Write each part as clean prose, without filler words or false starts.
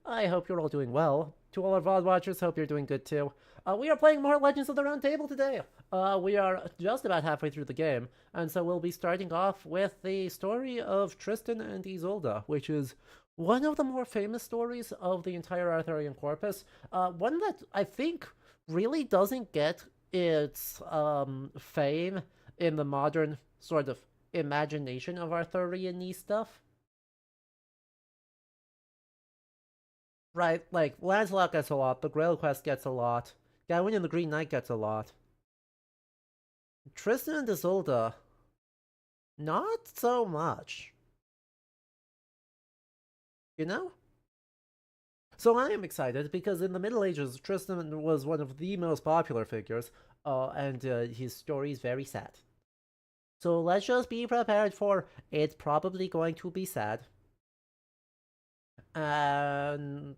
I hope you're all doing well. To all our VOD watchers, hope you're doing good too. We are playing more Legends of the Round Table today. We are just about halfway through the game, and so we'll be starting off with the story of Tristan and Isolde, which is one of the more famous stories of the entire Arthurian corpus. One that I think really doesn't get its fame in the modern sort of imagination of Arthurian-y stuff. Right, like, Lancelot gets a lot, the Grail Quest gets a lot, Gawain and the Green Knight gets a lot. Tristan and Isolde, not so much. You know? So I am excited because in the Middle Ages, Tristan was one of the most popular figures, and his story is very sad. So let's just be prepared for it's probably going to be sad. And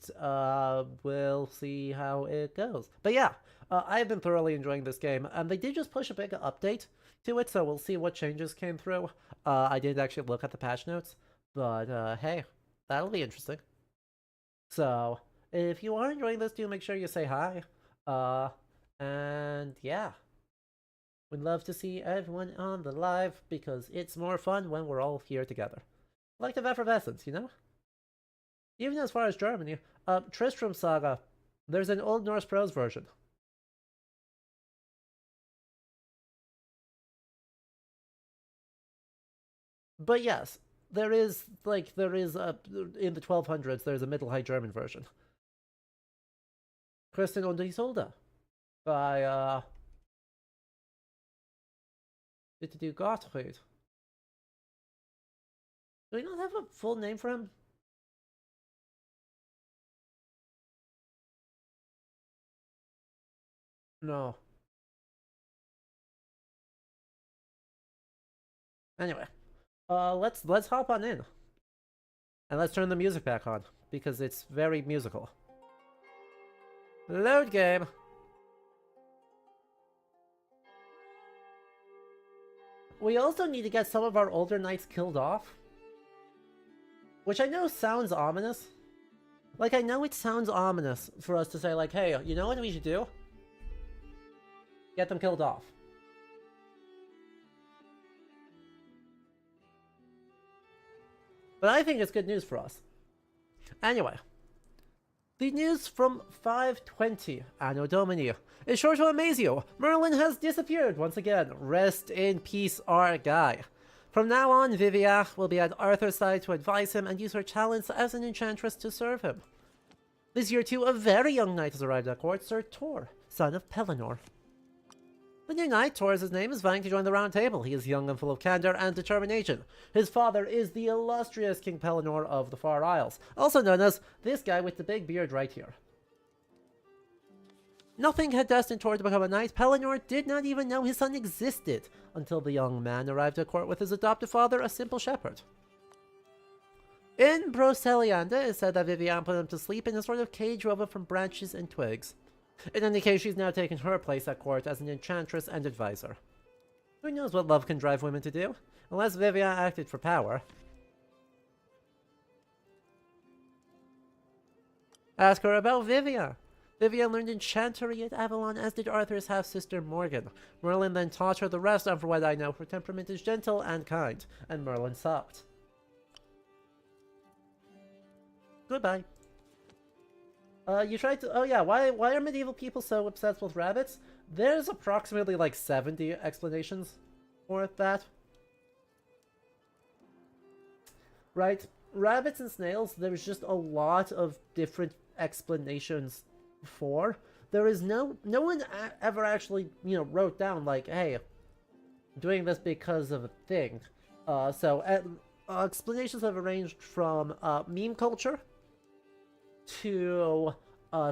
we'll see how it goes. But yeah, I've been thoroughly enjoying this game, and they did just push a big update to it, so we'll see what changes came through. I didn't actually look at the patch notes, but hey, that'll be interesting. So if you are enjoying this, do make sure you say hi. And yeah, we'd love to see everyone on the live because it's more fun when we're all here together. Collective effervescence, you know? Even as far as Germany, Tristram Saga, there's an Old Norse prose version. But yes, there is in the 1200s, there's a Middle High German version. Christian und Isolde by did do Gottfried. Do we not have a full name for him? No. Anyway, let's hop on in, and let's turn the music back on because it's very musical. Load game. We also need to get some of our older knights killed off, which I know sounds ominous. Like, I know it sounds ominous for us to say, like, hey, you know what we should do? Get them killed off. But I think it's good news for us. Anyway, the news from 520 Anno Domini is sure to amaze you. Merlin has disappeared once again. Rest in peace, our guy. From now on, Vivian will be at Arthur's side to advise him and use her talents as an enchantress to serve him. This year too, a very young knight has arrived at court, Sir Tor, son of Pellinor. The new knight, Tor as his name, is vying to join the Round Table. He is young and full of candor and determination. His father is the illustrious King Pellinor of the Far Isles, also known as this guy with the big beard right here. Nothing had destined Tor to become a knight. Pellinor did not even know his son existed until the young man arrived at court with his adoptive father, a simple shepherd. In Broceliande, it is said that Vivian put him to sleep in a sort of cage woven from branches and twigs. In any case, she's now taken her place at court as an enchantress and advisor. Who knows what love can drive women to do? Unless Vivian acted for power. Ask her about Vivian. Vivian learned enchantery at Avalon, as did Arthur's half-sister Morgan. Merlin then taught her the rest, and for what I know, her temperament is gentle and kind, and Merlin sucked. Goodbye. You tried to... Oh yeah, why are medieval people so obsessed with rabbits? There's approximately like 70 explanations for that. Right? Rabbits and snails, there's just a lot of different explanations for. There is no one ever actually, you know, wrote down like, hey, I'm doing this because of a thing. Explanations have ranged from meme culture to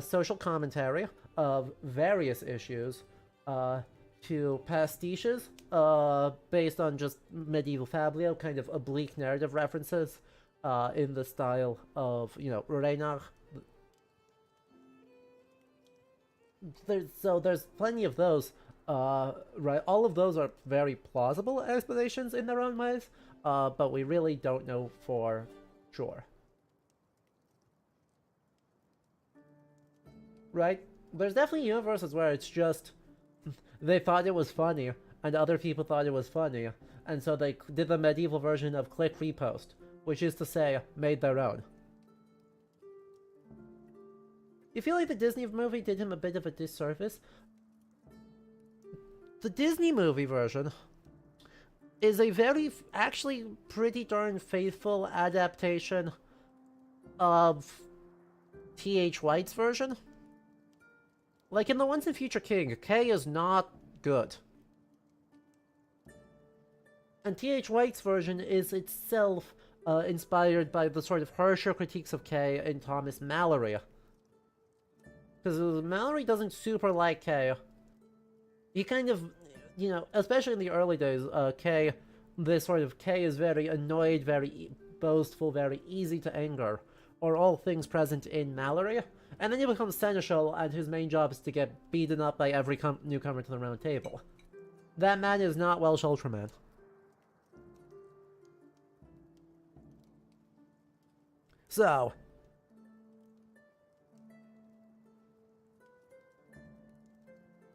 social commentary of various issues, to pastiches based on just medieval fablio, kind of oblique narrative references in the style of, you know, Reynard. There's plenty of those. Right, all of those are very plausible explanations in their own ways, but we really don't know for sure. right? There's definitely universes where it's just they thought it was funny, and other people thought it was funny, and so they did the medieval version of click repost, which is to say, made their own. You feel like the Disney movie did him a bit of a disservice? The Disney movie version is a very, actually pretty darn faithful adaptation of T.H. White's version. Like in the Once and Future King, Kay is not good. And T.H. White's version is itself inspired by the sort of harsher critiques of Kay in Thomas Mallory. Because Mallory doesn't super like Kay. He kind of, you know, especially in the early days, Kay is very annoyed, very boastful, very easy to anger, or all things present in Mallory. And then he becomes seneschal, and his main job is to get beaten up by every newcomer to the round table. That man is not Welsh Ultraman. So,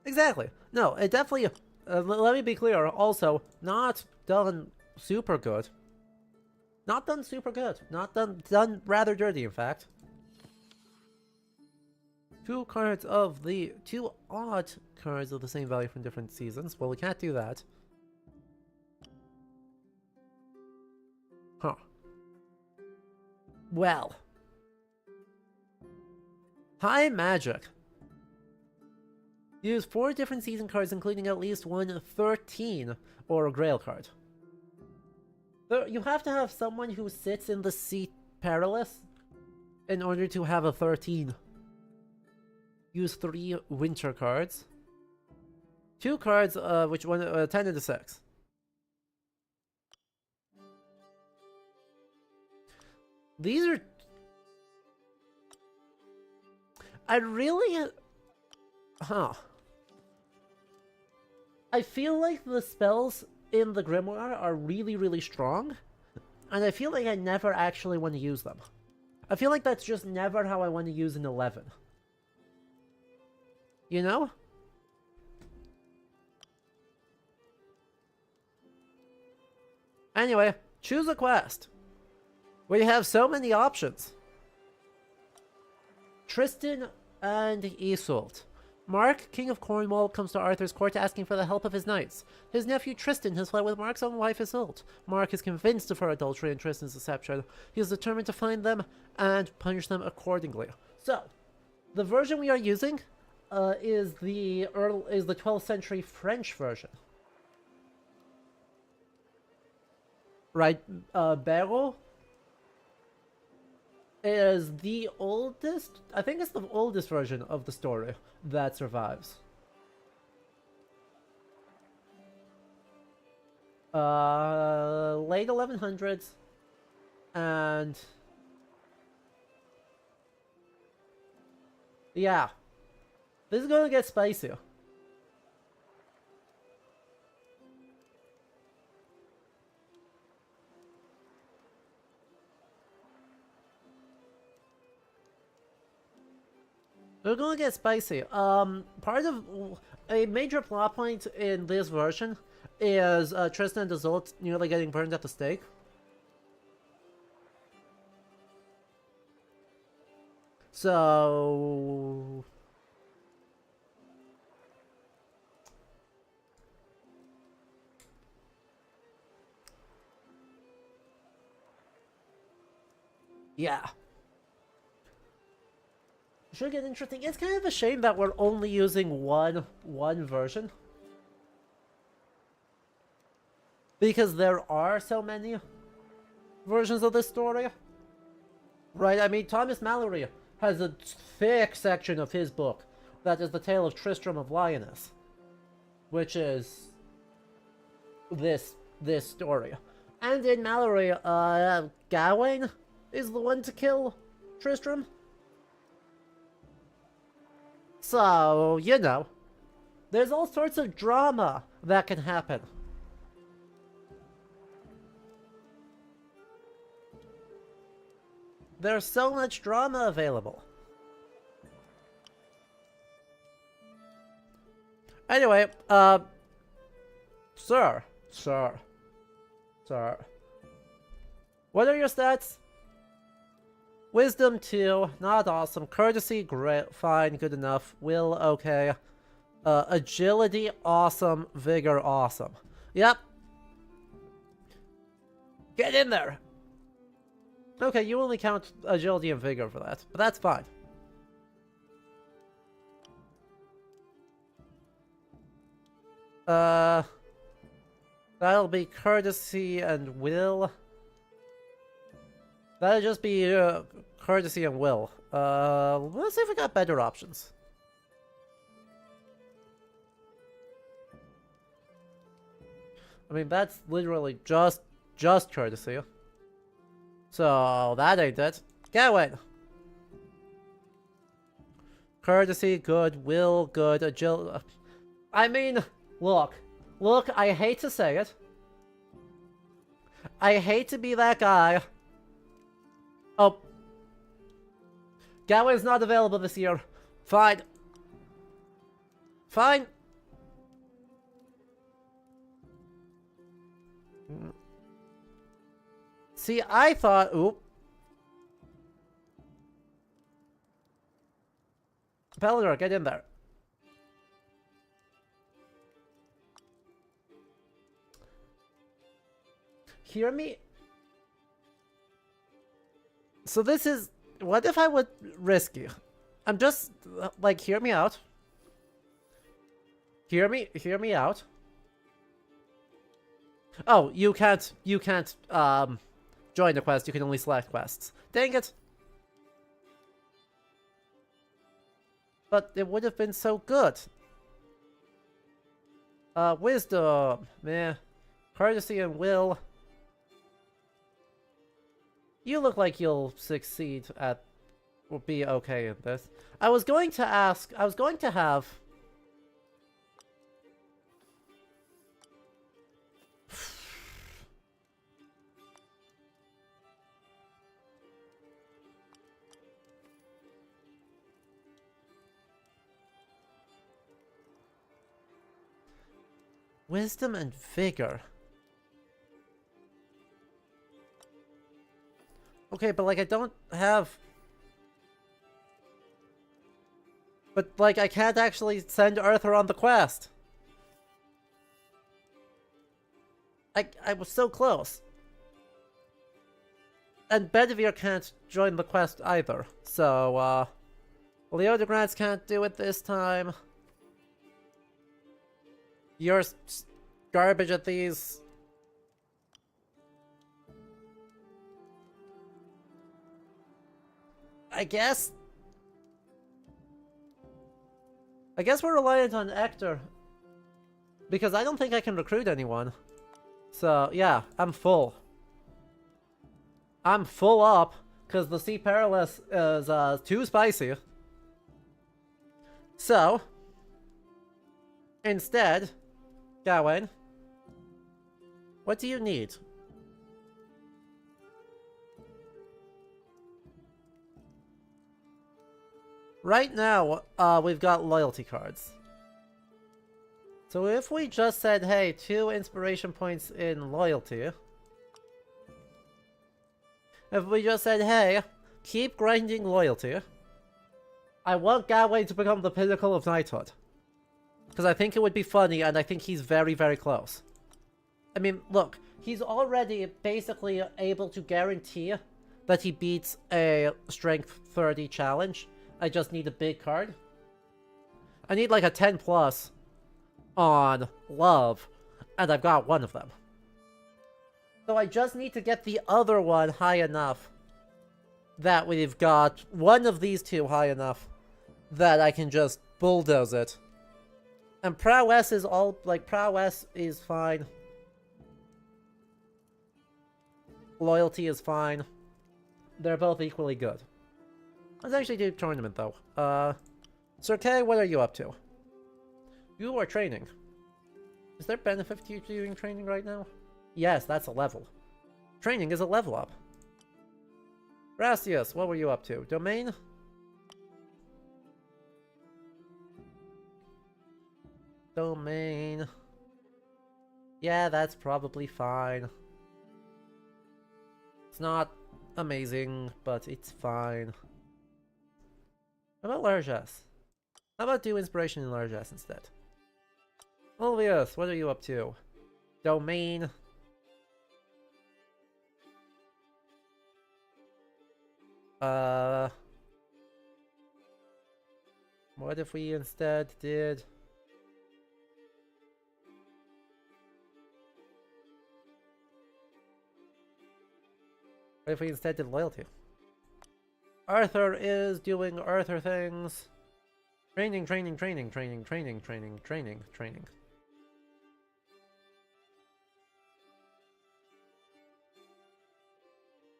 exactly. No, it definitely, let me be clear, also, not done super good. Not done super good. Not done rather dirty, in fact. Two odd cards of the same value from different seasons. Well, we can't do that. Huh. Well. High Magic. Use 4 different season cards, including at least one 13 or Grail card. You have to have someone who sits in the seat Perilous in order to have a 13. Use 3 Winter cards. 2 cards, which one? 10 and a 6. These are... I really... Huh. I feel like the spells in the Grimoire are really, really strong, and I feel like I never actually want to use them. I feel like that's just never how I want to use an 11. You know? Anyway, choose a quest. We have so many options. Tristan and Isolde. Mark, King of Cornwall, comes to Arthur's court asking for the help of his knights. His nephew Tristan has fled with Mark's own wife Isolde. Mark is convinced of her adultery and Tristan's deception. He is determined to find them and punish them accordingly. So, the version we are using is the 12th century French version. Right, Barreau is the oldest, I think it's the oldest version of the story that survives. Late 1100s, and yeah, this is gonna get spicy. We're gonna get spicy. Part of a major plot point in this version is Tristan and Isolde nearly getting burned at the stake. So... yeah. Should get interesting. It's kind of a shame that we're only using one version, because there are so many versions of this story. Right, I mean, Thomas Mallory has a thick section of his book that is the tale of Tristram of Lyoness, which is this story. And in Mallory, Gawain is the one to kill Tristram. So, you know, there's all sorts of drama that can happen. There's so much drama available. Anyway, sir. What are your stats? Wisdom 2, not awesome. Courtesy, great, fine, good enough. Will, okay. Agility, awesome. Vigor, awesome. Yep. Get in there! Okay, you only count agility and vigor for that, but that's fine. That'll be courtesy and will. That'll just be courtesy and will. Let's see if we got better options. I mean, that's literally just courtesy. So, that ain't it. Get away! Courtesy, good. Will, good. Agility. I mean, look, I hate to say it. I hate to be that guy. Oh. Galway's not available this year. Fine. Fine. See, I thought... Oop. Pellinor, get in there. Hear me? So this is... What if I would risk you? I'm just... Like, hear me out. Hear me out. Oh, you can't, join the quest. You can only select quests. Dang it. But it would have been so good. Wisdom. Meh. Courtesy and will. You look like you'll succeed at... Will be okay in this. I was going to have... Wisdom and vigor. Okay, but like I don't have... But like I can't actually send Arthur on the quest. I was so close. And Bedivere can't join the quest either. So, Leodegrance can't do it this time. You're garbage at these. I guess we're reliant on Ector. Because I don't think I can recruit anyone. So, yeah, I'm full. I'm full up, because the Sea Perilous is too spicy. So, instead... Gawain, what do you need? Right now, we've got loyalty cards. So if we just said, hey, 2 inspiration points in loyalty. If we just said, hey, keep grinding loyalty. I want Gawain to become the pinnacle of knighthood. Because I think it would be funny, and I think he's very, very close. I mean, look, he's already basically able to guarantee that he beats a Strength 30 challenge. I just need a big card. I need like a 10 plus on love, and I've got one of them. So I just need to get the other one high enough that we've got one of these two high enough that I can just bulldoze it. And prowess is all, like, prowess is fine. Loyalty is fine. They're both equally good. Let's actually do tournament, though. Sir K, what are you up to? You are training. Is there benefit to you doing training right now? Yes, that's a level. Training is a level up. Gracias, what were you up to? Domain? domain. Yeah, that's probably fine. It's not amazing, but it's fine. How about largesse? How about do inspiration in largesse instead? Ulvius, what are you up to? Domain. What if we instead did... What if we instead did loyalty? Arthur is doing Arthur things. Training.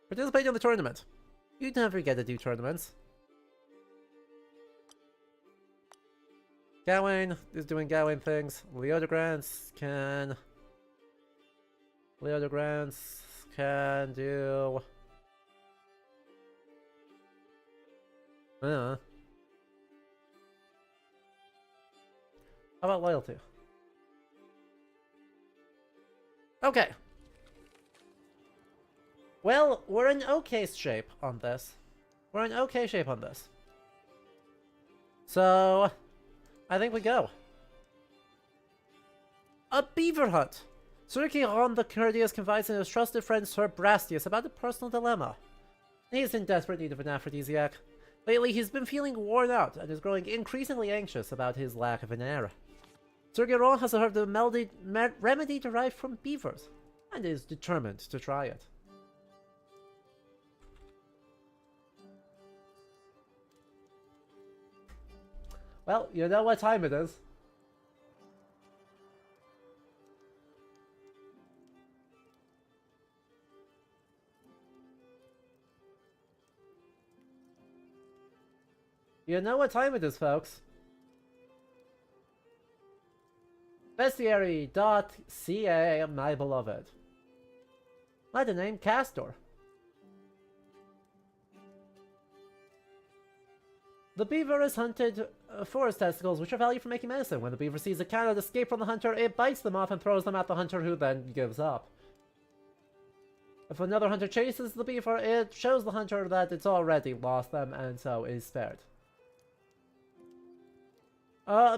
Participate in the tournament. You never get to do tournaments. Gawain is doing Gawain things. Leodogrants can do... How about loyalty? Okay. Well, we're in okay shape on this. So, I think we go. A beaver hunt! Sir Chiron the Courteous confides in his trusted friend Sir Brastius about a personal dilemma. He is in desperate need of an aphrodisiac. Lately, he's been feeling worn out and is growing increasingly anxious about his lack of an heir. Sir Chiron has heard of the remedy derived from beavers, and is determined to try it. Well, you know what time it is. You know what time it is, folks. Bestiary.ca, my beloved. By the name Castor. The beaver is hunted for his testicles, which are valued for making medicine. When the beaver sees a cannot escape from the hunter, it bites them off and throws them at the hunter, who then gives up. If another hunter chases the beaver, it shows the hunter that it's already lost them, and so is spared.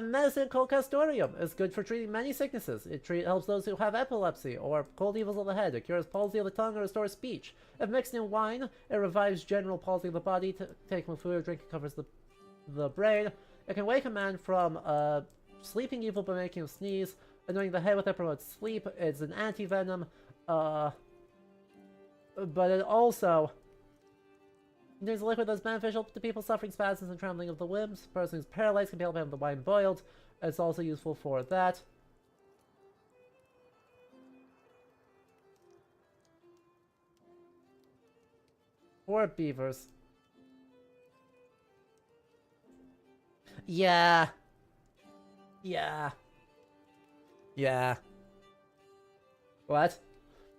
Medicine called Castorium is good for treating many sicknesses. It helps those who have epilepsy or cold evils of the head. It cures palsy of the tongue and restores speech. If mixed in wine, it revives general palsy of the body. Taken with food or drink, it covers the brain. It can wake a man from sleeping evil by making him sneeze. Anointing the head with it promotes sleep. It's an anti-venom. But it also... There's a liquid that's beneficial to people suffering spasms and trembling of the limbs. A person who's paralyzed can be able to have the wine boiled. It's also useful for that. Poor beavers. Yeah. What?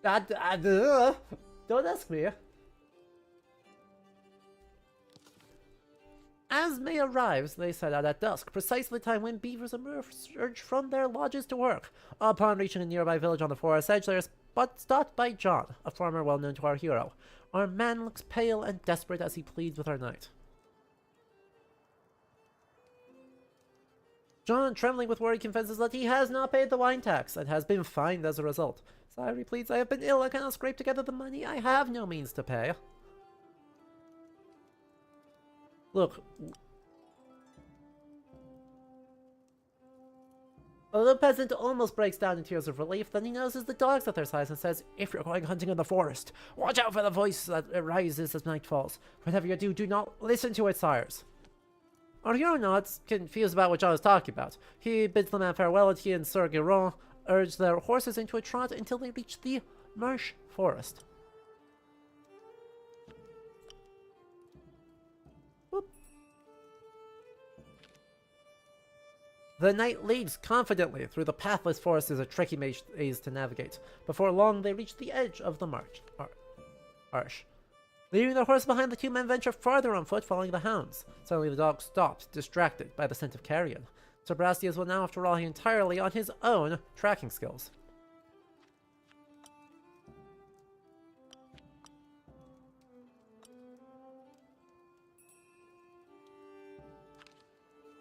Don't ask me. As May arrives, they set out at dusk, precisely the time when beavers emerge from their lodges to work. Upon reaching a nearby village on the forest edge, they are stopped by John, a farmer well known to our hero. Our man looks pale and desperate as he pleads with our knight. John, trembling with worry, confesses that he has not paid the wine tax and has been fined as a result. Sayuri pleads, I have been ill, I cannot scrape together the money, I have no means to pay. Look. The peasant almost breaks down in tears of relief, then he notices the dogs at their sides and says, if you're going hunting in the forest, watch out for the voice that arises as night falls. Whatever you do, do not listen to it, sires. Our hero nods, confused about what John is talking about. He bids the man farewell, and he and Sir Giron urge their horses into a trot until they reach the marsh forest. The knight leads confidently through the pathless forest as a tricky maze to navigate. Before long, they reach the edge of the marsh. Leaving their horse behind, the two men venture farther on foot, following the hounds. Suddenly, the dog stops, distracted by the scent of carrion. Sebastius will now have to rely entirely on his own tracking skills.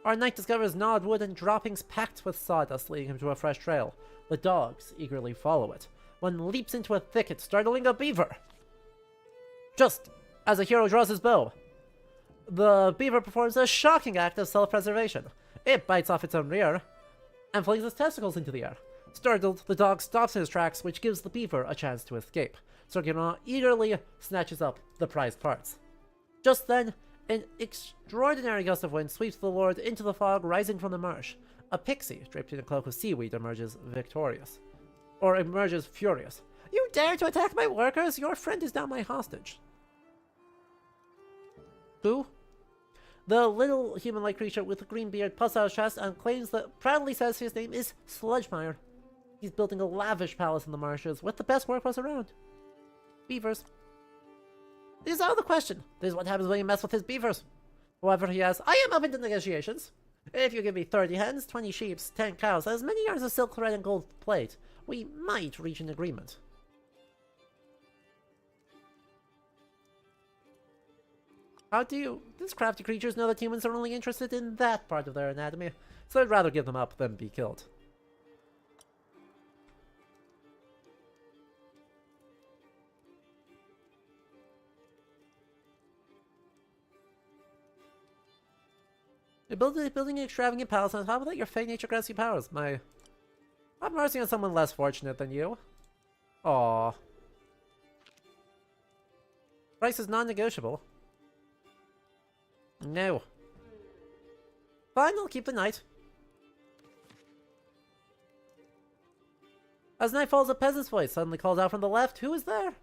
Our knight discovers gnawed wood and droppings packed with sawdust, leading him to a fresh trail. The dogs eagerly follow it. One leaps into a thicket, startling a beaver. Just as a hero draws his bow, the beaver performs a shocking act of self-preservation. It bites off its own rear and flings its testicles into the air. Startled, the dog stops in his tracks, which gives the beaver a chance to escape. Sir Guillermo eagerly snatches up the prized parts. Just then, an extraordinary gust of wind sweeps the lord into the fog rising from the marsh. A pixie, draped in a cloak of seaweed, emerges victorious. Or emerges furious. You dare to attack my workers? Your friend is now my hostage. Who? The little human-like creature with a green beard puffs out his chest and proudly says his name is Sludgemire. He's building a lavish palace in the marshes with the best workers around. Beavers. This is out of the question. This is what happens when you mess with his beavers. However, he has, I am open to negotiations. If you give me 30 hens, 20 sheep, 10 cows, and as many yards of silk thread and gold plate, we might reach an agreement. How do these crafty creatures know that humans are only interested in that part of their anatomy? So I'd rather give them up than be killed. You're building an extravagant palace on top of that your fey nature grants you powers. I'm mercy on someone less fortunate than you. Aww. Price is non-negotiable. No. Fine, I'll keep the knight. As night falls, a peasant's voice suddenly calls out from the left. Who is there?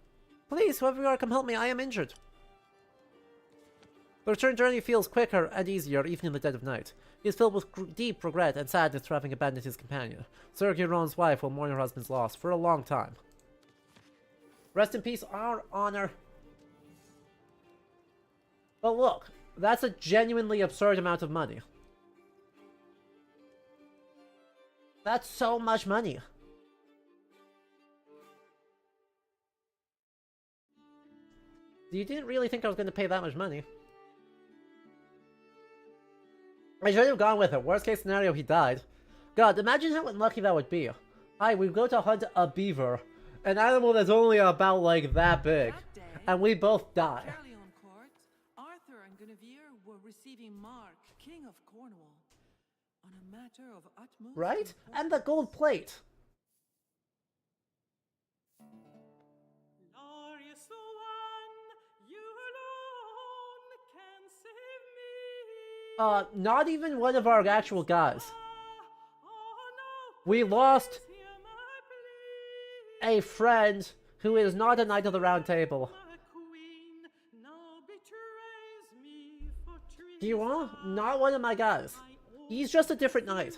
Please, whoever you are, come help me. I am injured. The return journey feels quicker and easier, even in the dead of night. He is filled with deep regret and sadness for having abandoned his companion. Sir Giron's wife will mourn her husband's loss for a long time. Rest in peace, our honor. But look, that's a genuinely absurd amount of money. That's so much money. You didn't really think I was going to pay that much money. I should have gone with it. Worst case scenario, he died. God, imagine how unlucky that would be. Hi, we go to hunt a beaver. An animal that's only about like that big. And we both die. Arthur and Guinevere were receiving Mark, King of Cornwall, on a matter of utmost right? importance. And the gold plate. Glorious one, you alone can save me. Not even one of our actual guys. We lost a friend who is not a knight of the round table. Giron, not one of my guys. He's just a different knight.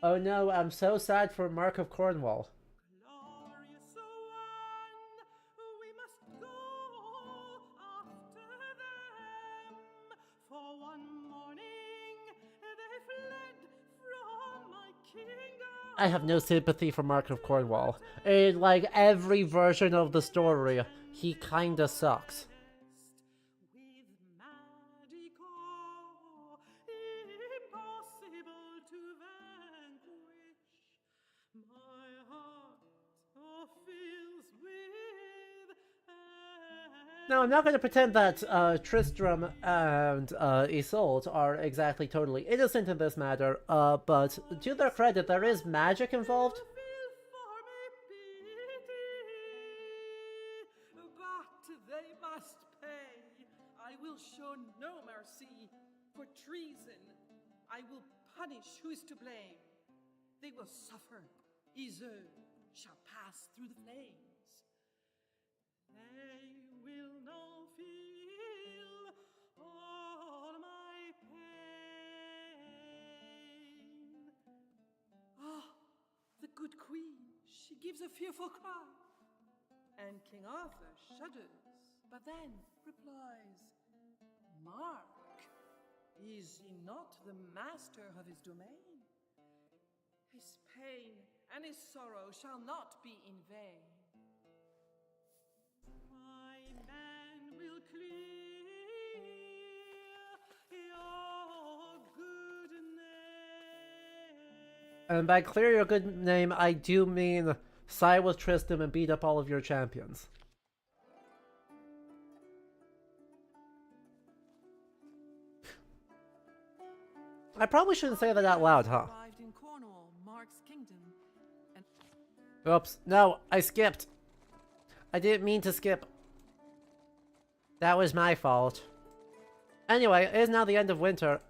Oh no, I'm so sad for Mark of Cornwall. I have no sympathy for Mark of Cornwall. In like every version of the story, he kinda sucks. Now, I'm not going to pretend that Tristram and Isolde are exactly totally innocent in this matter, but to their credit, there is magic involved. But they must pay. I will show no mercy. For treason, I will punish who is to blame. They will suffer. Isolde shall pass through the flames. They will not feel all my pain. Ah, the good queen, she gives a fearful cry. And King Arthur shudders, but then replies, Mark, is he not the master of his domain? His pain and his sorrow shall not be in vain. My man will clear your good name. And by clear your good name, I do mean side with Tristan and beat up all of your champions. I probably shouldn't say that out loud, huh? Arrived in Cornwall, Mark's kingdom, and Oops. No, I skipped. I didn't mean to skip. That was my fault. Anyway, it is now the end of winter.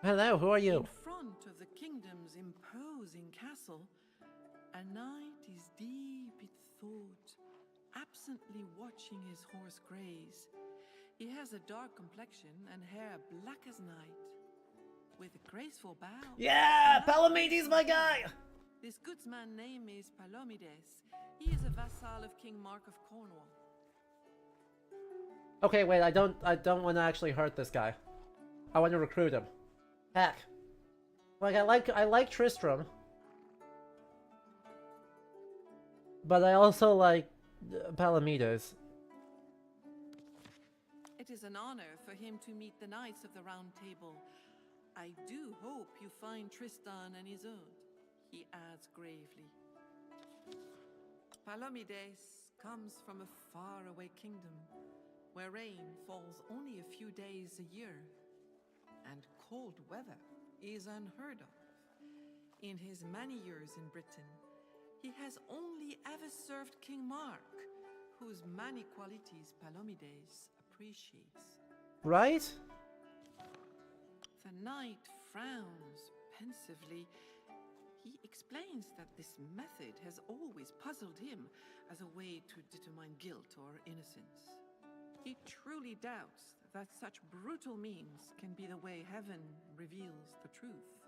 Hello, who are you? in front of the kingdom's imposing castle, a knight is deep in thought, absently watching his horse graze. He has a dark complexion and hair black as night, with a graceful bow. Yeah, Palamedes, my guy! This goodsman's name is Palomides. He is a vassal of King Mark of Cornwall. Okay, wait, I don't want to actually hurt this guy. I want to recruit him. Heck. Like, I like Tristram. But I also like Palamedes. It is an honor for him to meet the knights of the Round Table. I do hope you find Tristan and Isolde, he adds gravely. Palomides comes from a faraway kingdom, where rain falls only a few days a year, and cold weather is unheard of. In his many years in Britain, he has only ever served King Mark, whose many qualities Palomides appreciates. Right? The knight frowns pensively. He explains that this method has always puzzled him as a way to determine guilt or innocence. He truly doubts that such brutal means can be the way heaven reveals the truth.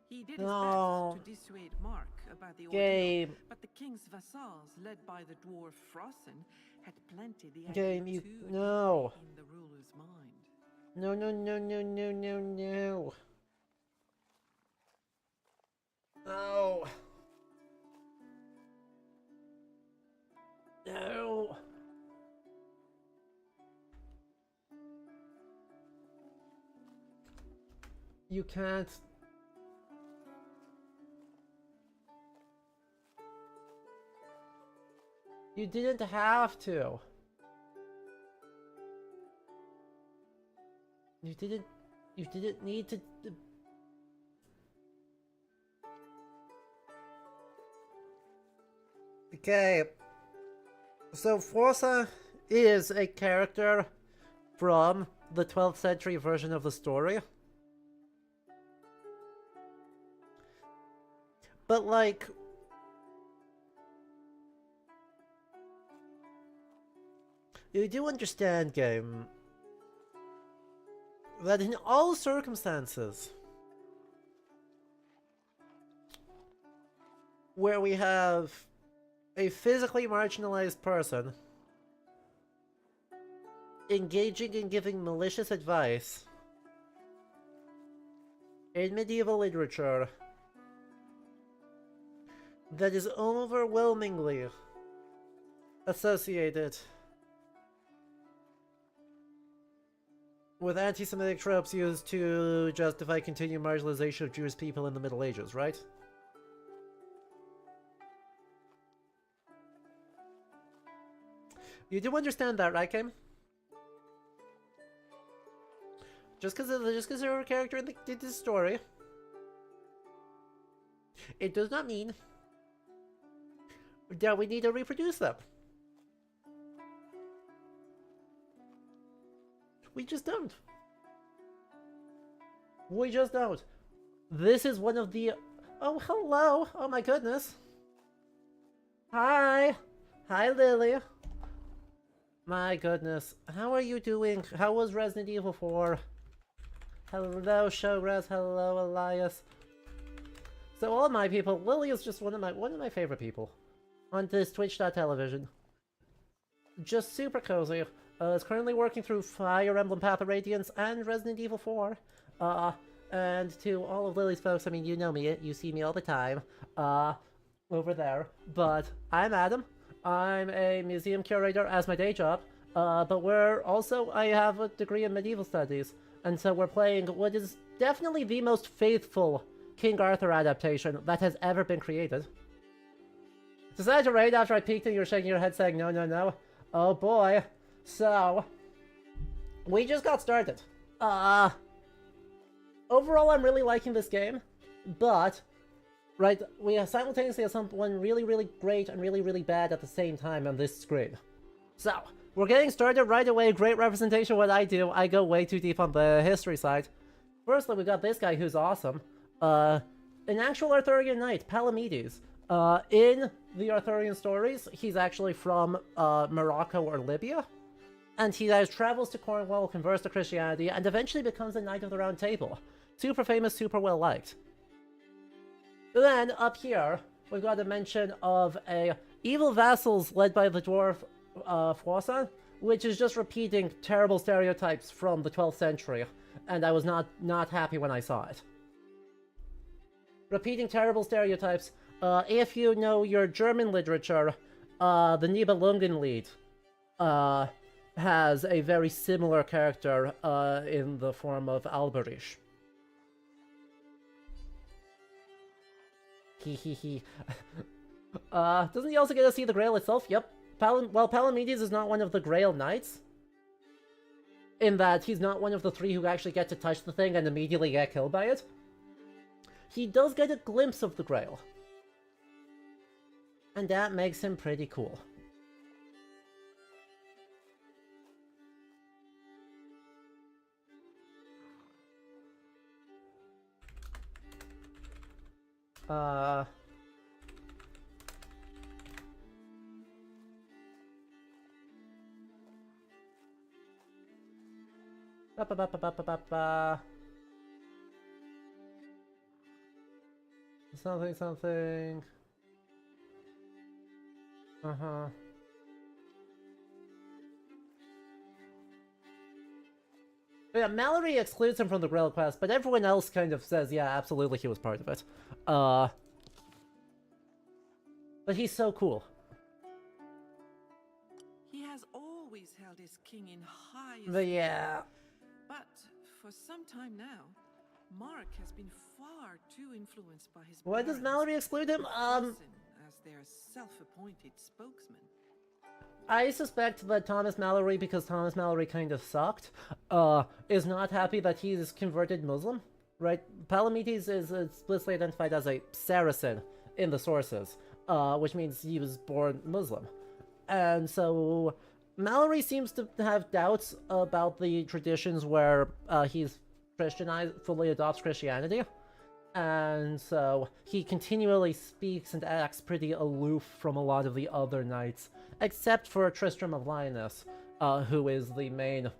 He did his No. best to dissuade Mark about the ordeal, Game. but the king's vassals, led by the dwarf Frossen, had planted the Game, idea you... too No. deep in the ruler's mind. No, no, no, no, no, no, no. No. No. You can't. You didn't have to. You didn't need to. Okay. So Forza is a character from the 12th century version of the story. But like, you do understand, game, that in all circumstances where we have a physically marginalized person engaging in giving malicious advice in medieval literature that is overwhelmingly associated with anti-Semitic tropes used to justify continued marginalization of Jewish people in the Middle Ages, right? You do understand that, right, Kim? Just because you're a character in this story, it does not mean that we need to reproduce them. We just don't. We just don't. This is one of the... Oh, hello! Oh my goodness. Hi! Hi, Lily. My goodness. How are you doing? How was Resident Evil 4? Hello, Showres. Hello, Elias. So all of my people, Lily is just one of my favorite people on this Twitch.television. Just super cozy. Is currently working through Fire Emblem Path of Radiance and Resident Evil 4. And to all of Lily's folks, I mean, you know me, you see me all the time, over there. But I'm Adam. I'm a museum curator as my day job. But I have a degree in medieval studies. And so we're playing what is definitely the most faithful King Arthur adaptation that has ever been created. Decided to raid after I peeked and you were shaking your head saying no, no, no. Oh boy. So, we just got started. Overall I'm really liking this game, but, right, we simultaneously have someone really, really great and really, really bad at the same time on this screen. So, we're getting started right away. Great representation of what I do. I go way too deep on the history side. Firstly, we got this guy who's awesome. An actual Arthurian knight, Palamedes. In the Arthurian stories, he's actually from Morocco or Libya. And he travels to Cornwall, converts to Christianity, and eventually becomes a Knight of the Round Table. Super famous, super well liked. Then, up here, we've got a mention of a evil vassals led by the dwarf Froissan, which is just repeating terrible stereotypes from the 12th century, and I was not happy when I saw it. Repeating terrible stereotypes. If you know your German literature, the Nibelungenlied has a very similar character in the form of Alberich. Hehehe. Doesn't he also get to see the Grail itself? Yep. Palamedes is not one of the Grail Knights, in that he's not one of the three who actually get to touch the thing and immediately get killed by it. He does get a glimpse of the Grail. And that makes him pretty cool. Something. Yeah, Mallory excludes him from the Grail quest, but everyone else kind of says, yeah, absolutely he was part of it. But he's so cool. He has always held his king in high esteem. But yeah. But for some time now, Mark has been far too influenced by his Why does parents, Mallory exclude him? as their self-appointed spokesman. I suspect that Thomas Mallory, because Thomas Mallory kind of sucked, is not happy that he's converted Muslim, right? Palamedes is explicitly identified as a Saracen in the sources, which means he was born Muslim. And so Mallory seems to have doubts about the traditions where he's Christianized, fully adopts Christianity. And so he continually speaks and acts pretty aloof from a lot of the other knights, except for Tristram of Lyoness, who is the main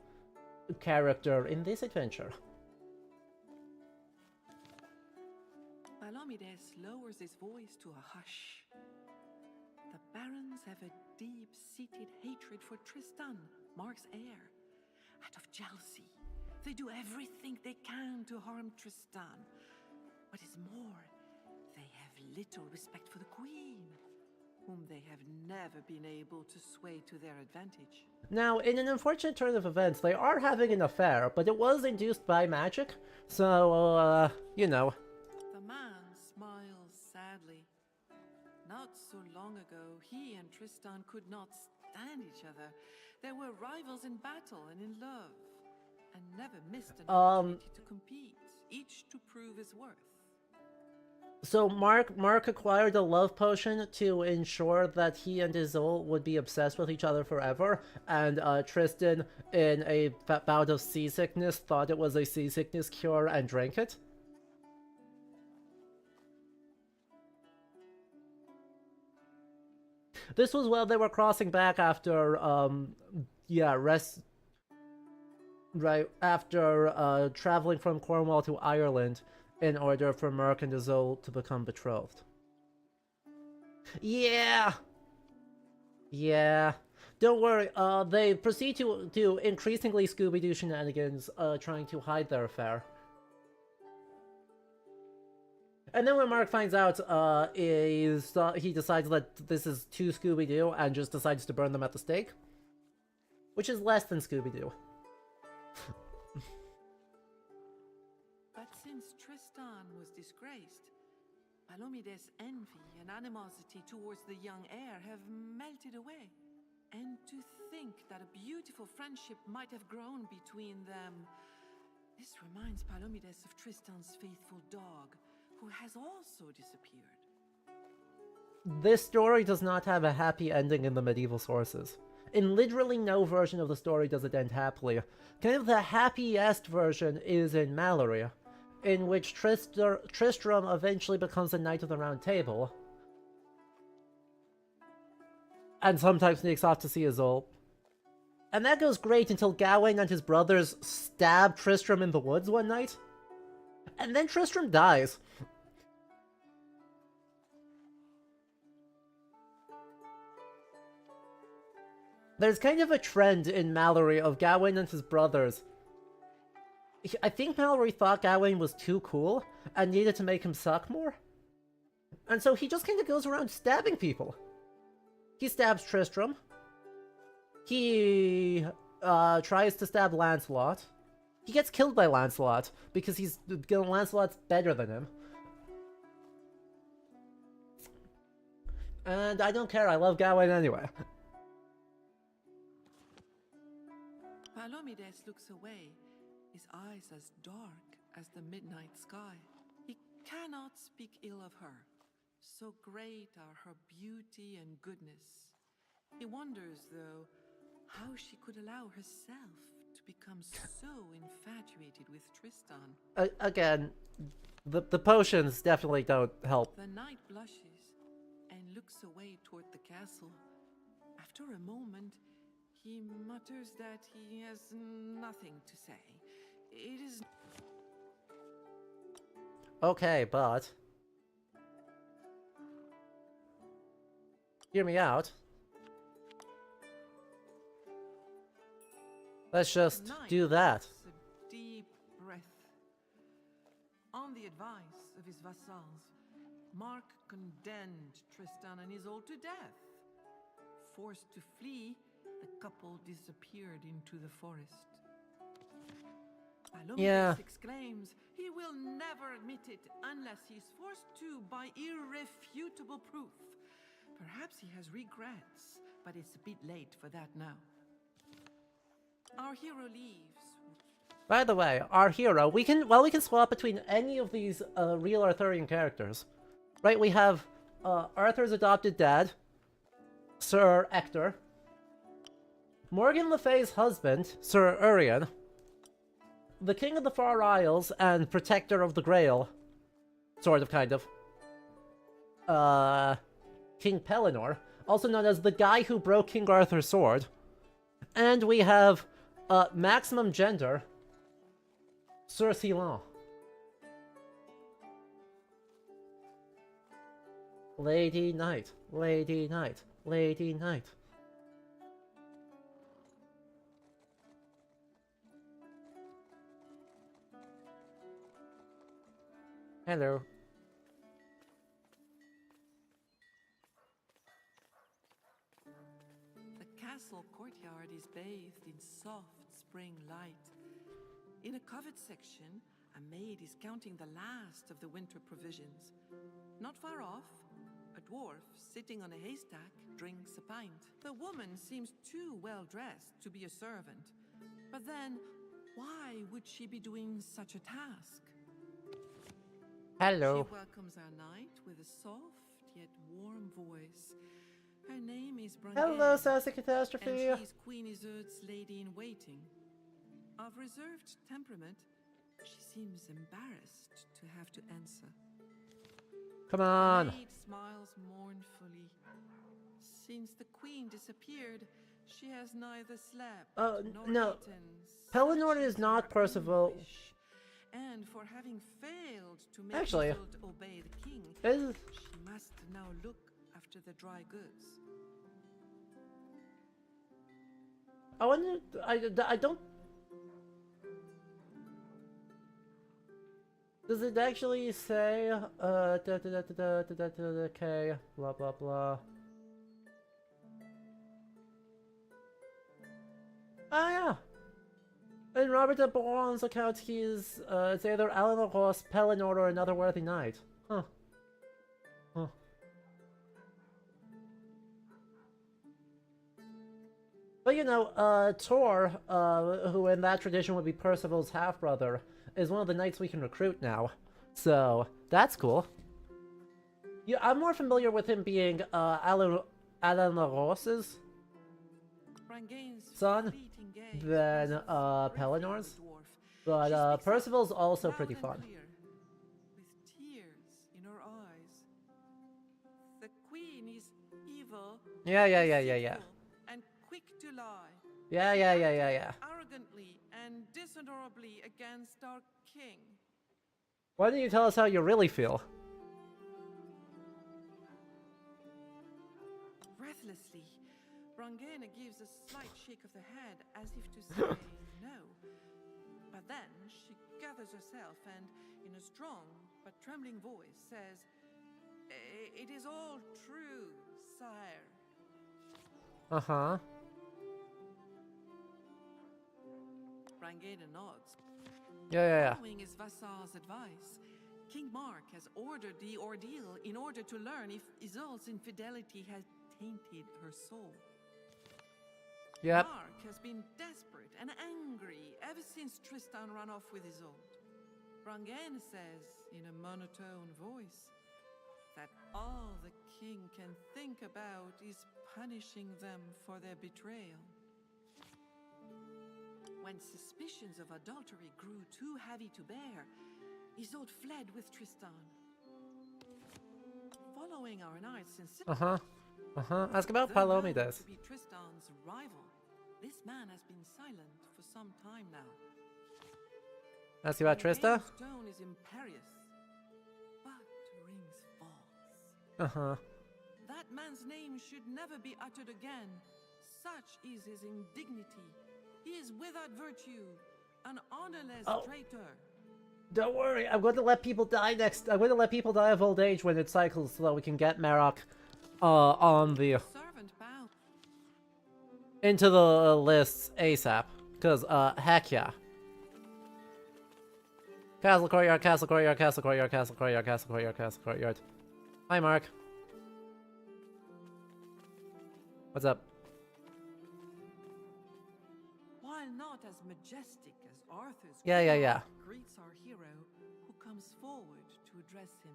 character in this adventure. Palamedes lowers his voice to a hush. The barons have a deep-seated hatred for Tristan, Mark's heir. Out of jealousy, they do everything they can to harm Tristan. What is more, they have little respect for the queen, whom they have never been able to sway to their advantage. Now, in an unfortunate turn of events, they are having an affair, but it was induced by magic, so, you know. The man smiles sadly. Not so long ago, he and Tristan could not stand each other. They were rivals in battle and in love, and never missed an opportunity to compete, each to prove his worth. So Mark acquired a love potion to ensure that he and Isolde would be obsessed with each other forever, and Tristan, in a bout of seasickness, thought it was a seasickness cure and drank it. This was while they were crossing back after, after traveling from Cornwall to Ireland in order for Merc and Isolde to become betrothed. Yeah! Yeah. Don't worry, they proceed to do increasingly Scooby-Doo shenanigans, trying to hide their affair. And then when Mark finds out, he decides that this is too Scooby-Doo and just decides to burn them at the stake. Which is less than Scooby-Doo. But since Tristan was disgraced, Palomides' envy and animosity towards the young heir have melted away. And to think that a beautiful friendship might have grown between them. This reminds Palomides of Tristan's faithful dog, who has also disappeared. This story does not have a happy ending in the medieval sources. In literally no version of the story does it end happily. Kind of the happiest version is in Mallory, in which Tristram eventually becomes a Knight of the Round Table. And sometimes sneaks off to see Isolde. And that goes great until Gawain and his brothers stab Tristram in the woods one night. And then Tristram dies. There's kind of a trend in Mallory of Gawain and his brothers. I think Mallory thought Gawain was too cool and needed to make him suck more. And so he just kind of goes around stabbing people. He stabs Tristram. He tries to stab Lancelot. He gets killed by Lancelot because Lancelot's better than him. And I don't care, I love Gawain anyway. Palomides looks away, his eyes as dark as the midnight sky. He cannot speak ill of her. So great are her beauty and goodness. He wonders, though, how she could allow herself to become so infatuated with Tristan. Again, the potions definitely don't help. The knight blushes and looks away toward the castle. After a moment, he mutters that he has nothing to say. It is... Okay, but... hear me out. Let's just do that. A deep breath. On the advice of his vassals, Mark condemned Tristan and Isolde to death. Forced to flee, the couple disappeared into the forest. Palomides exclaims he will never admit it unless he is forced to by irrefutable proof. Perhaps he has regrets, but it's a bit late for that now. Our hero leaves. By the way, our hero, we can swap between any of these real Arthurian characters. Right, we have Arthur's adopted dad, Sir Ector, Morgan Le Fay's husband, Sir Urien, the King of the Far Isles and Protector of the Grail, sort of, kind of, King Pellinor, also known as the guy who broke King Arthur's sword, and we have maximum gender, Sir Celan. Lady Knight, Lady Knight, Lady Knight. Hello. The castle courtyard is bathed in soft spring light. In a covered section, a maid is counting the last of the winter provisions. Not far off, a dwarf sitting on a haystack drinks a pint. The woman seems too well dressed to be a servant. But then, why would she be doing such a task? Hello. She welcomes our knight with a soft yet warm voice. Her name is Brungain. Hello, Sassy Catastrophe. And she is Queen Isolde's lady-in-waiting. Of reserved temperament, she seems embarrassed to have to answer. Come on. The maid smiles mournfully. Since the queen disappeared, she has neither slept nor no. eaten. Pellinor Such is not her Percival. anguish. And for having failed to make Actually, Isolde obey the king, is she must now look after the dry goods. I wonder. I don't. Does it actually say okay, blah blah blah. Ah yeah. In Robert de Boron's account, he's it's either Alan Ross, Pellinor, or another worthy knight. Huh. Huh. But you know, Tor, who in that tradition would be Percival's half-brother, is one of the knights we can recruit now. So, that's cool. Yeah, I'm more familiar with him being Alan Ross's son than Pellinor's. But Percival's also pretty fun. With tears in her eyes. The queen is evil. Yeah. And quick to lie. Yeah. Arrogantly and dishonorably against our king. Why don't you tell us how you really feel? Breathlessly, Brangena gives a slight shake of the head as if to say no. But then she gathers herself and, in a strong but trembling voice, says, "It is all true, sire." Uh-huh. Brangena nods. Yeah. Following his vassal's advice, King Mark has ordered the ordeal in order to learn if Isolde's infidelity has tainted her soul. Yep. Mark has been desperate and angry ever since Tristan ran off with Isolde. Brangena says, in a monotone voice, that all the king can think about is punishing them for their betrayal. When suspicions of adultery grew too heavy to bear, Isolde fled with Tristan. Following our knight's insistence, Ask about though known Palomides. to be Tristan's rival, this man has been silent for some time now. Ask you about Trista? His tone is imperious, but rings false. Uh-huh. That man's name should never be uttered again. Such is his indignity. He is without virtue, an honorless traitor. Don't worry, I'm going to let people die next. I'm going to let people die of old age when it cycles so that we can get Marok on the Servant bow. into the lists ASAP. Cause heck yeah. Castle courtyard, castle courtyard, castle courtyard, castle courtyard, castle courtyard, castle courtyard. Hi Mark. What's up? While not as majestic as Arthur's, Yeah. greets our hero, who comes forward to address him.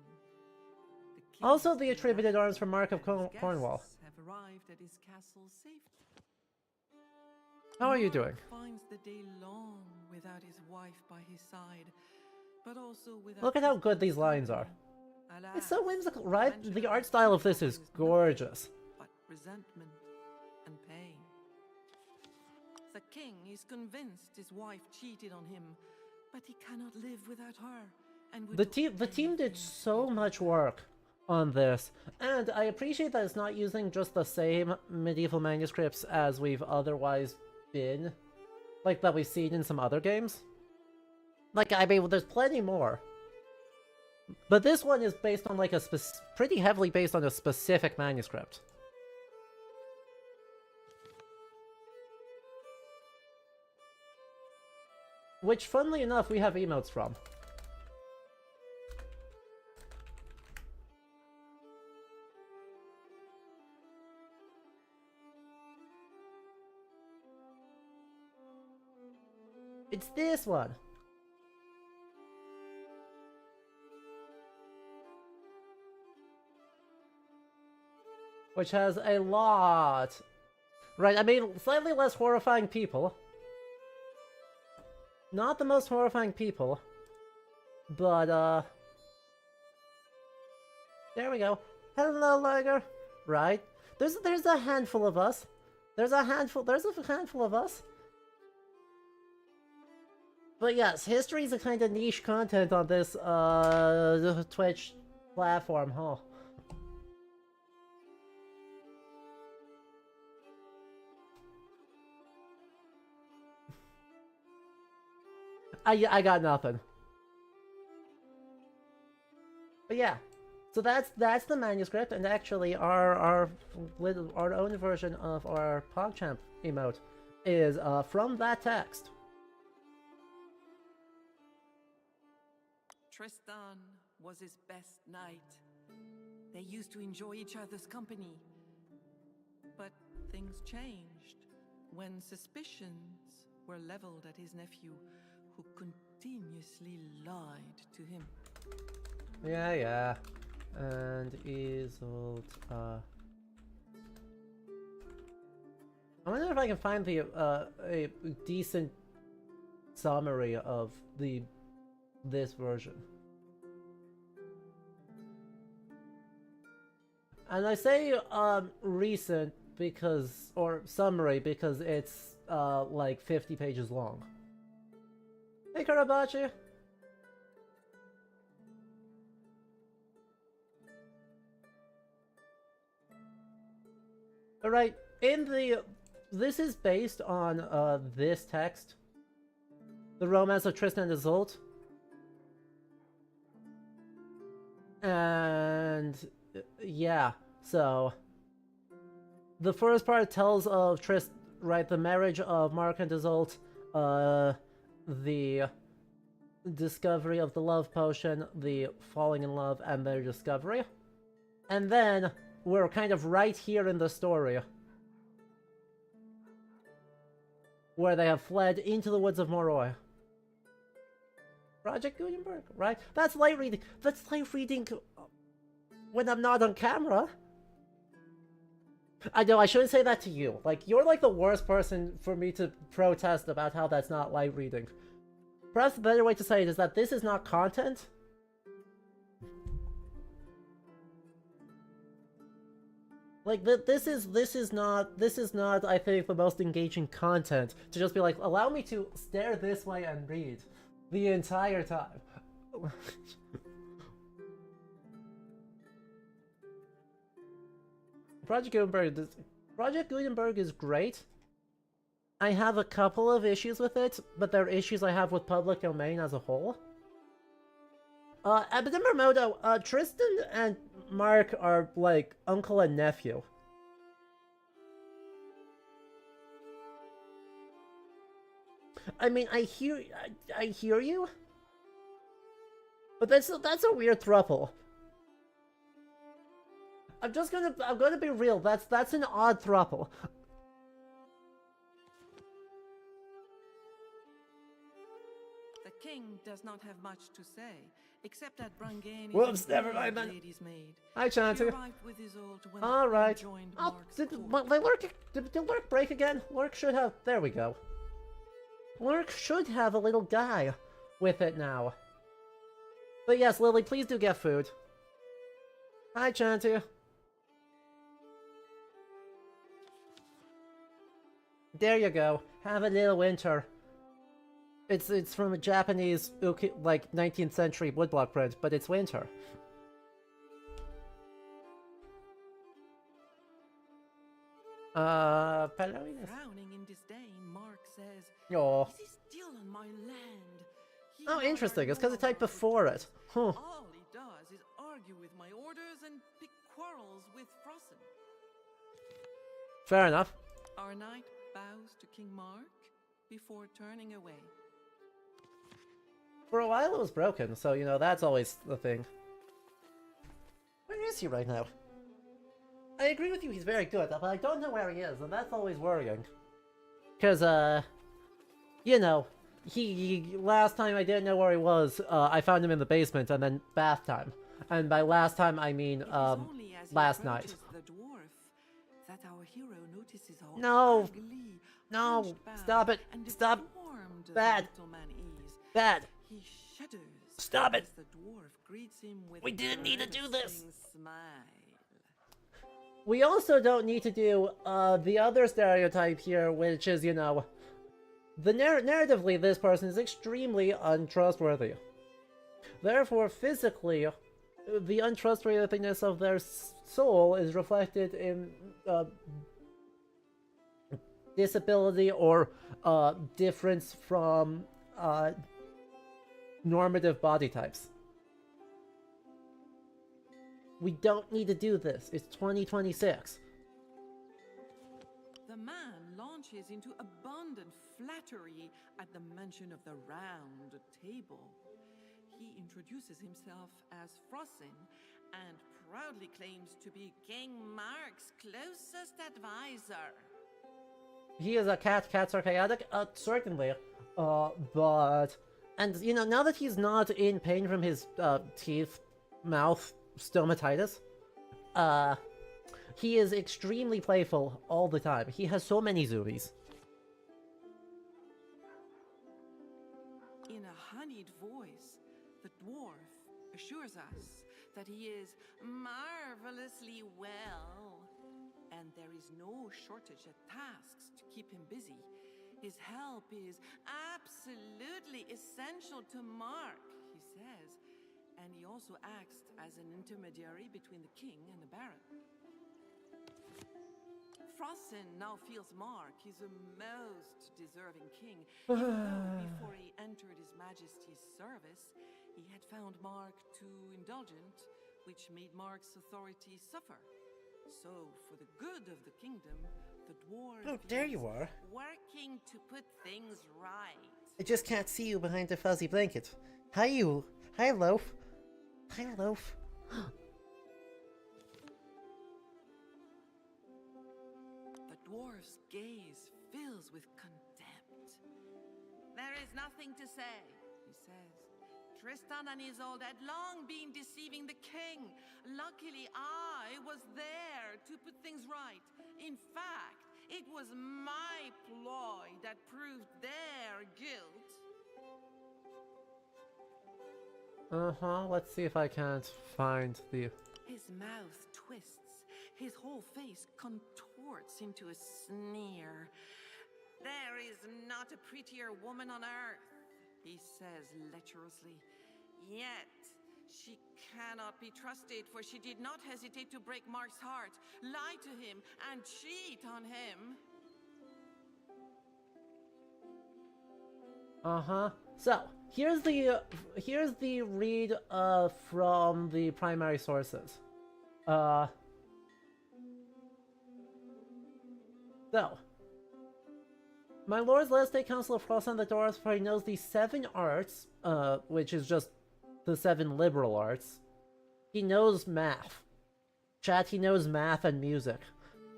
The Also king's the attributed knights arms from Mark of and his Cornwall. guests have arrived at his castle safely. How are you Mark doing? finds the day long without his wife by his side, but also without Look at how good Tristan's these lines are. Alas, It's so whimsical, right? mention The of art his style of this couple is nothing gorgeous. But resentment and pain. The king is convinced his wife cheated on him, but he cannot live without her. And would The do team did anything so to much get her. work on this, and I appreciate that it's not using just the same medieval manuscripts as we've otherwise been, like that we've seen in some other games. Like, I mean, there's plenty more. But this one is based on like a pretty heavily based on a specific manuscript. Which, funnily enough, we have emotes from. It's this one. Which has a lot. Right, I mean, slightly less horrifying people. Not the most horrifying people. But, there we go. Hello, Liger. Right. There's a handful of us. There's a handful of us. But yes, history is a kind of niche content on this Twitch platform, huh? I got nothing. But yeah, so that's the manuscript, and actually our own version of our PogChamp emote is from that text. Tristan was his best knight. They used to enjoy each other's company. But things changed when suspicions were leveled at his nephew, who continuously lied to him. Yeah. And Isolde, I wonder if I can find the a decent summary of this version. And I say recent because, or summary, because it's like 50 pages long. Hey Karabachi! Alright, this is based on this text. The Romance of Tristan and Isolde. And yeah, so the first part tells of the marriage of Mark and Isolde, the discovery of the love potion, the falling in love, and their discovery. And then we're kind of right here in the story, where they have fled into the woods of Moroi. Project Gutenberg, right? That's light reading. That's light reading when I'm not on camera. I know, I shouldn't say that to you. Like, you're like the worst person for me to protest about how that's not light reading. Perhaps the better way to say it is that this is not content. Like, this is not, I think, the most engaging content, to just be like, allow me to stare this way and read the entire time. Project Gutenberg is great. I have a couple of issues with it, but they're issues I have with public domain as a whole. But in Remoto, Tristan and Mark are like uncle and nephew. I mean, I hear you, but that's a weird throuple. I'm gonna be real. That's an odd throuple. The king does not have much to say, except that Brangane Whoops, is never mind then. lady's maid. Hi, Chanty. All right. Oh, did Lurk break again? Lurk should have. There we go. Lurk should have a little guy with it now. But yes, Lily, please do get food. Hi, Chanty. There you go. Have a little winter. It's from a Japanese, like, 19th century woodblock print, but it's winter. Frowning in disdain, Mark says, Oh. "Is he still on my land?" Oh, interesting. It's because it typed before it. Huh. All he does is argue with my orders and pick quarrels with Frossen. Fair enough. Our knight bows to King Mark before turning away. For a while it was broken, so, you know, that's always the thing. Where is he right now? I agree with you, he's very good, but I don't know where he is, and that's always worrying. Because, you know, last time I didn't know where he was, I found him in the basement, and then bath time. And by last time, I mean, last night. The dwarf that our hero notices how No! ugly, No! hunchbacked, Stop it! and Stop! deformed the Bad! little man is. Bad! He shudders. Stop it! As the dwarf greets him with We didn't need to do this! grimacing smile. We also don't need to do, the other stereotype here, which is, you know, narratively, this person is extremely untrustworthy. Therefore, physically, the untrustworthiness of their soul is reflected in disability or difference from normative body types. We don't need to do this. It's 2026. The man launches into abundant flattery at the mention of the round table. He introduces himself as Frossin and proudly claims to be King Mark's closest advisor. He is a cat. Cats are chaotic? Certainly. But... And, you know, now that he's not in pain from his teeth, mouth, stomatitis, he is extremely playful all the time. He has so many zoomies. In a honeyed voice, the dwarf assures us that he is marvelously well, and there is no shortage of tasks to keep him busy. His help is absolutely essential to Mark, he says, and he also acts as an intermediary between the king and the baron. Frossin now feels Mark is a most deserving king, even though before he entered his majesty's service, he had found Mark too indulgent, which made Mark's authority suffer. So, for the good of the kingdom, the dwarf there you are. working to put things right. I just can't see you behind the fuzzy blanket. Hi, you. Hi, Loaf. Hi, Loaf. The dwarf's gaze fills with contempt. There is nothing to say, he says. Tristan and Isolde had long been deceiving the king. Luckily, I was there to put things right. In fact, it was my ploy that proved their guilt. Let's see if I can't find the... His mouth twists. His whole face contorts into a sneer. There is not a prettier woman on earth, he says lecherously. Yet, she cannot be trusted, for she did not hesitate to break Mark's heart, lie to him, and cheat on him. So, here's the read from the primary sources. So, my lords, let us take counsel of Frost and the dwarves, for he knows the 7 arts, which is just the 7 liberal arts. He knows math. Chat, he knows math and music.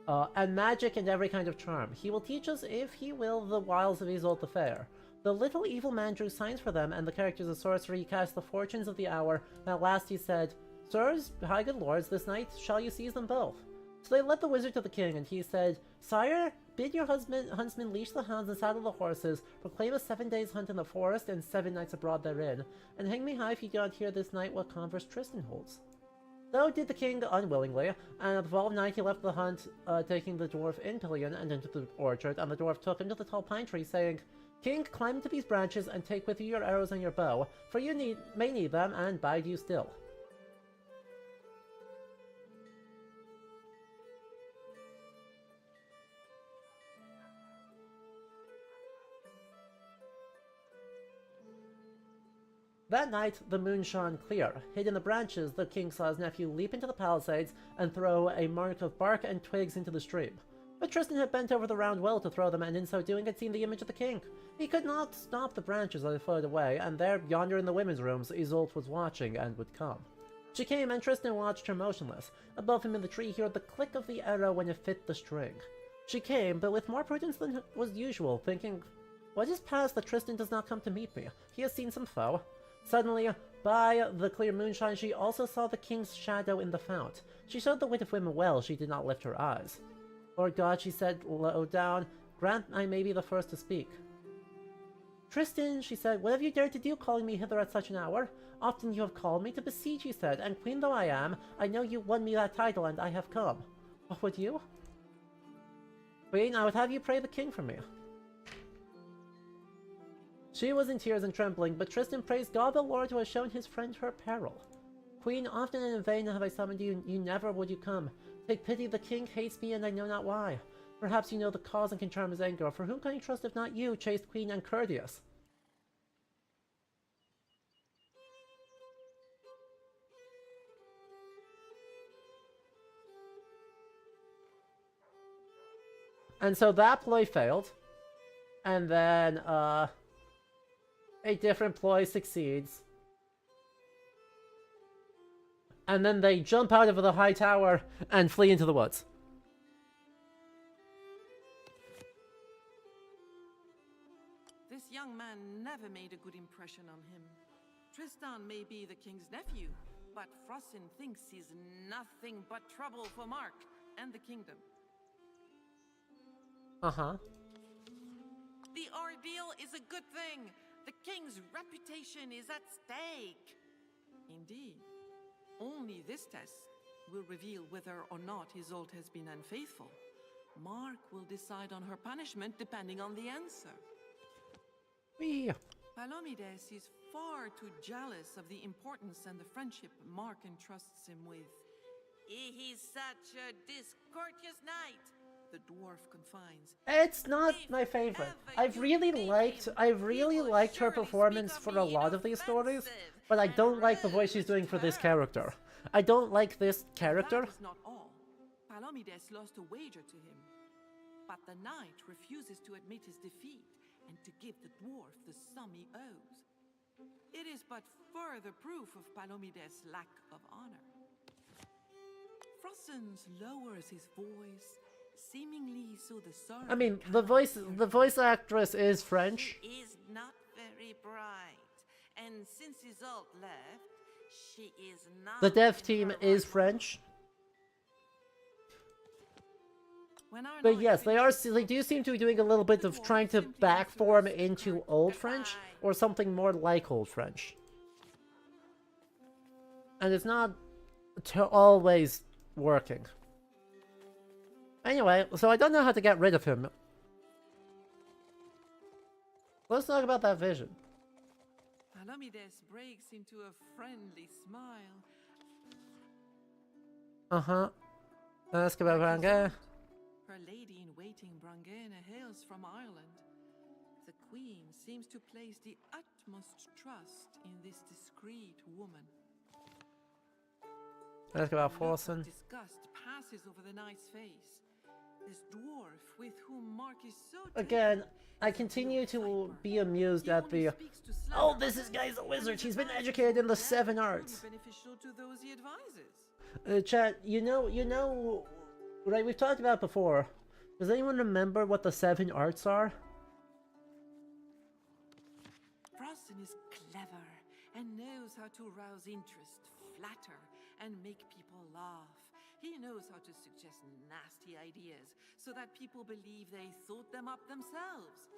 And magic and every kind of charm. He will teach us, if he will, the wiles of Isolde the Fair. The little evil man drew signs for them, and the characters of sorcery. He cast the fortunes of the hour, and at last he said, Sirs, high good lords, this night shall you seize them both. So they led the wizard to the king, and he said, Sire, bid your huntsmen leash the hounds and saddle the horses, proclaim a 7 days' hunt in the forest, and 7 nights abroad therein, and hang me high if you do not hear this night what converse Tristan holds. So did the king unwillingly, and at the fall of night he left the hunt, taking the dwarf in pillion and into the orchard, and the dwarf took him to the tall pine tree, saying, King, climb into these branches and take with you your arrows and your bow, for you may need them, and bide you still. That night, the moon shone clear. Hid in the branches, the king saw his nephew leap into the palisades and throw a mark of bark and twigs into the stream. But Tristan had bent over the round well to throw them, and in so doing had seen the image of the king. He could not stop the branches as they floated away, and there, yonder in the women's rooms, Isolde was watching and would come. She came, and Tristan watched her motionless. Above him in the tree he heard the click of the arrow when it fit the string. She came, but with more prudence than was usual, thinking, What is past that Tristan does not come to meet me? He has seen some foe. Suddenly, by the clear moonshine, she also saw the king's shadow in the fount. She showed the wit of women well, she did not lift her eyes. Lord God, she said low down, grant I may be the first to speak. Tristan, she said, what have you dared to do, calling me hither at such an hour? Often you have called me to beseech, he said, and queen though I am, I know you won me that title, and I have come. What would you? Queen, I would have you pray the king for me. She was in tears and trembling, but Tristan praised God the Lord who has shown his friend her peril. Queen, often and in vain have I summoned you, you never would you come. Take pity, the king hates me, and I know not why. Perhaps you know the cause and can charm his anger, for whom can I trust if not you, chaste queen and courteous? And so that ploy failed, and then, a different ploy succeeds. And then they jump out of the high tower and flee into the woods. This young man never made a good impression on him. Tristan may be the king's nephew, but Frosin thinks he's nothing but trouble for Mark and the kingdom. Uh-huh. The ordeal is a good thing. The king's reputation is at stake. Indeed. Only this test will reveal whether or not Isolde has been unfaithful. Mark will decide on her punishment depending on the answer. Whee! Palomides is far too jealous of the importance and the friendship Mark entrusts him with. He's such a discourteous knight, the dwarf confides. It's not my favorite. I've really liked her performance for a lot of these stories, but I don't like the voice she's doing for this character. I don't like this character. That is not all. Palomides lost a wager to him, but the knight refuses to admit his defeat and to give the dwarf the sum he owes. It is but further proof of Palomides' lack of honor. Frosin lowers his voice, seemingly so the sorrow. I mean, the voice actress is French. She is not very bright, and since Isolde left, she is not. The dev in team her is right French. But But yes, they do seem to be doing a little bit of trying to backform into Old French, or something more like Old French. And it's not always working. Anyway, so I don't know how to get rid of him. Let's talk about that vision. Palomides breaks into a friendly smile. Uh-huh. Ask about Ranga. Her lady-in-waiting Brangena hails from Ireland. The queen seems to place the utmost trust in this discreet woman. Ask about A look of Forsen. disgust passes over the knight's face. This dwarf with whom Mark is so Again, taken I is a continue real to viper. be amused He at only the... speaks to slander Oh, this others, guy's a and wizard. his He's been advice educated in the is 7 only arts. beneficial to those he advises. Chat, you know, right, we've talked about it before. Does anyone remember what the 7 arts are? Frosin is clever and knows how to rouse interest, flatter, and make people laugh. He knows how to suggest nasty ideas so that people believe they thought them up themselves.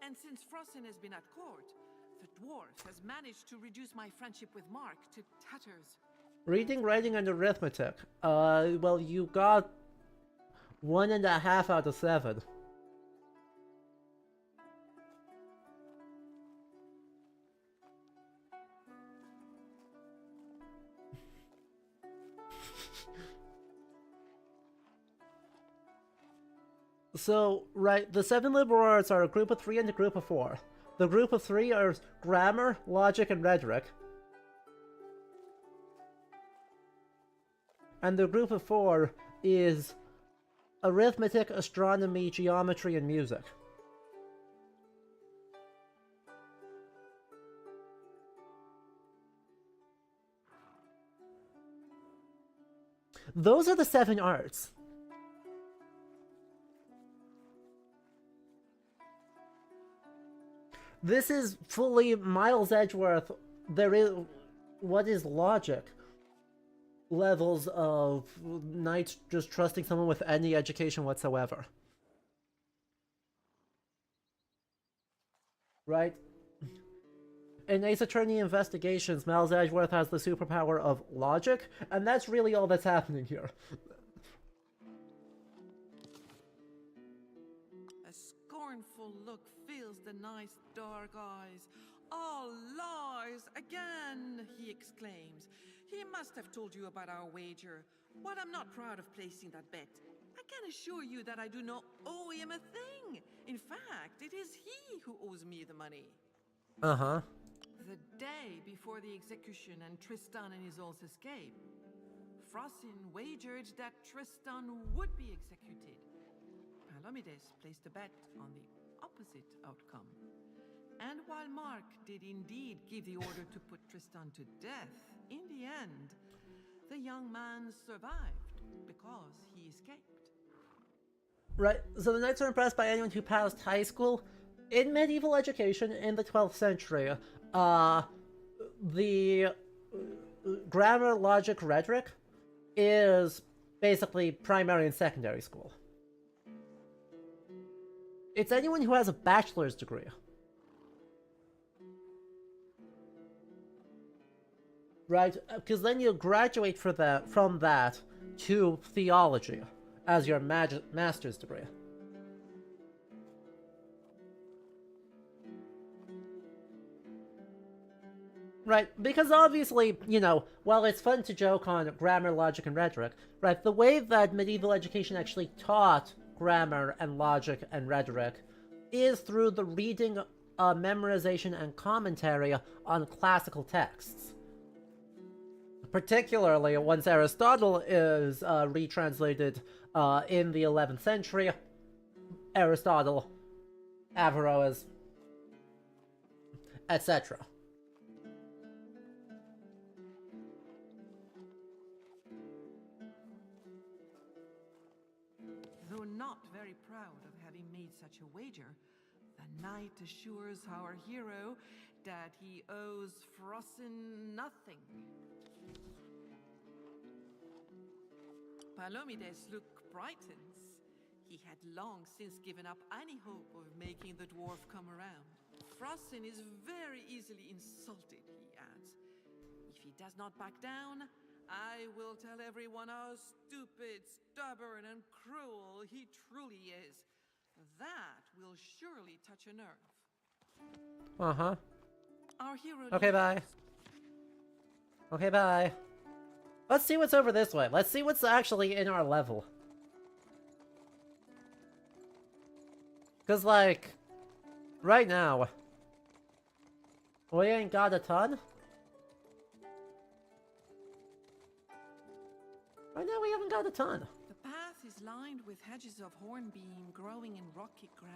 And since Frosin has been at court, the dwarf has managed to reduce my friendship with Mark to tatters. Reading, writing, and arithmetic. Well, you got 1.5 out of 7. So, right, the 7 liberal arts are a group of 3 and a group of 4. The group of 3 are grammar, logic, and rhetoric. And the group of 4 is arithmetic, astronomy, geometry, and music. Those are the 7 arts. This is fully Miles Edgeworth. There is... What is logic? Levels of knights just trusting someone with any education whatsoever. Right? In Ace Attorney Investigations, Miles Edgeworth has the superpower of logic, and that's really all that's happening here. A scornful look fills steals the knight's dark eyes. All lies again, he exclaims. He must have told you about our wager, but I'm not proud of placing that bet. I can assure you that I do not owe him a thing. In fact, it is he who owes me the money. Uh-huh. The day before the execution and Tristan and Isolde's escape, Frosin wagered that Tristan would be executed. Palomides placed a bet on the opposite outcome. And while Mark did indeed give the order to put Tristan to death, in the end, the young man survived because he escaped. Right, so the knights are impressed by anyone who passed high school. In medieval education in the 12th century, the grammar, logic, rhetoric is basically primary and secondary school. It's anyone who has a bachelor's degree. Right, because then you graduate from that to theology as your master's degree. Right, because obviously, you know, while it's fun to joke on grammar, logic, and rhetoric, right, the way that medieval education actually taught grammar and logic and rhetoric is through the reading, memorization, and commentary on classical texts. Particularly once Aristotle is retranslated in the 11th century. Aristotle, Averroes, etc. Though not very proud of having made such a wager, the knight assures our hero that he owes Frosin nothing. Palomides' look brightens. He had long since given up any hope of making the dwarf come around. Frosin is very easily insulted, he adds. If he does not back down, I will tell everyone how stupid, stubborn, and cruel he truly is. That will surely touch a nerve. Uh-huh. Our hero Okay, leaves. bye. Okay, bye. Let's see what's over this way. Let's see what's actually in our level. Because, like, right now, we ain't got a ton. Right now, we haven't got a ton. The path is lined with hedges of hornbeam growing in rocky ground.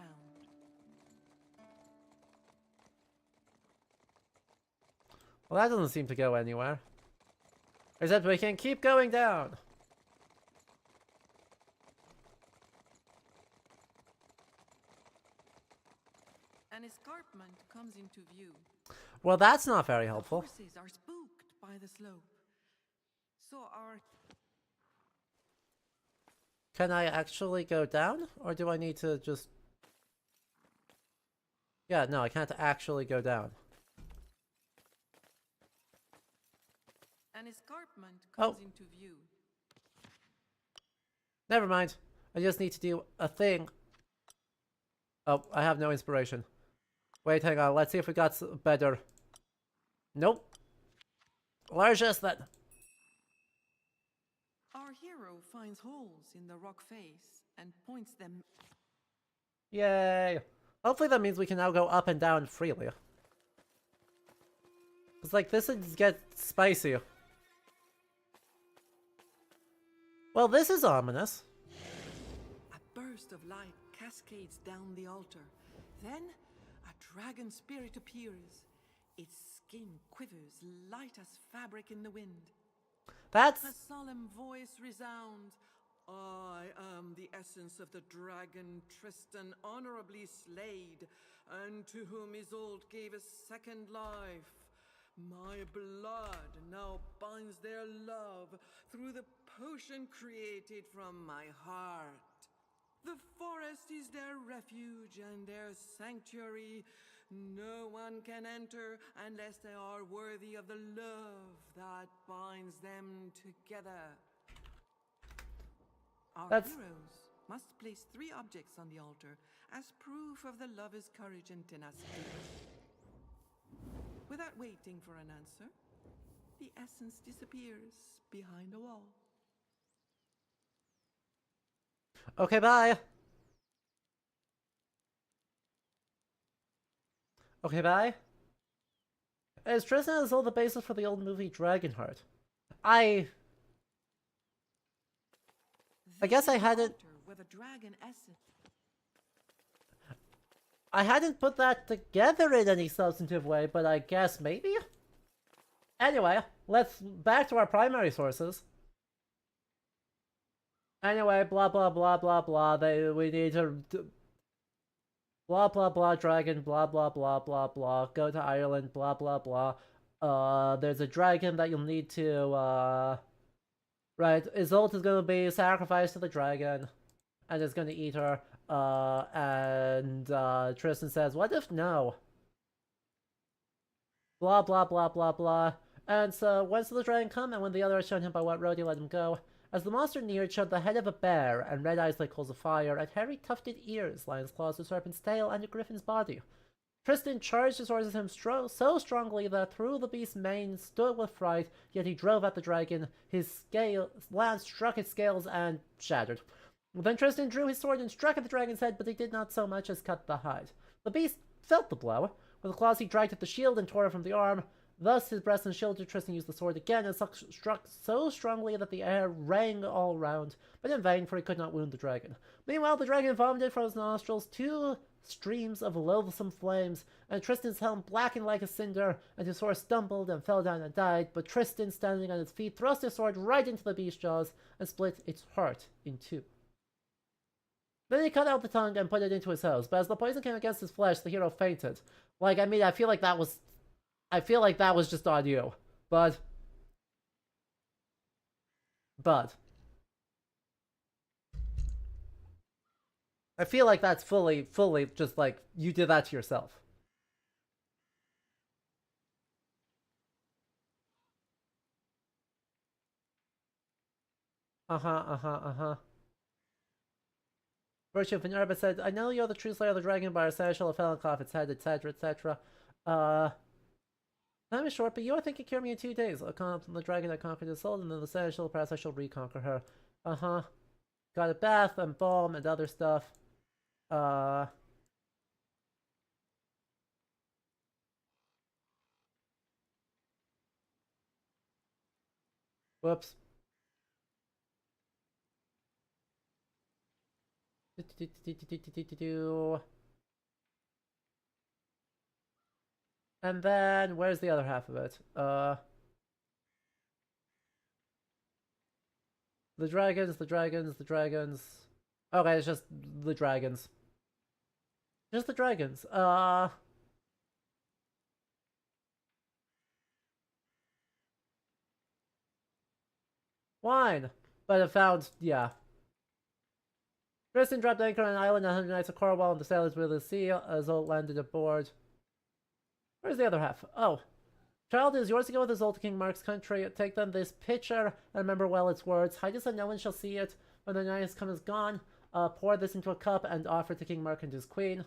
Well, that doesn't seem to go anywhere. Except we can keep going down. An escarpment comes into view. Well, that's not very helpful. Horses are spooked by the slope. So our... Can I actually go down? Or do I need to just... Yeah, no, I can't actually go down. An escarpment comes into view. Never mind. I just need to do a thing. Oh, I have no inspiration. Wait, hang on. Let's see if we got better. Nope. Largest then. Our hero finds holes in the rock face and points them. Yay. Hopefully that means we can now go up and down freely. It's like, this would get spicy. Well, this is ominous. A burst of light cascades down the altar. Then, a dragon spirit appears. Its skin quivers, light as fabric in the wind. That's... A solemn voice resounds. I am the essence of the dragon Tristan honorably slayed, and to whom Isolde gave a second life. My blood now binds their love through the potion created from my heart. The forest is their refuge and their sanctuary. No one can enter unless they are worthy of the love that binds them together. Our heroes must place 3 objects on the altar as proof of the lover's courage and tenacity. Without waiting for an answer, the essence disappears behind a wall. Okay, bye. Okay, bye. Is Tristan and Isolde the basis for the old movie Dragonheart? I guess I hadn't... With a dragon essence. I hadn't put that together in any substantive way, but I guess maybe? Anyway, let's back to our primary sources. Anyway, blah blah blah blah blah, we need to... Blah blah blah dragon, blah blah blah blah blah, go to Ireland, blah blah blah. There's a dragon that you'll need to, right, Isolde is gonna be sacrificed to the dragon, and it's gonna eat her, and Tristan says, what if no? Blah blah blah blah blah. And so, whence did the dragon come, and when the other had shown him by what road he let him go? As the monster neared, showed the head of a bear, and red eyes like coals of fire, and hairy tufted ears, lion's claws, a serpent's tail, and a griffin's body. Tristan charged his horse at him so strongly that through the beast's mane stood with fright, yet he drove at the dragon. His lance struck its scales and shattered. Then Tristan drew his sword and struck at the dragon's head, but he did not so much as cut the hide. The beast felt the blow. With the claws he dragged at the shield and tore it from the arm. Thus his breast and shoulder. Tristan used the sword again and struck so strongly that the air rang all round, but in vain, for he could not wound the dragon. Meanwhile the dragon vomited from his nostrils 2 streams of loathsome flames, and Tristan's helm blackened like a cinder, and his horse stumbled and fell down and died, but Tristan, standing on his feet, thrust his sword right into the beast's jaws and split its heart in 2. Then he cut out the tongue and put it into his hose, but as the poison came against his flesh, the hero fainted. Like, I mean, I feel like that was just on you. But I feel like that's fully just like, you did that to yourself. Virtue of Minerva said, I know you're the true slayer of the dragon by our satchel of fell and cough its head, etc., etc. Time is short, but you, I think, can cure me in 2 days. I'll come from the dragon that conquered his soul, and then the satchel, perhaps I shall reconquer her. Got a bath and balm and other stuff. Whoops. And then, where's the other half of it? The dragons. Okay, it's just the dragons. Just the dragons. Wine! But I found, yeah. Tristan dropped anchor on an island 100 nights of Cornwall, and the sailors were the sea as Isolde landed aboard. Where's the other half? Oh. Child, it is yours to go with Isolde to King Mark's country. Take then this pitcher, and remember well its words. Hide it so no one shall see it. When the night has come is gone, pour this into a cup and offer it to King Mark and his queen.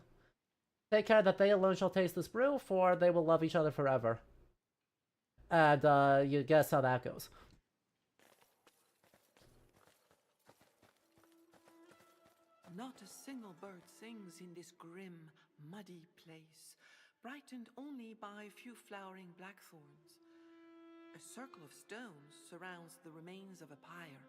Take care that they alone shall taste this brew, for they will love each other forever. And, you guess how that goes. Not a single bird sings in this grim, muddy place, brightened only by a few flowering blackthorns. A circle of stones surrounds the remains of a pyre.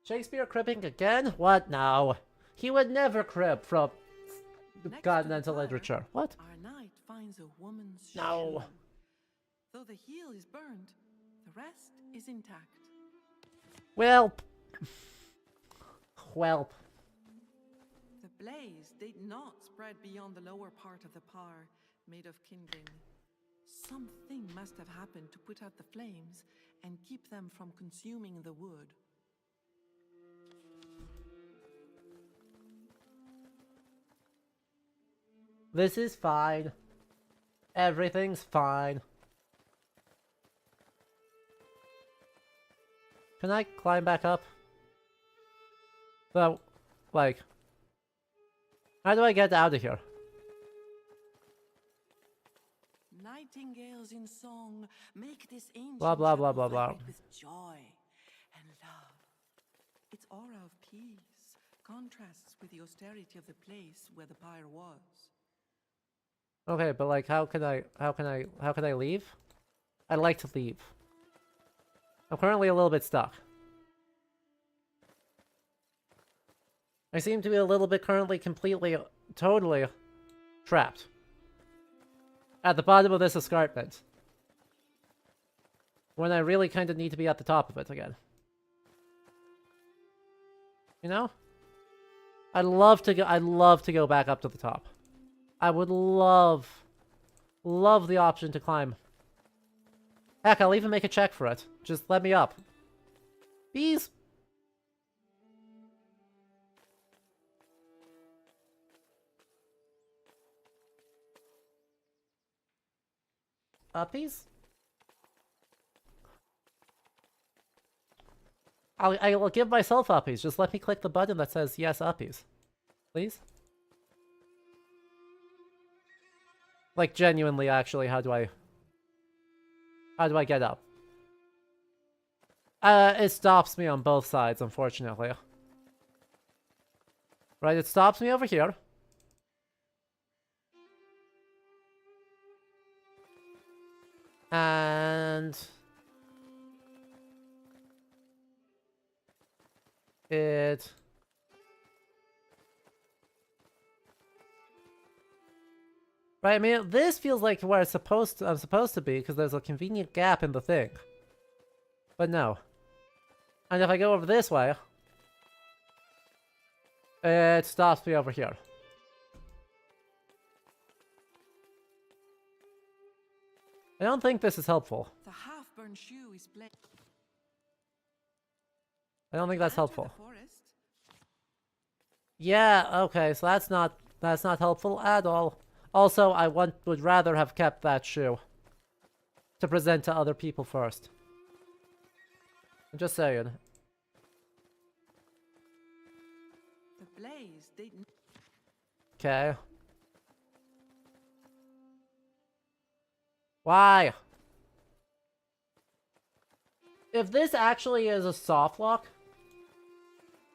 Shakespeare cribbing again? What now? He would never crib from continental literature. What? Our knight finds a woman's No. shoe. Though the heel is burned, the rest is intact. Welp. Welp. The blaze did not spread beyond the lower part of the pyre, made of kindling. Something must have happened to put out the flames and keep them from consuming the wood. This is fine. Everything's fine. Can I climb back up? So, like... How do I get out of here? Nightingales in song make this ancient Blah, blah, blah, chapel blah, blah. vibrate with joy and love. Its aura of peace contrasts with the austerity of the place where the pyre was. Okay, but like, how can I leave? I'd like to leave. I'm currently a little bit stuck. I seem to be a little bit currently completely, totally trapped. At the bottom of this escarpment. When I really kind of need to be at the top of it again. You know? I'd love to go back up to the top. I would love the option to climb. Heck, I'll even make a check for it. Just let me up. Bees! Uppies? I'll give myself uppies. Just let me click the button that says yes, uppies. Please? Like, genuinely, actually, how do I get up? It stops me on both sides, unfortunately. Right, it stops me over here. And... it... Right, I mean, this feels like where I'm supposed to be, because there's a convenient gap in the thing. But no. And if I go over this way, it stops me over here. I don't think this is helpful. The half-burned shoe is I don't think that's helpful. the forest. Yeah, okay, so that's not helpful at all. Also, I would rather have kept that shoe to present to other people first. I'm just saying. The blaze, they... Okay. Why? If this actually is a soft lock,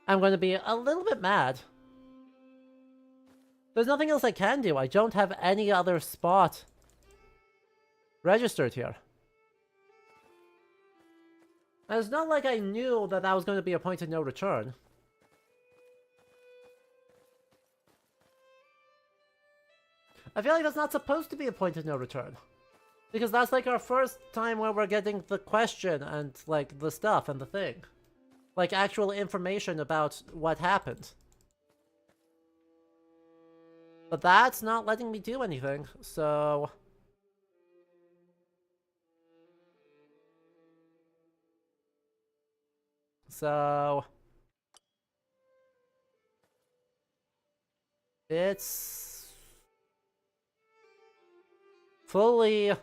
I'm going to be a little bit mad. There's nothing else I can do. I don't have any other spot registered here. And it's not like I knew that that was going to be a point of no return. I feel like that's not supposed to be a point of no return. Because that's like our first time where we're getting the question and like the stuff and the thing. Like actual information about what happened. But that's not letting me do anything, so... It's... fully...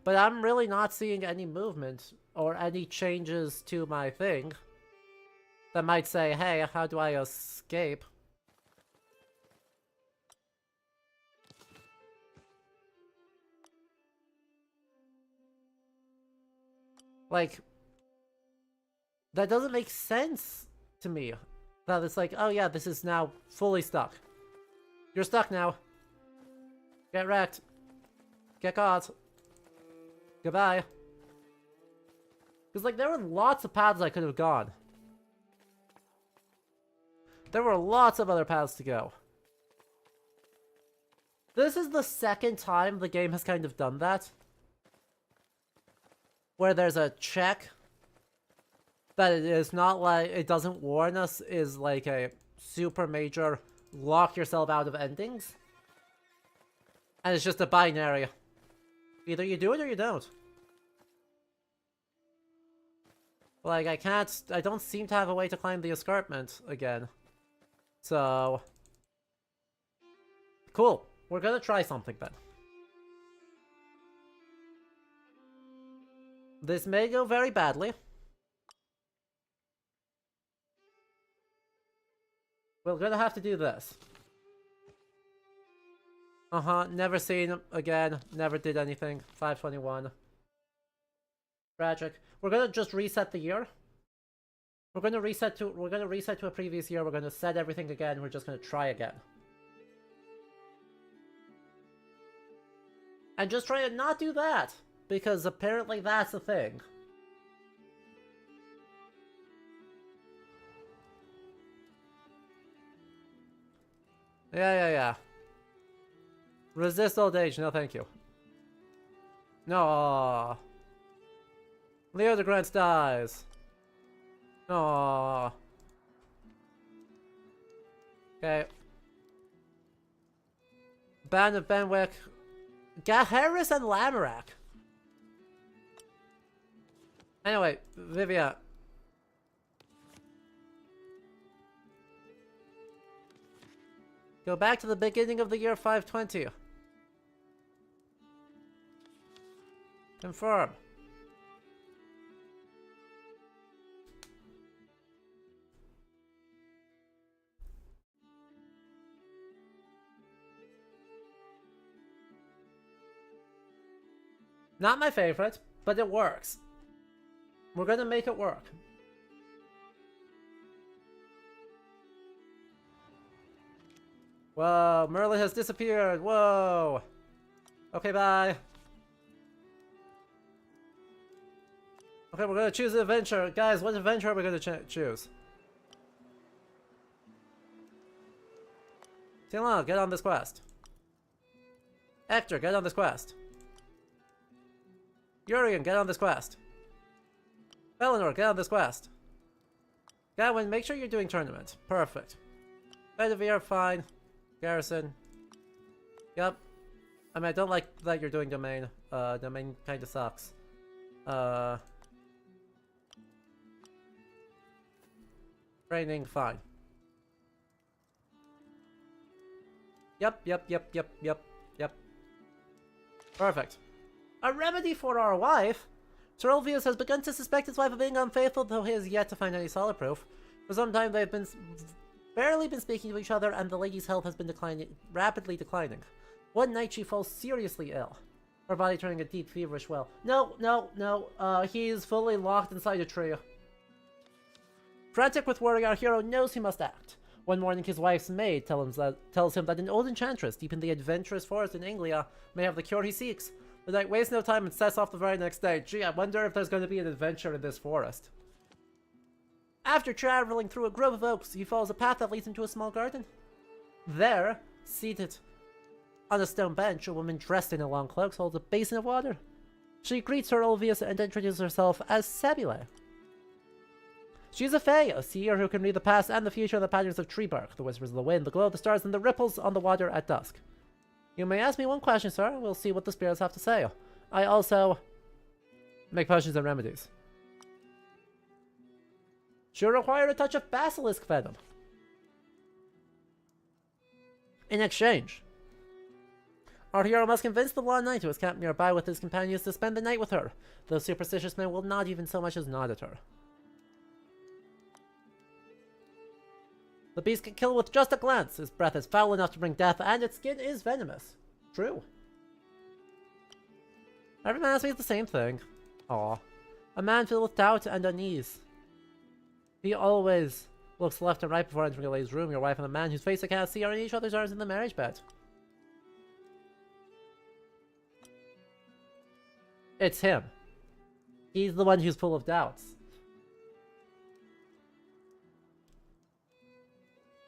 But I'm really not seeing any movement or any changes to my thing that might say, hey, how do I escape? Like, that doesn't make sense to me. That it's like, oh yeah, this is now fully stuck. You're stuck now. Get wrecked. Get caught. Goodbye. Because, like, there were lots of paths I could have gone. There were lots of other paths to go. This is the second time the game has kind of done that. Where there's a check that it is not like, it doesn't warn us is like a super major lock yourself out of endings. And it's just a binary. Either you do it or you don't. Like, I don't seem to have a way to climb the escarpment again. So... cool. We're gonna try something then. This may go very badly. we're gonna have to do this. Never seen him again. Never did anything. 521. Tragic. We're gonna just reset the year. We're gonna reset to a previous year. We're gonna set everything again. We're just gonna try again. And just try to not do that, because apparently that's a thing. Yeah. Resist old age, no thank you. No. Leo de Grants dies. No. Okay. Band of Benwick. Gaharris and Lamorak. Anyway, Vivia. Go back to the beginning of the year 520. Confirm. Not my favorite, but it works. We're gonna make it work. Whoa, Merlin has disappeared. Whoa. Okay, bye. Okay, we're gonna choose an adventure. Guys, what adventure are we gonna choose? Tilan, get on this quest. Hector, get on this quest. Urian, get on this quest. Eleanor, get on this quest. Gadwin, make sure you're doing tournament. Perfect. Bedivere, fine. Garrison. Yep. I mean, I don't like that you're doing domain. Domain kinda sucks. Training, fine. Yep. Perfect. A remedy for our wife? Sir Ulvius has begun to suspect his wife of being unfaithful, though he has yet to find any solid proof. For some time they've barely been speaking to each other, and the lady's health has been rapidly declining. One night she falls seriously ill, her body turning a deep feverish well. No, he's fully locked inside a tree. Frantic with worry, our hero knows he must act. One morning his wife's maid tells him that an old enchantress deep in the adventurous forest in Anglia may have the cure he seeks. The knight wastes no time and sets off the very next day. Gee, I wonder if there's going to be an adventure in this forest. After traveling through a grove of oaks, he follows a path that leads him to a small garden. There, seated on a stone bench, a woman dressed in a long cloak holds a basin of water. She greets Sir Ulvius and introduces herself as Sebile. She's a fae, a seer who can read the past and the future in the patterns of tree bark, the whispers of the wind, the glow of the stars, and the ripples on the water at dusk. You may ask me one question, sir. We'll see what the spirits have to say. I also make potions and remedies. She'll require a touch of basilisk venom. In exchange, our hero must convince the blonde knight who is camped nearby with his companions to spend the night with her. The superstitious man will not even so much as nod at her. The beast can kill with just a glance. His breath is foul enough to bring death, and its skin is venomous. True. Every man asks me the same thing. Aw. A man filled with doubt and unease. He always looks left and right before entering a lady's room. Your wife and the man whose face I cannot see are in each other's arms in the marriage bed. It's him. He's the one who's full of doubts.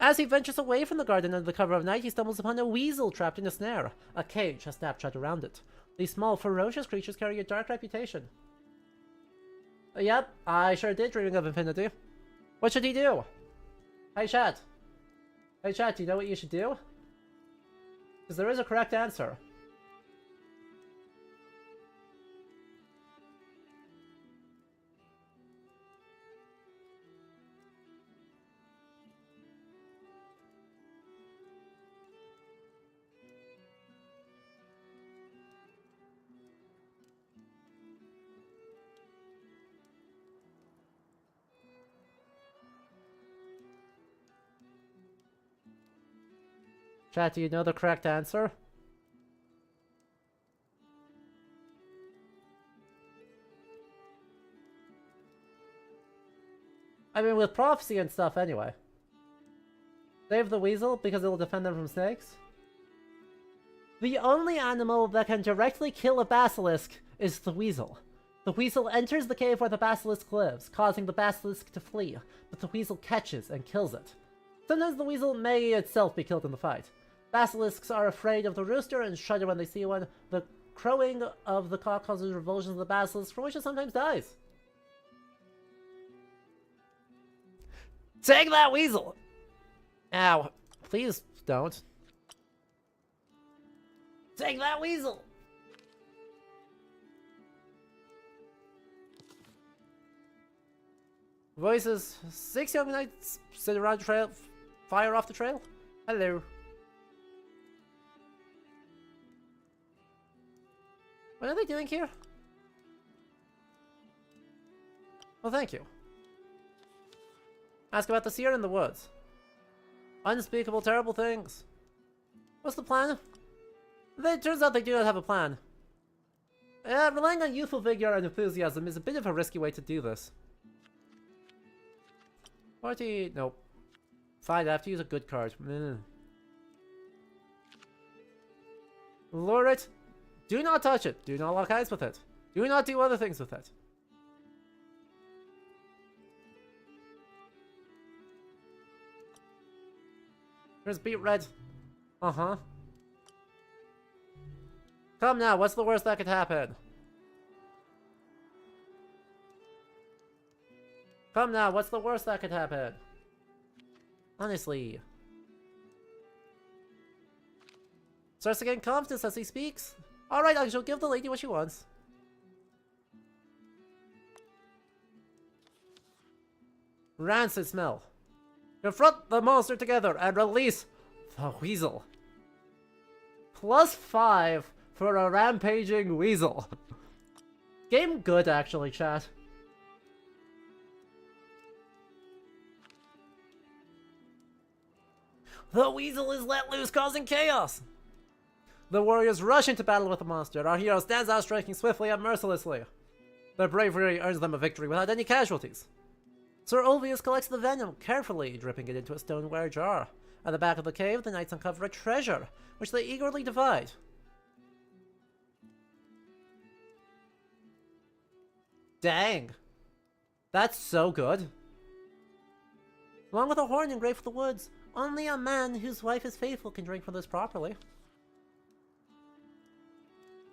As he ventures away from the garden under the cover of night, he stumbles upon a weasel trapped in a snare. A cage has snapped shut around it. These small, ferocious creatures carry a dark reputation. Yep, I sure did dreaming of infinity. What should he do? Hey chat. Hey chat, do you know what you should do? Because there is a correct answer. Chat, do you know the correct answer? I mean, with prophecy and stuff anyway. Save the weasel because it will defend them from snakes? The only animal that can directly kill a basilisk is the weasel. The weasel enters the cave where the basilisk lives, causing the basilisk to flee, but the weasel catches and kills it. Sometimes the weasel may itself be killed in the fight. Basilisks are afraid of the rooster and shudder when they see one. The crowing of the cock causes revulsions of the basilisk, from which it sometimes dies. Take that weasel! Ow. Please don't. Take that weasel! Voices. 6 young knights sit around the trail. Fire off the trail. Hello. What are they doing here? Well, thank you. Ask about the seer in the woods. Unspeakable terrible things. What's the plan? It turns out they do not have a plan. Relying on youthful vigor and enthusiasm is a bit of a risky way to do this. Party... nope. Fine, I have to use a good card. Lure it. Do not touch it. Do not lock eyes with it. Do not do other things with it. Here's beet red. Uh-huh. Come now, what's the worst that could happen? Come now, what's the worst that could happen? Honestly. Starts to gain confidence as he speaks. Alright, I shall give the lady what she wants. Rancid smell. Confront the monster together and release the weasel. +5 for a rampaging weasel. Game good, actually, chat. The weasel is let loose, causing chaos! The warriors rush into battle with the monster. Our hero stands out, striking swiftly and mercilessly. Their bravery earns them a victory without any casualties. Sir Ulvius collects the venom, carefully dripping it into a stoneware jar. At the back of the cave, the knights uncover a treasure, which they eagerly divide. Dang! That's so good. Along with a horn engraved for the woods, only a man whose wife is faithful can drink from this properly.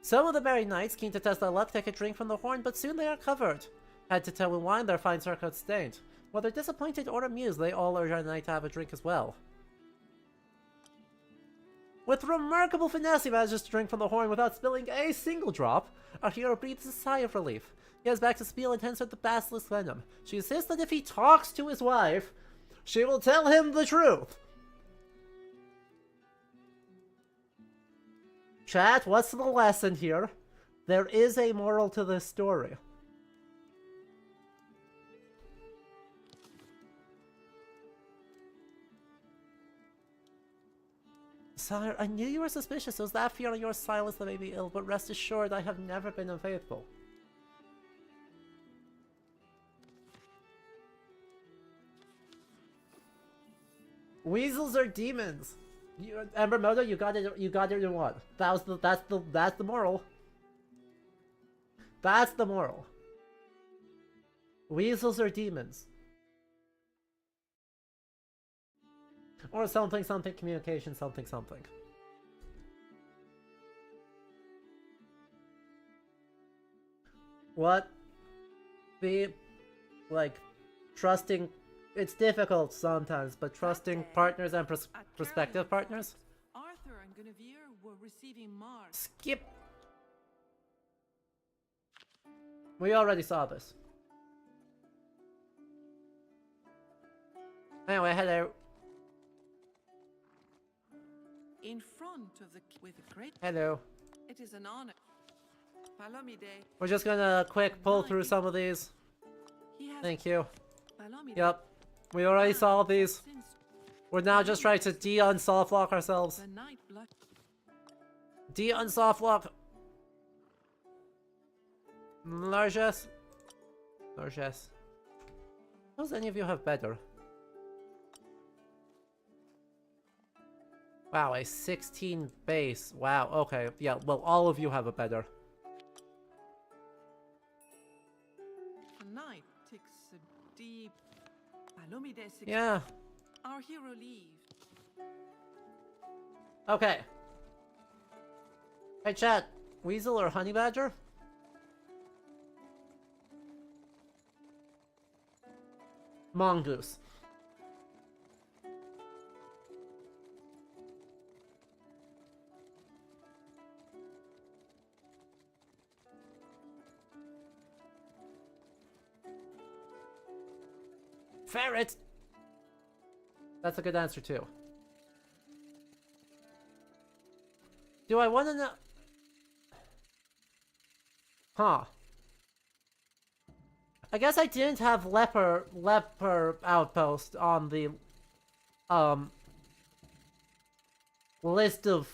Some of the merry knights, keen to test their luck, take a drink from the horn, but soon they are covered. Head to toe with wine, their fine surcoats stained. Whether disappointed or amused, they all urge our knight to have a drink as well. With remarkable finesse, he manages to drink from the horn without spilling a single drop. Our hero breathes a sigh of relief. He heads back to Spiel and tends her the basilisk venom. She insists that if he talks to his wife, she will tell him the truth. Chat, what's the lesson here? There is a moral to this story. Sire, I knew you were suspicious. It was that fear on your silence that made me ill, but rest assured I have never been unfaithful. Weasels are demons. Ember Moto, you got it in one. That's the moral. That's the moral. Weasels are demons. Or something communication something. What? Trusting. It's difficult sometimes, but trusting partners and prospective partners? Arthur and Guinevere were receiving Mars. Skip! We already saw this. Anyway, hello. In front of the with a great. Hello. It is an honor. Palomide. We're just gonna quick pull through some of these. Thank you. Palomide. Yep. We already saw these. We're now just trying to de-unsoft lock ourselves. The knight blush. De-unsoft lock. Largesse. Largesse. Does any of you have better? Wow, a 16 base. Wow, okay. Yeah, well, all of you have a better. The knight takes a deep. Yeah. Our hero leaves. Okay. Hey, chat. Weasel or honey badger? Mongoose. Ferret! That's a good answer, too. Do I want to know... Huh. I guess I didn't have leper outpost on the, list of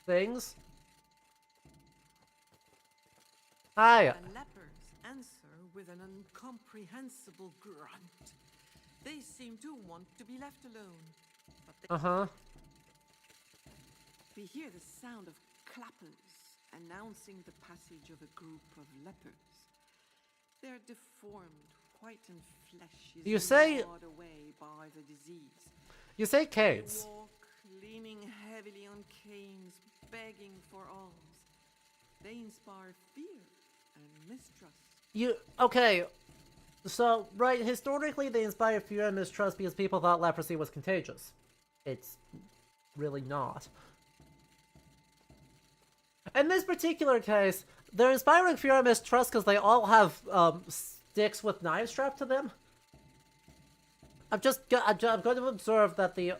things. Hi! The lepers answer with an incomprehensible grunt. They seem to want to be left alone. But they Uh-huh. We hear the sound of clappers announcing the passage of a group of lepers. They're deformed, white and flesh is You say- gnawed away by the disease. You say They canes. walk, leaning heavily on canes, begging for alms. They inspire fear and mistrust. Okay. So, right, historically they inspired fear and mistrust because people thought leprosy was contagious. It's really not. In this particular case, they're inspiring fear and mistrust because they all have sticks with knives strapped to them. I'm going to observe that the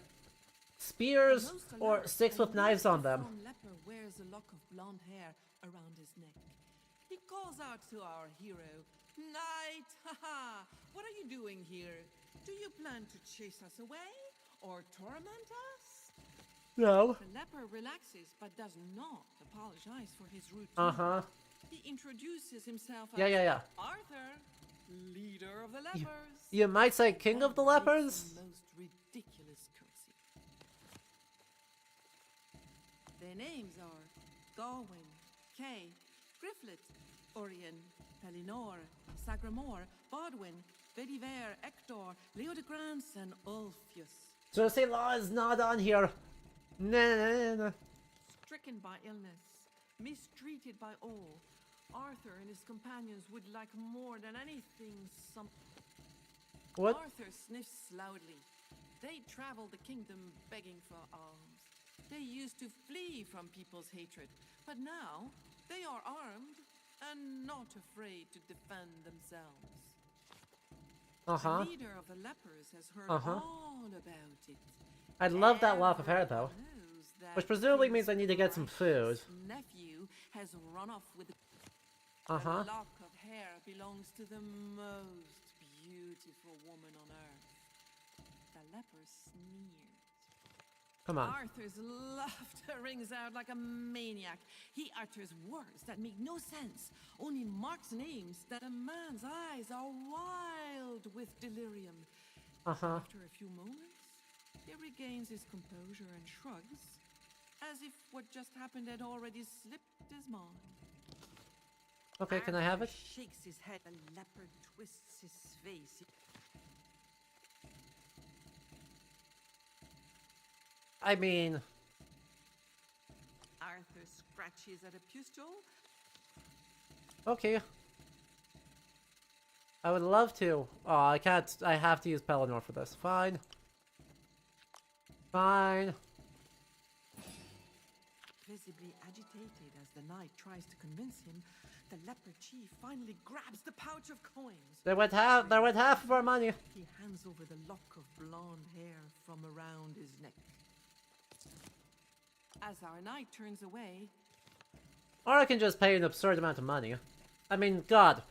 spears Most or alert, sticks a with knives on them. uniform leper wears a lock of blonde hair around his neck. He calls out to our hero, "Knight, haha! What are you doing here? Do you plan to chase us away or torment us?" No. The leper relaxes but does not apologize for his routine. Uh-huh. He introduces himself as Yeah. Arthur, leader of the lepers. You might say king of the Makes lepers? the most ridiculous curtsy. Their names are Gawain, Kay, Griflet, Orion, Pelinor, Sagramor, Bodwin, Bediver, Ector, Leodegrance, and Ulfius. So say law is not on here. Nah. Stricken by illness, mistreated by all, Arthur and his companions would like more than anything some... What? Arthur sniffs loudly. They traveled the kingdom begging for alms. They used to flee from people's hatred, but now they are armed and not afraid to defend themselves. Uh-huh. The leader of the lepers has heard Uh-huh. all about it. I'd love that lock of hair, though. Everyone knows that Which presumably King means I need to get some food. Strach's nephew has run off with Uh-huh. The lock of hair belongs to the most beautiful woman on earth. The leper sneers. Come on. Arthur's laughter rings out like a maniac. He utters words that make no sense, only marks names that a man's eyes are wild with delirium. Uh-huh. After a few moments, he regains his composure and shrugs, as if what just happened had already slipped his mind. Okay, can I have it? Arthur shakes his head. The leopard twists his face. I mean... Arthur scratches at a pistol. Okay. I would love to. Oh, I can't. I have to use Pelennor for this. Fine. Fine. Visibly agitated as the knight tries to convince him, the leper chief finally grabs the pouch of coins. There went half of our money. He hands over the lock of blonde hair from around his neck. As our knight turns away, Or I can just pay an absurd amount of money. I mean, God.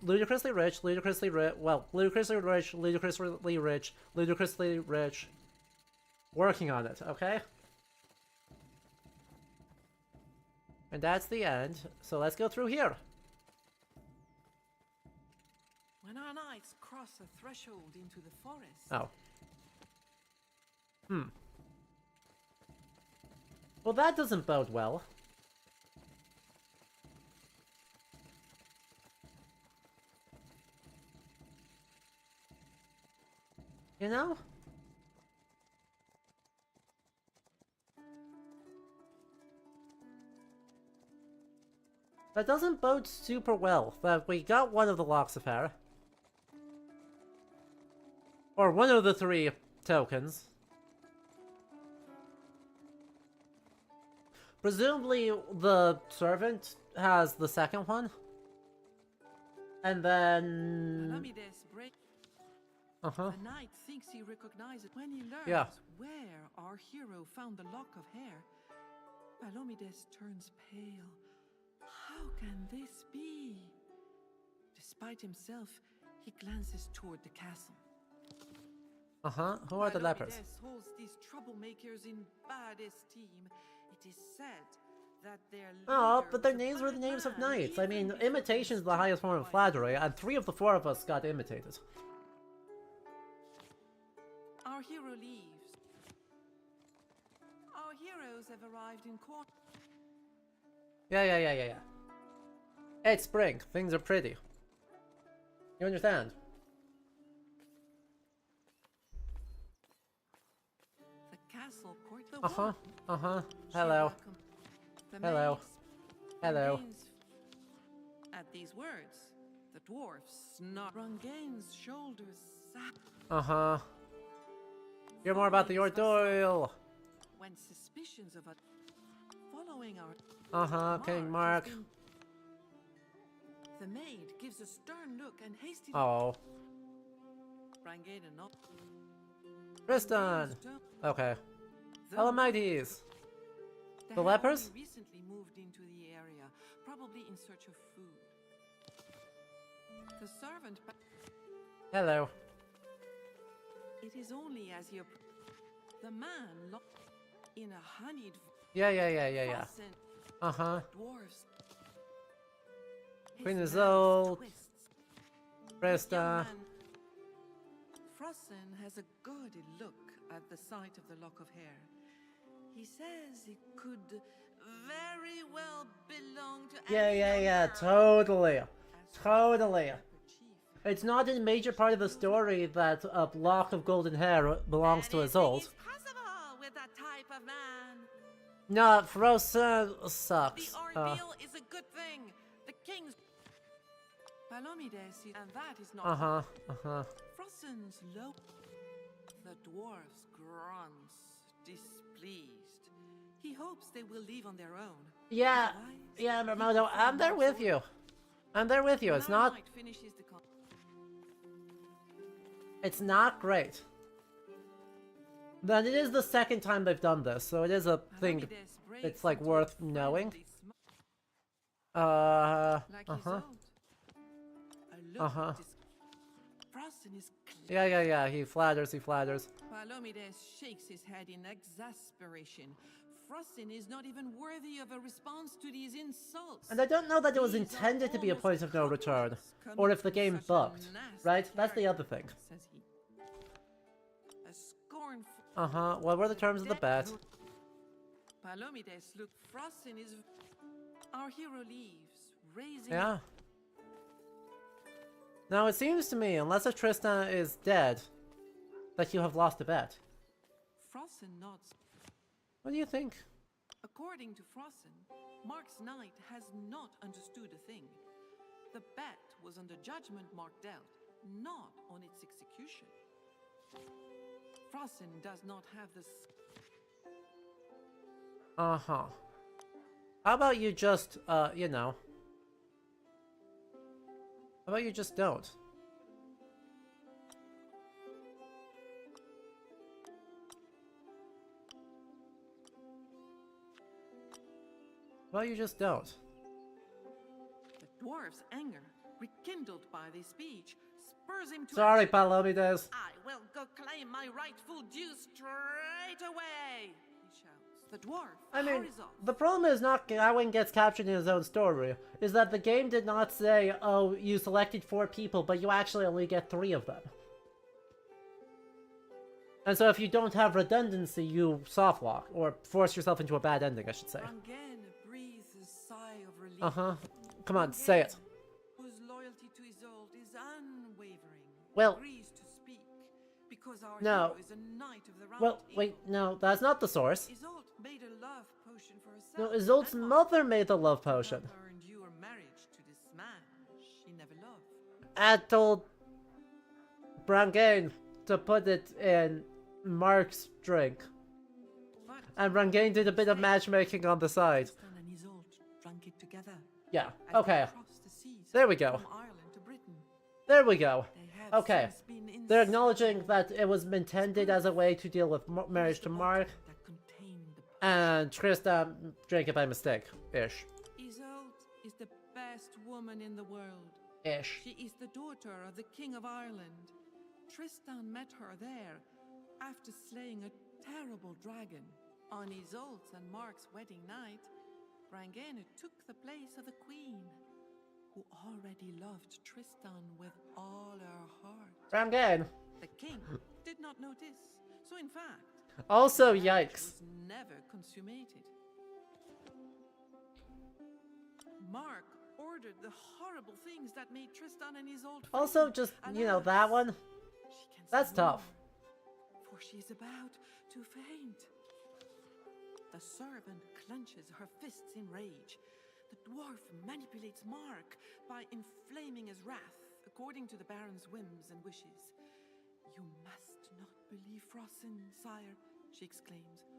Ludicrously rich, ludicrously rich, well, ludicrously rich, ludicrously rich, ludicrously rich. Working on it, okay? And that's the end, so let's go through here. When our knights cross a threshold into the forest, Oh. Well, that doesn't bode well. You know? That doesn't bode super well, that we got one of the locks of hair. Or one of the 3 tokens. Presumably the servant has the second one. And then... Palamides break. Uh-huh. The knight thinks he recognizes when he learns Yeah. where our hero found the lock of hair. Palamides turns pale. How can this be? Despite himself, he glances toward the castle. Uh-huh. Who are the lepers? Palamides holds these troublemakers in bad esteem. It is said that their Oh, leader but their was a names were the bad names of man, knights. I even mean, before imitation is the struck highest form of by flattery, and 3 of the 4 of us got imitated. Our hero leaves. Our heroes have arrived in court. Yeah. It's spring. Things are pretty. You understand? The castle court. The Uh-huh. woman. Uh-huh. She Hello. welcomed the Hello. maids, Hello. Rangain's. At these words, the dwarf snarled. Rangain's shoulders sat Uh-huh. Hear more about the Ordoyle. when suspicions of a following our Uh-huh, King Mark. has been- The maid gives a stern look and hastily Oh. Rangain and not Tristan! Okay. Though Alamighties! they The had lepers? only recently moved into the area, probably in search of food. The servant. Hello. It is only as he the man locked in a honeyed Yeah. frozen Uh-huh. dwarfs. Queen His Isolde. mouth twists. Tristan. Young man Frossen has a gaudy look at the sight of the lock of hair. He says it could very well belong to any Yeah. young girl. Totally. As Totally. her chief. It's not a major part of the story that a block of golden hair belongs to Isolde. Anything is possible with that type of man. No, Frozen The sucks. ordeal is a good thing. The king's Palomides, and that is not Uh-huh. Frossen's low. The dwarfs grunts, displeased. He hopes they will leave on their own. Yeah, Otherwise, yeah, he Ramoto, will I'm find there more with sword. you. I'm there with you. When It's our not, knight finishes the it's not great. Then it is the second time they've done this, so it is a thing. Palomides breaks it's, like, into worth a knowing. friendly like Uh-huh. Isolde. A look Uh-huh. of Frossen is clear. Yeah, he flatters. Palomides shakes his head in exasperation. Frossen is not even worthy of a response to these insults. And I don't know that it was These are intended to be a almost point of no return, cutthroats or if the coming game from such a bugged, nasty right? That's the other character, thing. says he. A scornful Uh-huh, what were the terms of the bet? Palomides look. Frossen is. Our hero leaves, raising. Yeah. Now, it seems to me, unless a Tristan is dead, that you have lost a bet. Frossen nods. What do you think? According to Frossen, Mark's knight has not understood a thing. The bet was on the judgment Mark dealt, not on its execution. Frossen does not have this. Uh-huh. How about you just, you know. How about you just don't? How about you just don't? The dwarf's anger, rekindled by this speech, spurs him to Sorry, action. Palomides. I will go claim my rightful due straight away, he shouts. The dwarf I mean, hurries off. the problem is not Gawain gets captured in his own story, is that the game did not say, oh, you selected 4 people, but you actually only get 3 of them. And so if you don't have redundancy, you softlock, or force yourself into a bad ending, I should say. Rangain breathes a sigh of relief. Uh-huh. Come on, say it. Whose loyalty to Isolde is unwavering. Well- agrees to speak because our No. hero is a knight of the round Well, table. wait, no, that's not the source. Isolde made a love potion for herself. No, Isolde's and mother made the love potion. Not earned your marriage to this man she never loved. And told Brangain to put it in Mark's drink. But And Rangain did a bit of matchmaking on the side. Tristan and Isolde drank it together. Yeah, as they okay. crossed the seas There we go. From Ireland to Britain. There we go. They have Okay. since been They're acknowledging that it was intended as a way to deal with marriage to Mark, that contained the and Tristan drank it by mistake. Ish. Isolde is the best woman in the world. Ish. She is the daughter of the King of Ireland. Tristan met her there after slaying a terrible dragon. On Isolde's and Mark's wedding night, Rangain took the place of the Queen, who already loved Tristan with all her heart. Rangain. The King did not notice, so in fact, Also, the marriage yikes. was never consummated. Mark ordered the horrible things that made Tristan and Isolde Also, friends. just, you know, that one. She can That's say no tough. more, for she is about to faint. The servant clenches her fists in rage. The dwarf manipulates Mark by inflaming his wrath according to the Baron's whims and wishes. You must not believe Frosin, sire, she exclaims.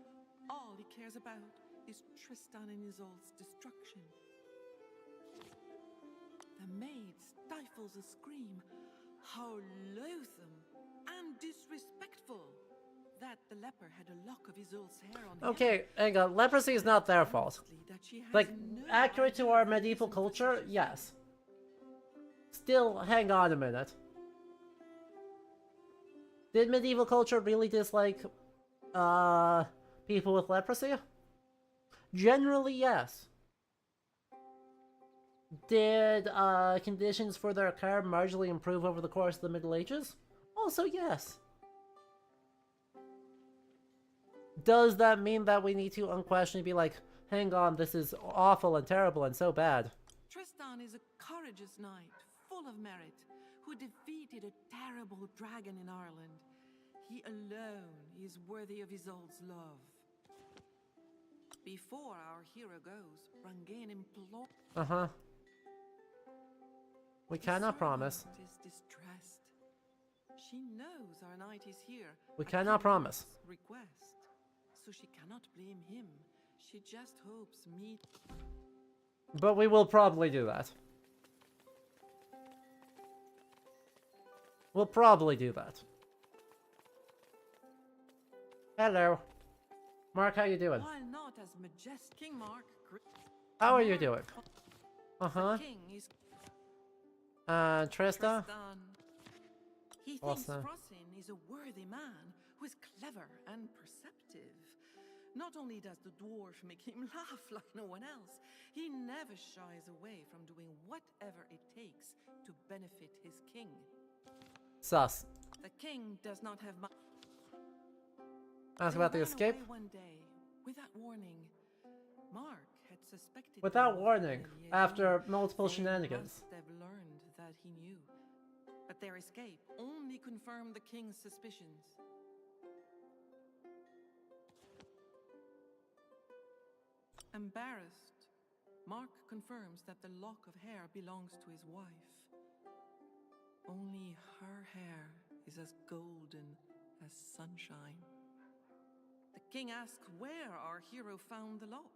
All he cares about is Tristan and Isolde's destruction. The maid stifles a scream. How loathsome and disrespectful that the leper had a lock of Isolde's hair on him. Okay, hang on. Leprosy is not their fault. Honestly, that she has Like, no accurate to idea our of the medieval reason for culture, such- yes. Still, hang on a minute. Did medieval culture really dislike, people with leprosy? Generally, yes. Did, conditions for their care marginally improve over the course of the Middle Ages? Also, yes. Does that mean that we need to unquestionably be like, hang on, this is awful and terrible and so bad? Tristan is a courageous knight, full of merit, who defeated a terrible dragon in Ireland. He alone is worthy of Isolde's love. Before our hero goes, Rangain implores. Uh-huh. We cannot promise. Is distressed. She knows our knight is here. We at cannot King promise. Mark's request, so she cannot blame him. She just hopes me. But we will probably do that. We'll probably do that. Hello. Mark, how you doing? While not as majestic, King Mark. How are you Mark- doing? Uh-huh. The king is Trista? Tristan. He thinks Awesome. Frosin is a worthy man who is clever and perceptive. Not only does the dwarf make him laugh like no one else, he never shies away from doing whatever it takes to benefit his king. Sus. The king does not have much. Ask about the escape? One day, without warning, Mark had suspected. Without them of warning, rebellion. after multiple They shenanigans. must have learned that he knew. But their escape only confirmed the king's suspicions. Embarrassed, Mark confirms that the lock of hair belongs to his wife. Only her hair is as golden as sunshine. The king asks where our hero found the lock.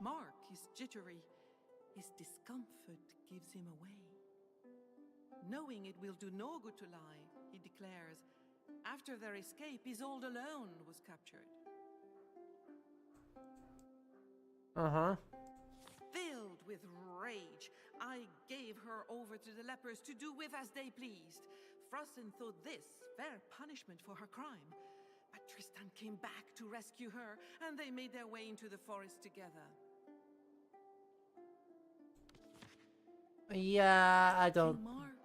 Mark is jittery. His discomfort gives him away. Knowing it will do no good to lie, he declares, after their escape, Isolde alone was captured. Uh-huh. Filled with rage, I gave her over to the lepers to do with as they pleased. Frosten thought this fair punishment for her crime. But Tristan came back to rescue her, and they made their way into the forest together. Yeah, I don't... King Mark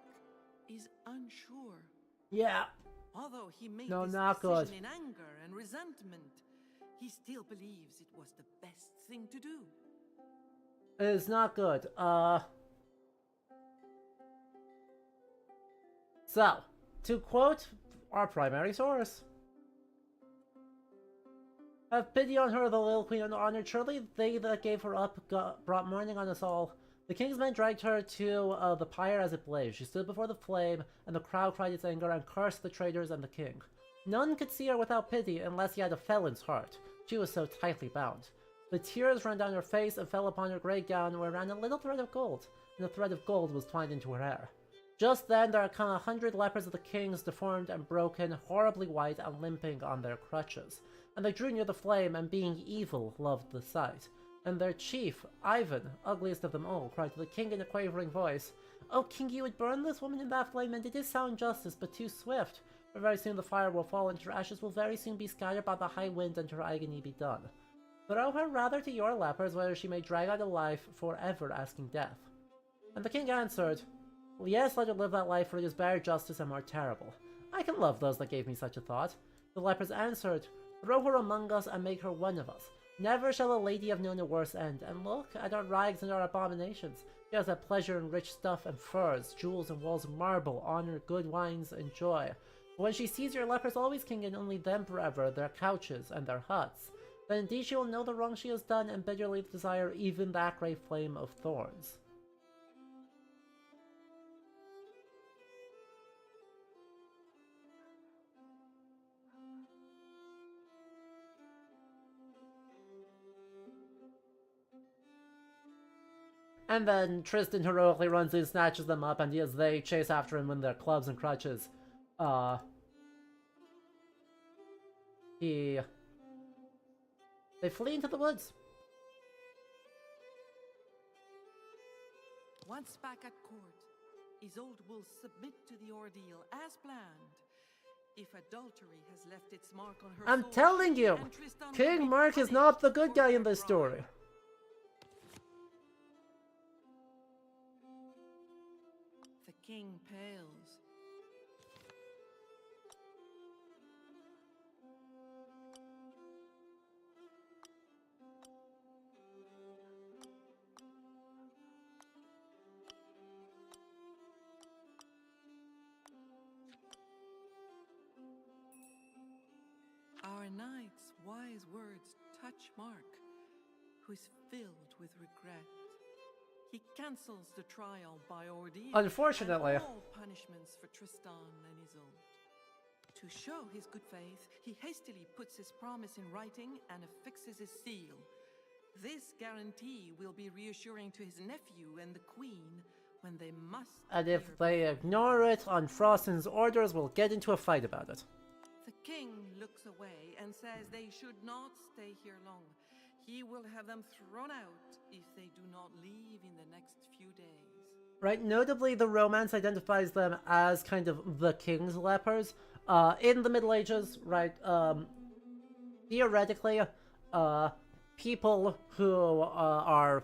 is unsure. Yeah. Although he made No, this not decision good. in anger and resentment, he still believes it was the best thing to do. It's not good. So, to quote our primary source, "Have pity on her, the little queen unhonored. Surely they that gave her up brought mourning on us all. The king's men dragged her to the pyre as it blazed. She stood before the flame, and the crowd cried its anger and cursed the traitors and the king. None could see her without pity unless he had a felon's heart. She was so tightly bound. The tears ran down her face and fell upon her grey gown, where ran a little thread of gold, and the thread of gold was twined into her hair. Just then there come 100 lepers of the kings, deformed and broken, horribly white and limping on their crutches. And they drew near the flame, and being evil, loved the sight. And their chief, Ivan, ugliest of them all, cried to the king in a quavering voice, 'O king, you would burn this woman in that flame, and it is sound justice, but too swift. For very soon the fire will fall, and her ashes will very soon be scattered by the high wind, and her agony be done. Throw her rather to your lepers, where she may drag out a life, forever asking death.' And the king answered, 'Well, yes, let her live that life, for it is bare justice and more terrible. I can love those that gave me such a thought.' The lepers answered, 'Throw her among us, and make her one of us. Never shall a lady have known a worse end. And look at our rags and our abominations. She has had pleasure in rich stuff and furs, jewels and walls of marble, honor, good wines, and joy. But when she sees your lepers always king and only them forever, their couches and their huts, then indeed she will know the wrong she has done and bitterly desire even that great flame of thorns.'" And then Tristan heroically runs in, snatches them up, and as they chase after him with their clubs and crutches, they flee into the woods. Once back at court, Isolde will submit to the ordeal as planned. If adultery has left its mark on her I'm soul, telling she you, and Tristan will King be Mark is punished not the good for guy their in this crime. story. The king pales. Our knight's wise words touch Mark, who is filled with regret. He cancels the trial by ordeal. Unfortunately. And all punishments for Tristan and Isolde. To show his good faith, he hastily puts his promise in writing and affixes his seal. This guarantee will be reassuring to his nephew and the queen when they must. And if appear they before ignore him. it on Frostin's orders, we'll get into a fight about it. The king looks away and says they should not stay here long. He will have them thrown out if they do not leave in the next few days. Right, notably the romance identifies them as kind of the king's lepers. In the Middle Ages, right, theoretically, people who are,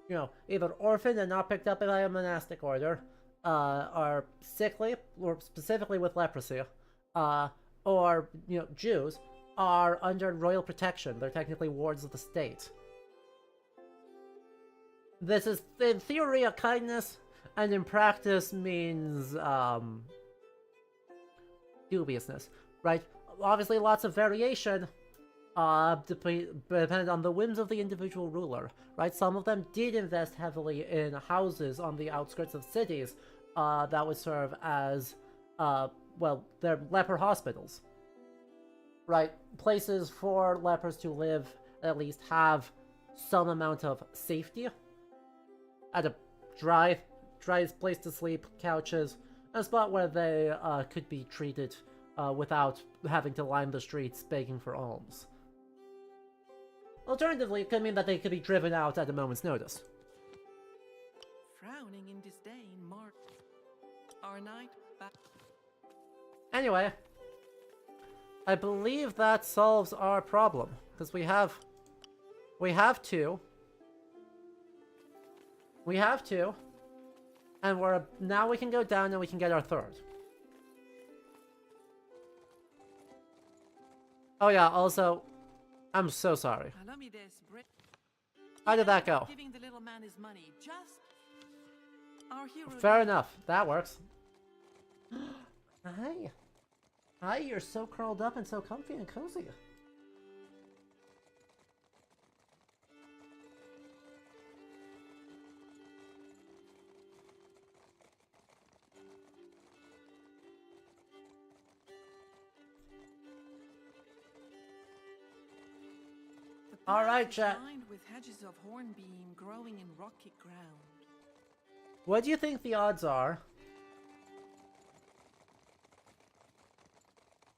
you know, either orphaned and not picked up by a monastic order, are sickly, or specifically with leprosy, or, you know, Jews, are under royal protection. They're technically wards of the state. This is, in theory, a kindness, and in practice means, dubiousness, right? Obviously, lots of variation, dependent on the whims of the individual ruler, right? Some of them did invest heavily in houses on the outskirts of cities, that would serve as, well, they're leper hospitals, right? Places for lepers to live, at least have some amount of safety, at a dry place to sleep, couches, a spot where they could be treated without having to line the streets begging for alms. Alternatively, it could mean that they could be driven out at a moment's notice. Frowning in disdain, Mark. Our knight back. Anyway, I believe that solves our problem, because we have two. We have two, and now we can go down and we can get our third. Oh yeah, also, I'm so sorry. How did that go? Giving the little man his money. Just our hero. Fair enough. That works. Hi. Hi, you're so curled up and so comfy and cozy. All right, chat. Lined with hedges of hornbeam growing in rocky ground. What do you think the odds are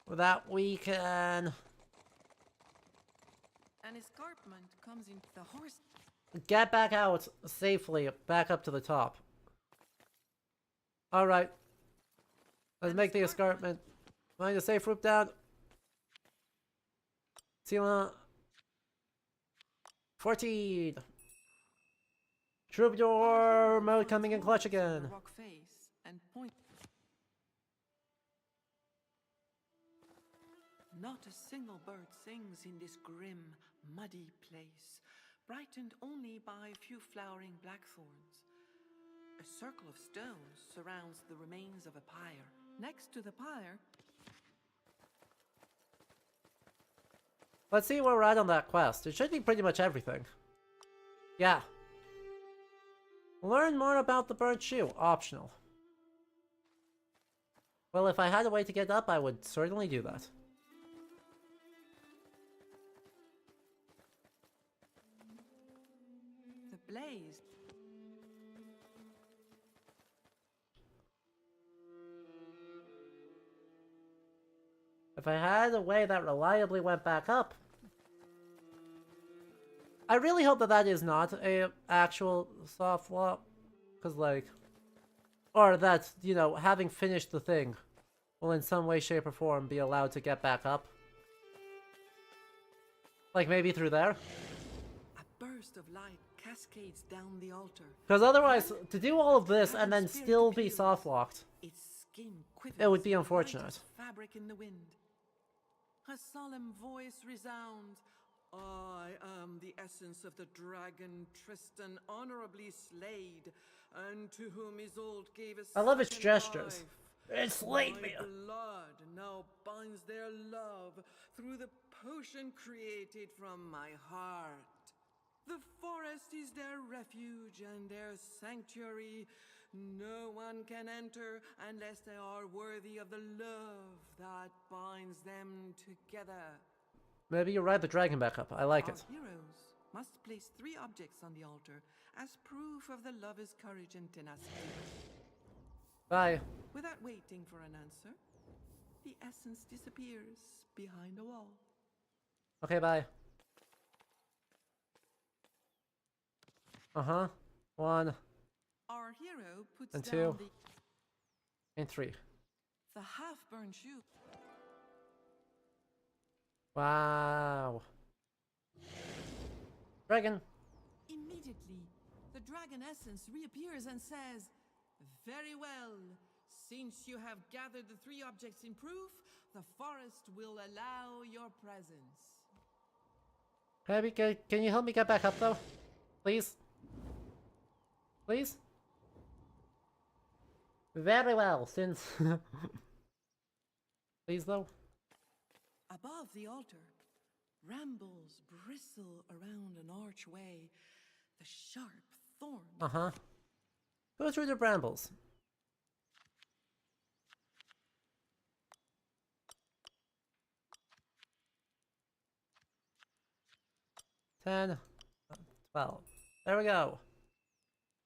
that we can An escarpment comes in the horse. get back out safely, back up to the top? All right. Let's make the escarpment. Find a safe route down. Sealant. 14. Troubadour mode coming in clutch again. Rock face and point. Not a single bird sings in this grim, muddy place, brightened only by a few flowering blackthorns. A circle of stones surrounds the remains of a pyre. Next to the pyre, Let's see where we're at on that quest. It should be pretty much everything. Yeah. Learn more about the burnt shoe. Optional. Well, if I had a way to get up, I would certainly do that. the blaze. If I had a way that reliably went back up... I really hope that that is not a actual soft flop. Because, like... Or that, you know, having finished the thing will in some way, shape, or form be allowed to get back up. Like, maybe through there? A burst of light cascades down the altar. Because otherwise, to do all of this and then still be soft-locked, Its skin quivers. it would be light unfortunate. as fabric in the wind. A solemn voice resounds. I am the essence of the dragon Tristan, honorably slayed, and to whom Isolde gave a I love its second gestures. life. It slayed me. My blood now binds their love through the potion created from my heart. The forest is their refuge and their sanctuary. No one can enter unless they are worthy of the love that binds them together. Maybe you ride the dragon back up. I like Our it. heroes must place 3 objects on the altar as proof of the lover's courage and tenacity. Bye. Without waiting for an answer, the essence disappears behind a wall. Okay, bye. Uh-huh. 1 Our hero puts and down 2 and 3. the half-burned shoe. Wow. Dragon. Immediately, the dragon essence reappears and says, "Very well. Since you have gathered the 3 objects in proof, the forest will allow your presence." Maybe, can you help me get back up, though? Please? Please? Very well, since... Please, though? Above the altar, brambles bristle around an archway. The sharp thorn. Uh-huh. Go through the brambles. Ten, 12. There we go.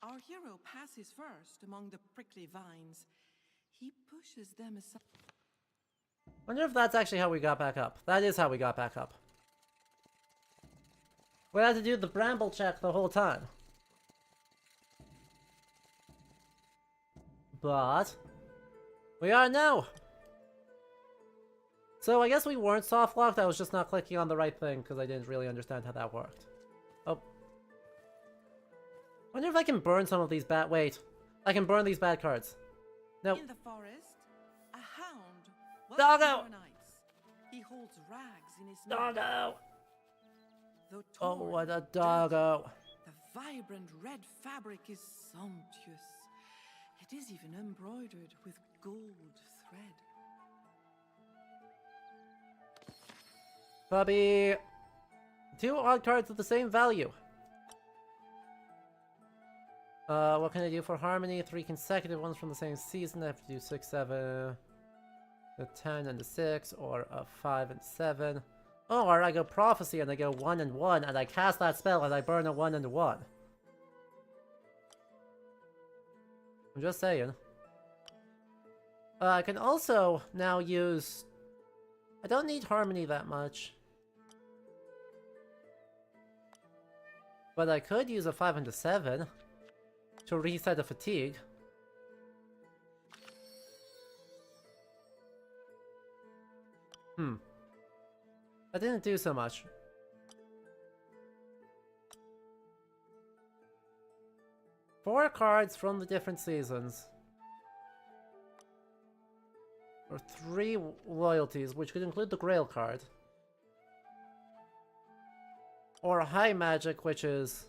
Our hero passes first among the prickly vines. He pushes them aside. Wonder if that's actually how we got back up. That is how we got back up. We had to do the bramble check the whole time. But we are now. So I guess we weren't soft locked. I was just not clicking on the right thing because I didn't really understand how that worked. Oh. Wonder if I can burn some of these bad. Wait. I can burn these bad cards. Nope. In the forest, a hound. Doggo! He holds rags in his mouth. Doggo! Though Oh, torn, what a dirty, doggo. the vibrant red fabric is sumptuous. It is even embroidered with gold thread. Puppy. 2 odd cards with the same value. What can I do for harmony? 3 consecutive ones from the same season. I have to do 6, 7, the 10 and the 6, or a 5 and 7. Or I go prophecy and I go 1 and 1, and I cast that spell and I burn a 1 and a 1. I'm just saying. I can also now use... I don't need harmony that much. But I could use a 5 and a 7 to reset the fatigue. I didn't do so much. Four cards from the different seasons. Or 3 loyalties, which could include the Grail card. Or high magic, which is...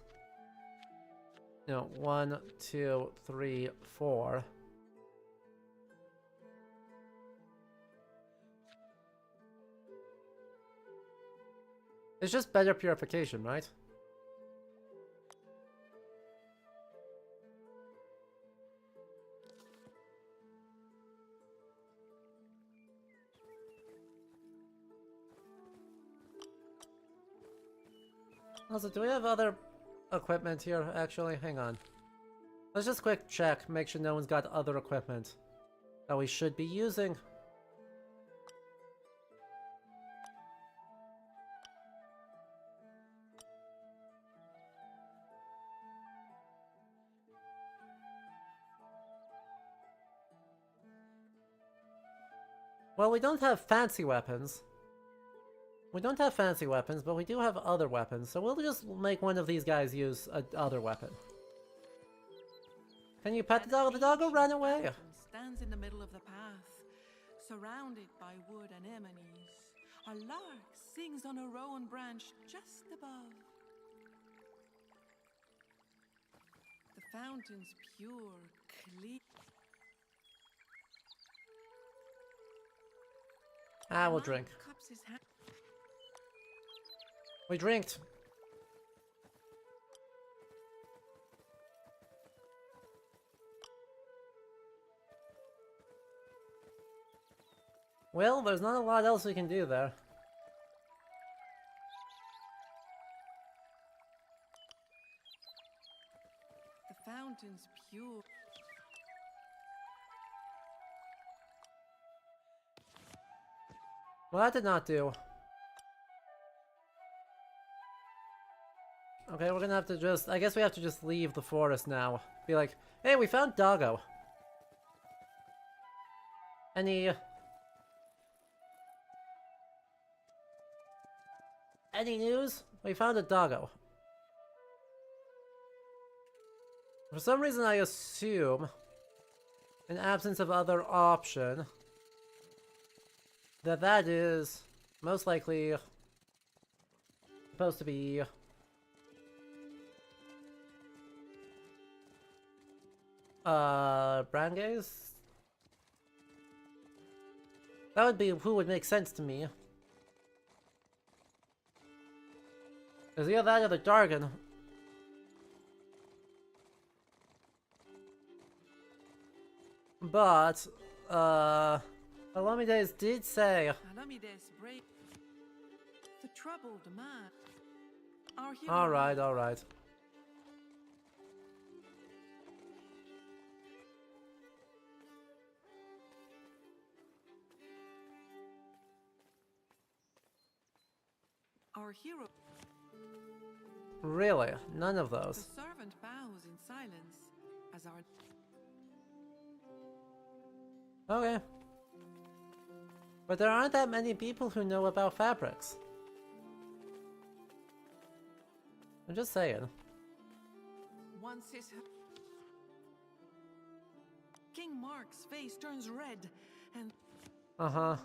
You know, 1, 2, 3, 4. It's just better purification, right? Also, do we have other equipment here, actually? Hang on. Let's just quick check, make sure no one's got other equipment that we should be using. Well, we don't have fancy weapons. We don't have fancy weapons, but we do have other weapons, so we'll just make one of these guys use another weapon. Can you pet the dog? The dog will run away. Stands in the middle of the path, surrounded by wood anemones. A lark sings on a rowan branch just above. The fountain's pure, clear. Ah, we'll drink. Cups his hand. We drinked. Well, there's not a lot else we can do there. The fountain's pure. Well, that did not do. Okay, we're gonna have to just... I guess we have to just leave the forest now. Be like, hey, we found Doggo. Any news? We found a Doggo. For some reason I assume, in absence of other option, that is most likely supposed to be Brangaze? That would be who would make sense to me. Is either that or the Dargon. But, Alamides did say... Alamides break the troubled man. Our hero. Alright, alright. Our hero. Really? None of The those. servant bows in silence as our... Okay. But there aren't that many people who know about fabrics. I'm just saying. Once his... King Mark's face turns red and... Uh-huh.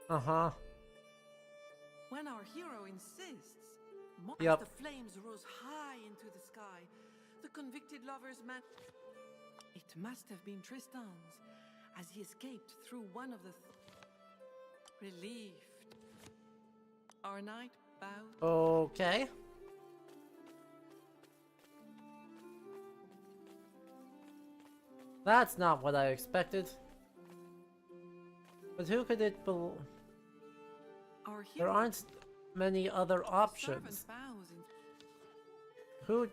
Uh-huh. When our hero insists, Yep. the flames rose high into the sky. The convicted lover's man... It must have been Tristan's, as he escaped through one of the... Relieved. Our knight bowed. Okay. That's not what I expected. But who could it be? Our There hero aren't many other options. bows in... Who?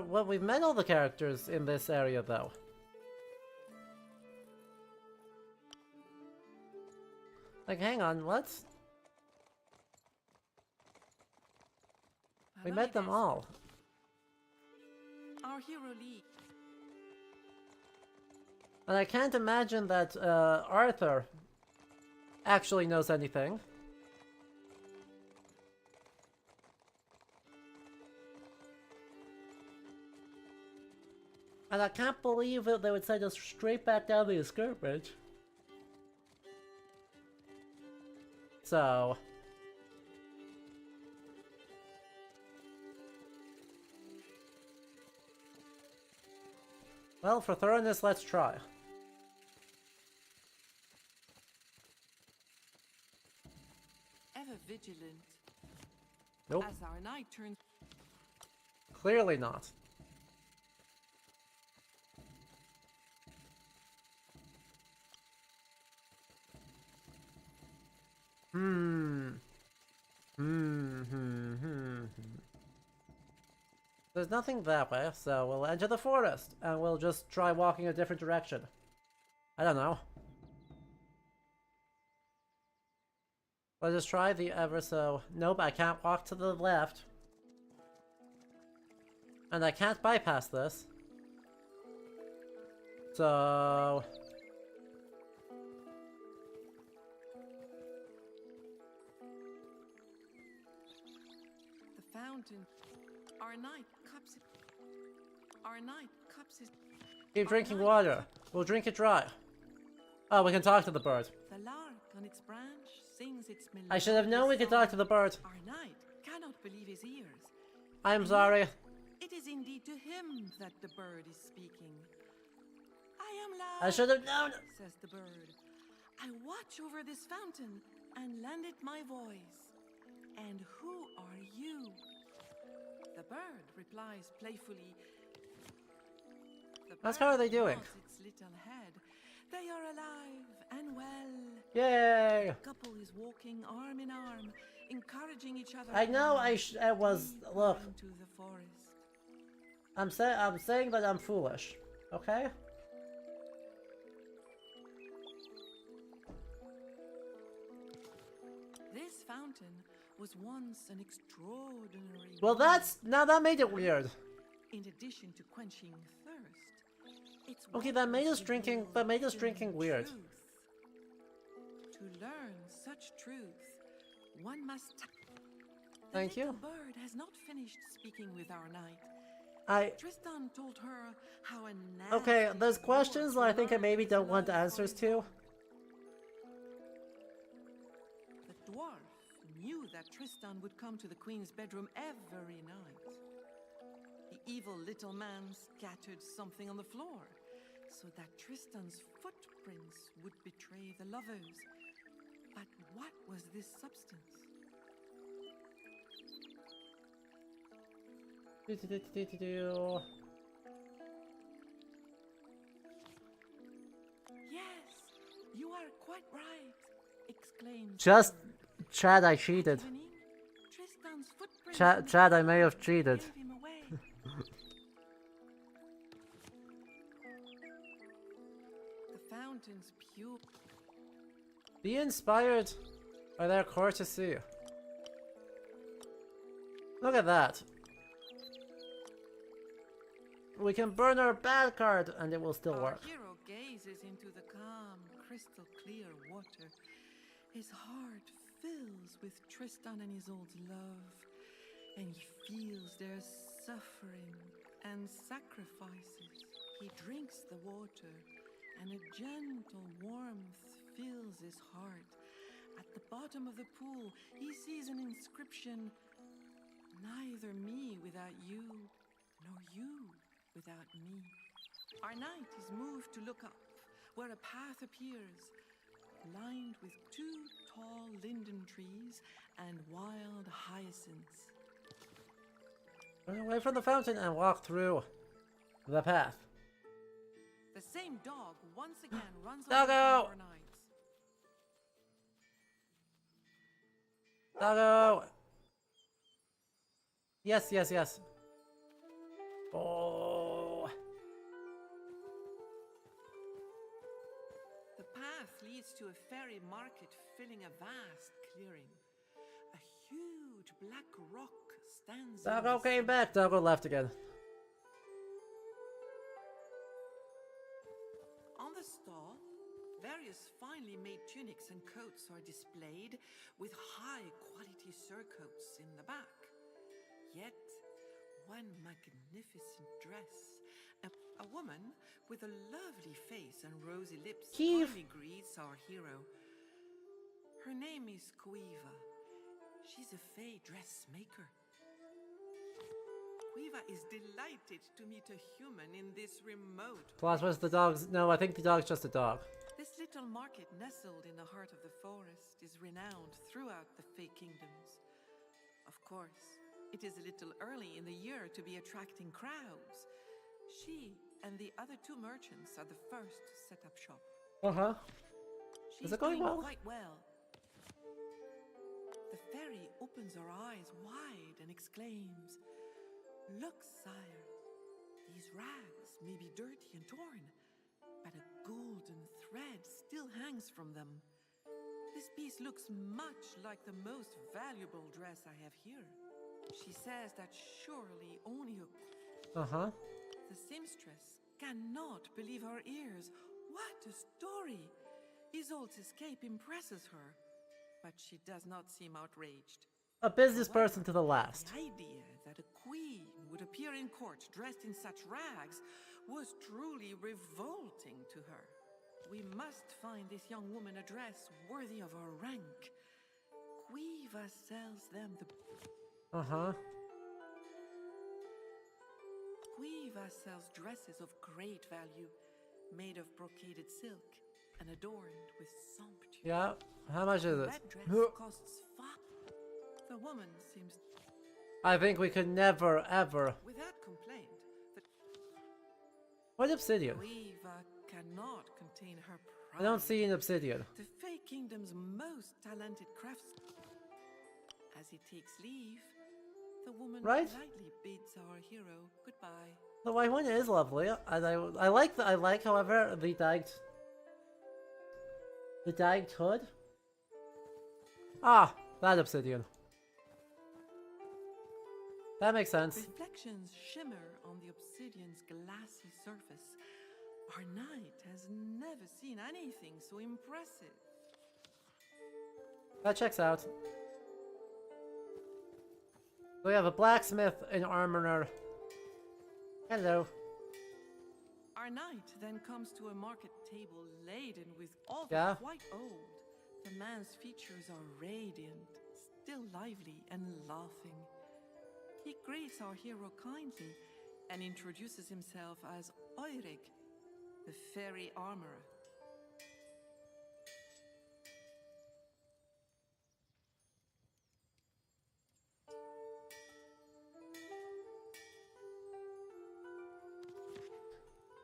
Well, we've met all the characters in this area, though. Like, hang on, what? We met them all. Our hero leaves. And I can't imagine that Arthur actually knows anything. And I can't believe that they would send us straight back down the escape bridge. So... well, for thoroughness, let's try. Ever vigilant. Nope, As our knight turns... clearly not. There's nothing that way, so we'll enter the forest, and we'll just try walking a different direction. I don't know. Let's just try the ever so... Nope, I can't walk to the left. And I can't bypass this. So... The fountain. Our knight cups it. Our knight cups his... keep drinking water. We'll drink it dry. Oh, we can talk to the bird. The lark on its branch sings its melodious I should have known we could talk to the bird. Our knight cannot believe his ears. I'm sorry. It is indeed to him that the bird is speaking. I am loud, I should have known. says the bird. I watch over this fountain and lend it my voice. And who are you? The bird replies playfully. The That's how are they bird doing? nods its little head. They are alive and well. Yay! The couple is walking arm in arm, encouraging each other. I know on I was... deeper look, into the forest. I'm saying that I'm foolish. Okay? This fountain was once an extraordinary... Well, that's... now that made it weird. In addition to quenching thirst, its Okay, that made us waters drinking... reveal that made us hidden drinking weird. truth. To learn such truth, one must... The Thank you. little bird has not finished speaking with our knight. Tristan told her how a Okay, nasty there's dwarf questions that I think I maybe learned don't want love for answers his to. The dwarf knew that Tristan would come to the queen's bedroom every night. The evil little man scattered something on the floor so that Tristan's footprints would betray the lovers. But what was this substance? Yes, you are quite right, exclaimed Just... the bird. Chad, I cheated. Evening, Tristan's footprints Chad, I may have cheated. gave him away. fountain's pure. Be inspired by their courtesy. Look at that. We can burn our bad card and it will still Our work. hero gazes into the calm, crystal clear water. His heart fills with Tristan and Isolde's love, and he feels their suffering and sacrifices. He drinks the water, and a gentle warmth fills his heart. At the bottom of the pool, he sees an inscription: "Neither me without you, nor you without me." Our knight is moved to look up, where a path appears, lined with 2 tall linden trees and wild hyacinths. Run away from the fountain and walk through the path. The same dog once again runs Doggo! over our knight. Doggo! Yes, yes, yes. Oh. The path leads to a fairy market filling a vast clearing. A huge black rock stands. in Doggo the came center. back. Doggo left again. On the stall, various finely made tunics and coats are displayed, with high-quality surcoats in the back. Yet, one magnificent dress. A woman with a lovely face and rosy lips Keeve. finally greets our hero. Her name is Quiva. She's a fey dressmaker. Quiva is delighted to meet a human in this remote. Plus, was the dog's? No, I think the dog's just a dog. This little market nestled in the heart of the forest is renowned throughout the Fey Kingdoms. Of course, it is a little early in the year to be attracting crowds. She and the other 2 merchants are the first to set up shop. Uh-huh. She's it going doing well? quite well. The fairy opens her eyes wide and exclaims, "Look, sire, these rags may be dirty and torn, but a golden thread still hangs from them. This piece looks much like the most valuable dress I have here." She says that surely only a... Uh-huh. The seamstress cannot believe her ears. What a story! Isolde's escape impresses her, but she does not seem outraged. A business person to the last. The idea that a queen would appear in court dressed in such rags was truly revolting to her. We must find this young woman a dress worthy of her rank. Quiva sells them the... Uh-huh. Quiva sells dresses of great value, made of brocaded silk and adorned with sumptuous... Yeah. How much is it? That dress costs The woman seems... I think we could never, ever... Without complaint, that What obsidian? Quiva cannot contain her pride. I don't see an obsidian. The Fey Kingdom's most talented crafts. As he takes leave, the woman Right? politely bids our hero goodbye. The white one is lovely, and I like, however, the dyed hood. Ah, that obsidian. That makes sense. Reflections shimmer on the obsidian's glassy surface. Our knight has never seen anything so impressive. That checks out. We have a blacksmith, an armorer. Hello. Our knight then comes to a market table laden with all Yeah. quite old. The man's features are radiant, still lively and laughing. He greets our hero kindly and introduces himself as Eurig, the fairy armorer.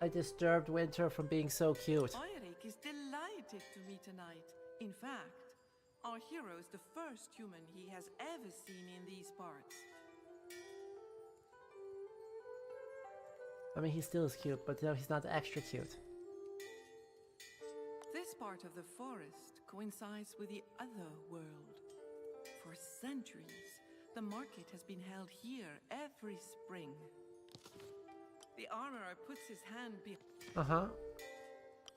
I disturbed Winter from being so cute. Eurig is delighted to meet a knight. In fact, our hero is the first human he has ever seen in these parts. I mean, he still is cute, but no, he's not extra cute. part of the forest coincides with the other world. For centuries, the market has been held here every spring. The armorer puts his hand behind.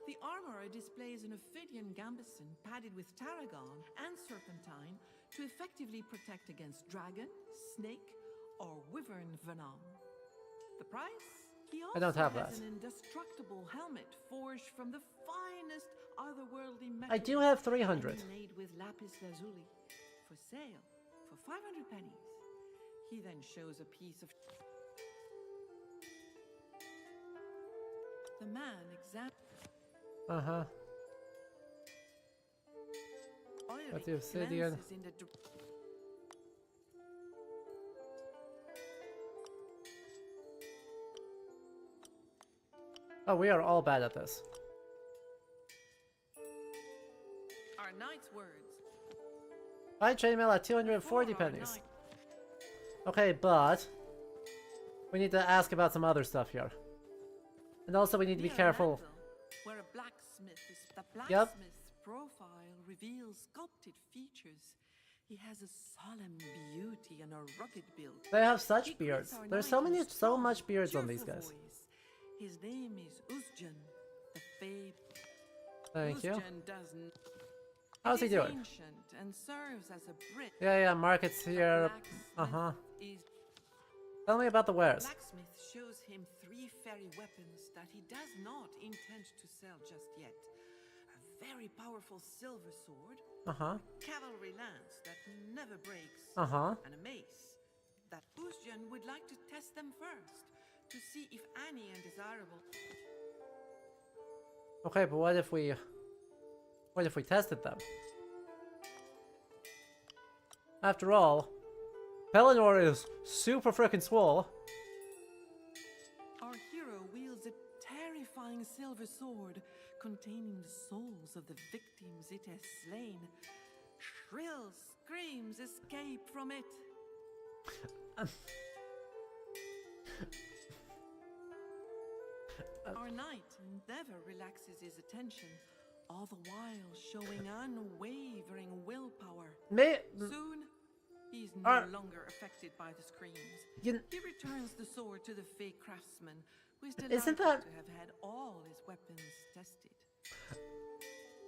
The armorer displays an Ophidian gambeson padded with tarragon and serpentine to effectively protect against dragon, snake, or wyvern venom. The price? He also I don't have has that. an indestructible helmet forged from the finest otherworldly metal. I do have 300. and made with lapis lazuli for sale for 500 pennies. He then shows a piece of. The man examines. Got the obsidian. Oh, we are all bad at this. Our knight's words. Buy chainmail at 240 pennies. Okay, but we need to ask about some other stuff here. And also we need to be careful. Where a blacksmith is the Yep. blacksmith's profile reveals sculpted features. He has a solemn beauty and a rugged build. They have He such greets beards. our There's knight with so strong, much beards on these cheerful guys. voice. His name is Uzjan, the fabled. Thank you. Uzjan doesn't. How's he It is doing? ancient and serves as a bridge. Yeah, market's here. Blacksmith is Tell me about the wares. Blacksmith shows him 3 fairy weapons that he does not intend to sell just yet. A very powerful silver sword, cavalry lance that never breaks, and a mace. That Uzjan would like to test them first, to see if any are desirable. Okay, but what if we tested them? After all, Pelennor is super frickin' swole. Our hero wields a terrifying silver sword containing the souls of the victims it has slain. Shrill screams escape from it. Our knight never relaxes his attention, all the while showing unwavering willpower. Soon, he's no longer affected by the screams. He returns the sword to the fake craftsman, who is delighted to have had all his weapons tested.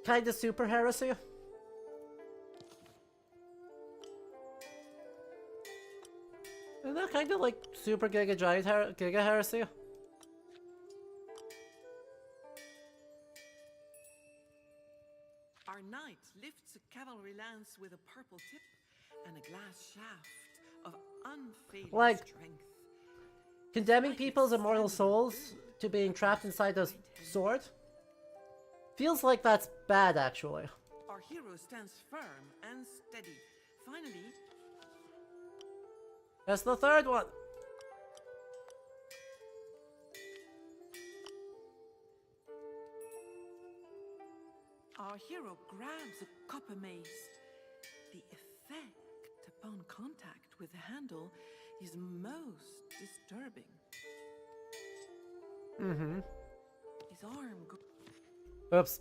Kinda super heresy? Isn't that kinda like super giga giant giga heresy? Our knight lifts a cavalry lance with a purple tip and a glass shaft of unfailing strength. Condemning people's immortal souls to being trapped inside a sword? Feels like that's bad, actually. Our hero stands firm and steady. Finally, that's the third one. our hero grabs a copper mace. The effect upon contact with the handle is most disturbing. Mm-hmm. His arm Oops.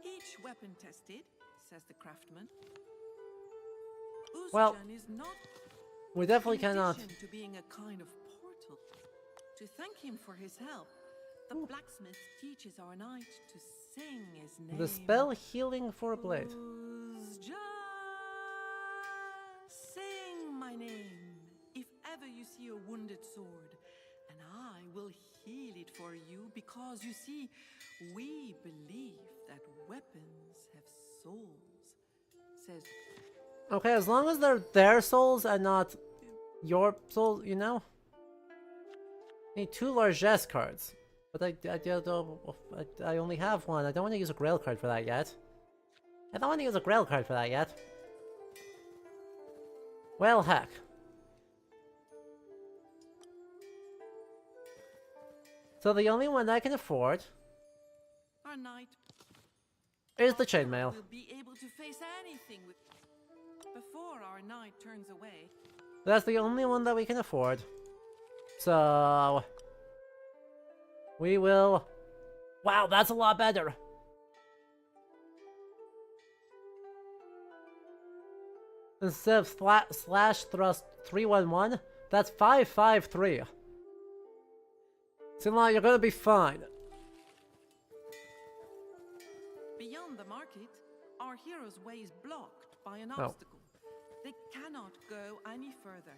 Each weapon tested, says the craftsman. Well, is not we definitely in cannot. addition to being a kind of portal. To thank him for his help, the blacksmith teaches our knight to sing his name. The spell healing for a blade. Just sing my name if ever you see a wounded sword, and I will heal it for you, because you see, we believe that weapons have souls, says. Okay, as long as they're their souls and not your souls, you know? Need 2 largesse cards. But I only have one. I don't want to use a grail card for that yet. Well, heck. So the only one I can afford Our knight is the chainmail. will be able to face anything with. Before our knight turns away, That's the only one that we can afford. So we will Wow, that's a lot better. Instead of slash thrust 311, that's 553. Seems like you're gonna be fine. Beyond the market, our hero's way is blocked by an Oh. obstacle. They cannot go any further.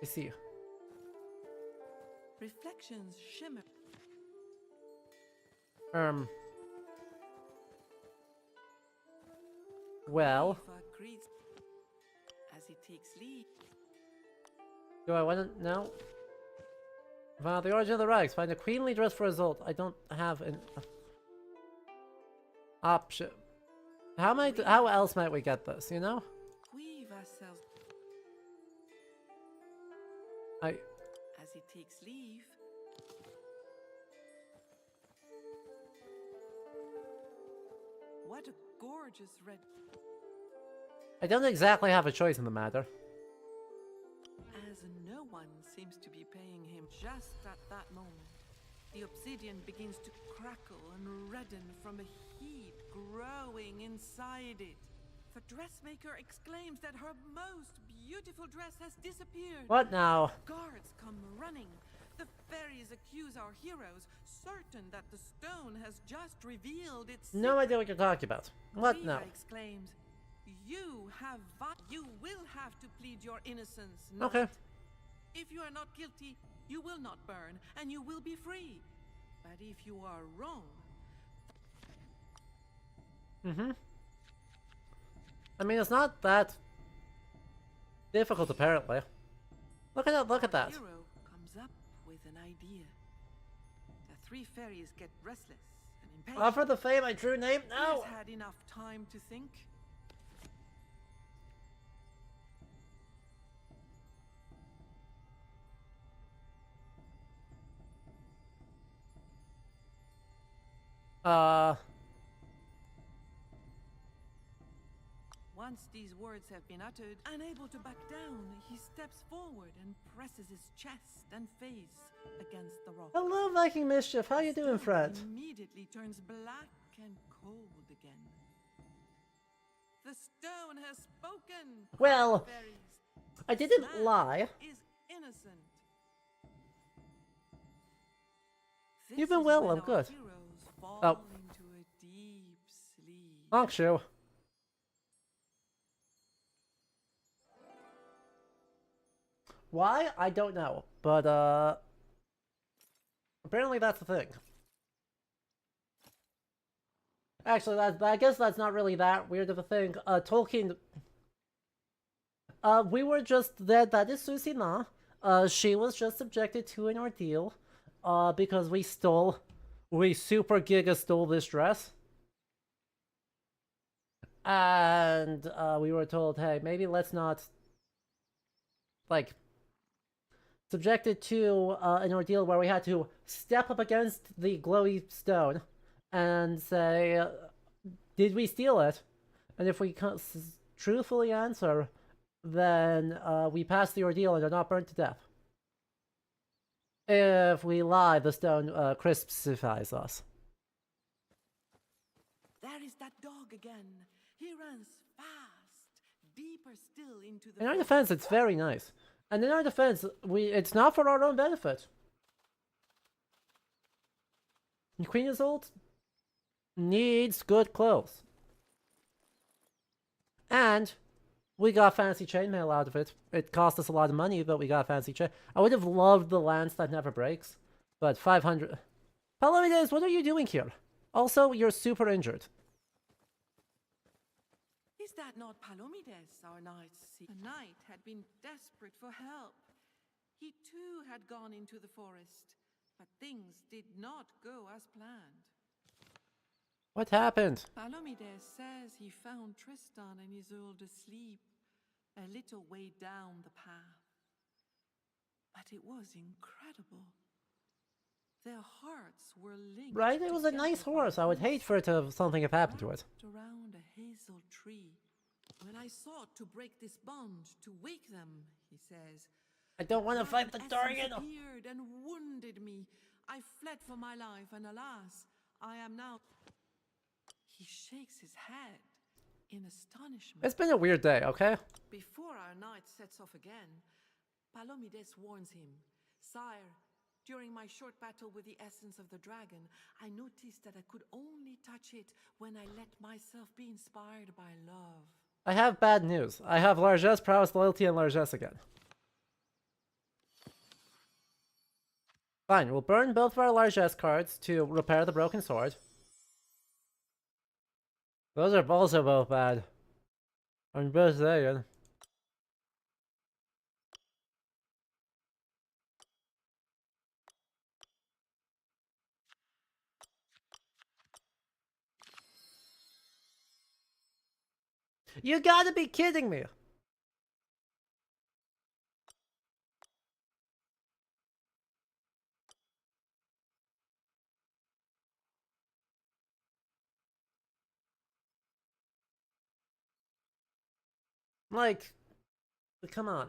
I see. Reflections shimmer. Well, Eva greets as he takes leave. do I want to know? Find the origin of the rags. Find a queenly dress for result. I don't have an option. How else might we get this, you know? Quiva sells I... as he takes leave. What a gorgeous red. I don't exactly have a choice in the matter. As no one seems to be paying him just at that moment, the obsidian begins to crackle and redden from a heat growing inside it. The dressmaker exclaims that her most beautiful dress has disappeared. What now? Guards come running. The fairies accuse our heroes, certain that the stone has just revealed its No idea what you're talking about. What Quiva now? exclaims, you will have to plead your innocence, Okay. knight. If you are not guilty, you will not burn, and you will be free. But if you are wrong... Mm-hmm. I mean, it's not that difficult, apparently. Look at that, look at that. The hero comes up with an idea. The three fairies get restless and impatient. Offer the fame I drew name? He No! has had enough time to think. Once these words have been uttered, unable to back down, he steps forward and presses his chest and face against the rock. Hello, Viking Mischief. How you doing, friend? Immediately turns black and cold again. The stone has spoken. Well, Fairies. I didn't Man lie. Is innocent. You've This been is well, when I'm our good. heroes fall Oh. into a deep sleep. Aren't you? Why? I don't know. But, apparently that's the thing. Actually, I guess that's not really that weird of a thing. Tolkien... we were just... That is Susina. She was just subjected to an ordeal. Because we super giga stole this dress. And, we were told, hey, maybe let's not... Like... Subjected to an ordeal where we had to step up against the glowy stone and say, did we steal it? And if we truthfully answer, then we pass the ordeal and are not burnt to death. If we lie, the stone crucifies us. There is that dog again. He runs fast, deeper still into the In our forest. defense, it's very nice. And in our defense, it's not for our own benefit. Queen Isolde needs good clothes. And we got fancy chainmail out of it. It cost us a lot of money, but we got fancy chain. I would have loved the lance that never breaks, but 500... Palomides, what are you doing here? Also, you're super injured. Is that not Palomides, our knight? The knight had been desperate for help. He too had gone into the forest, but things did not go as planned. What happened? Palomides says he found Tristan and Isolde asleep a little way down the path. But it was incredible. Their hearts were linked. Right? It was a nice together horse. by I would hate for it to have something have happened to it. wrapped around a hazel tree. When I sought to break this bond, to wake them, he says, I don't want to fight the essence Targan. appeared and wounded me. I fled for my life, and alas, I am now. He shakes his head in astonishment. It's been a weird day, okay? Before our knight sets off again, Palomides warns him, Sire, during my short battle with the essence of the dragon, I noticed that I could only touch it when I let myself be inspired by love. I have bad news. I have largesse, prowess, loyalty, and largesse again. Fine, we'll burn both of our largesse cards to repair the broken sword. Those are also both bad. I'm just saying. You gotta be kidding me! Like, come on.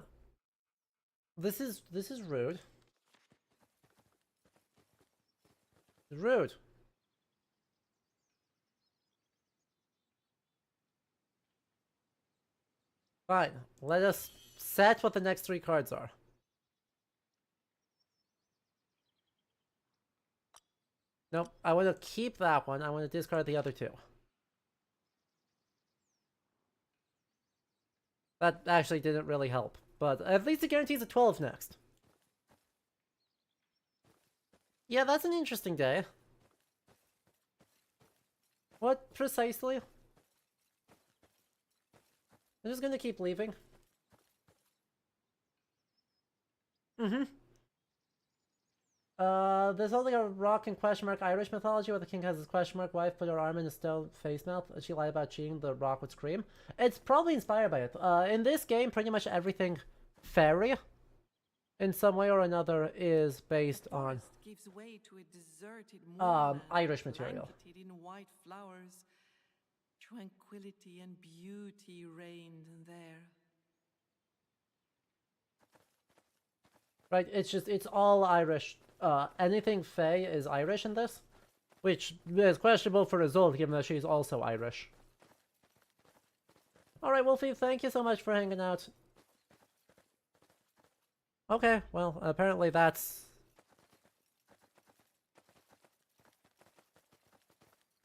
This is rude. Rude. Fine. Let us set what the next 3 cards are. Nope. I want to keep that one. I want to discard the other 2. That actually didn't really help. But at least it guarantees a 12 next. Yeah, that's an interesting day. What precisely? I'm just gonna keep leaving. There's only a rock and question mark Irish mythology where the king has his question mark wife put her arm in a stone face mouth. She lied about cheating, the rock would scream. It's probably inspired by it. In this game, pretty much everything fairy, in some way or another, is based on gives way to a deserted moorland, Irish material. blanketed in white flowers. Tranquility and beauty reigned there. Right, it's all Irish. Anything Fae is Irish in this, which is questionable for Isolde given that she's also Irish. Alright, Wolfie, thank you so much for hanging out. Okay, well, apparently that's...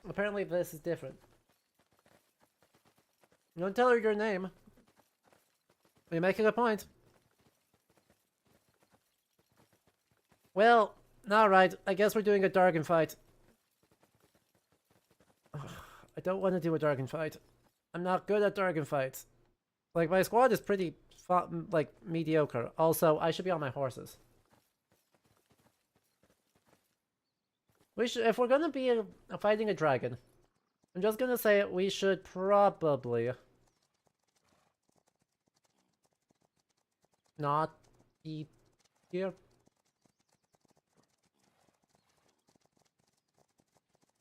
Apparently this is different. Don't tell her your name. You make a good point. Well, alright, I guess we're doing a Dargon fight. I don't want to do a Dargon fight. I'm not good at Dargon fights. Like, my squad is pretty, like, mediocre. Also, I should be on my horses. We should, if we're gonna be fighting a dragon, I'm just gonna say it, we should probably not be here.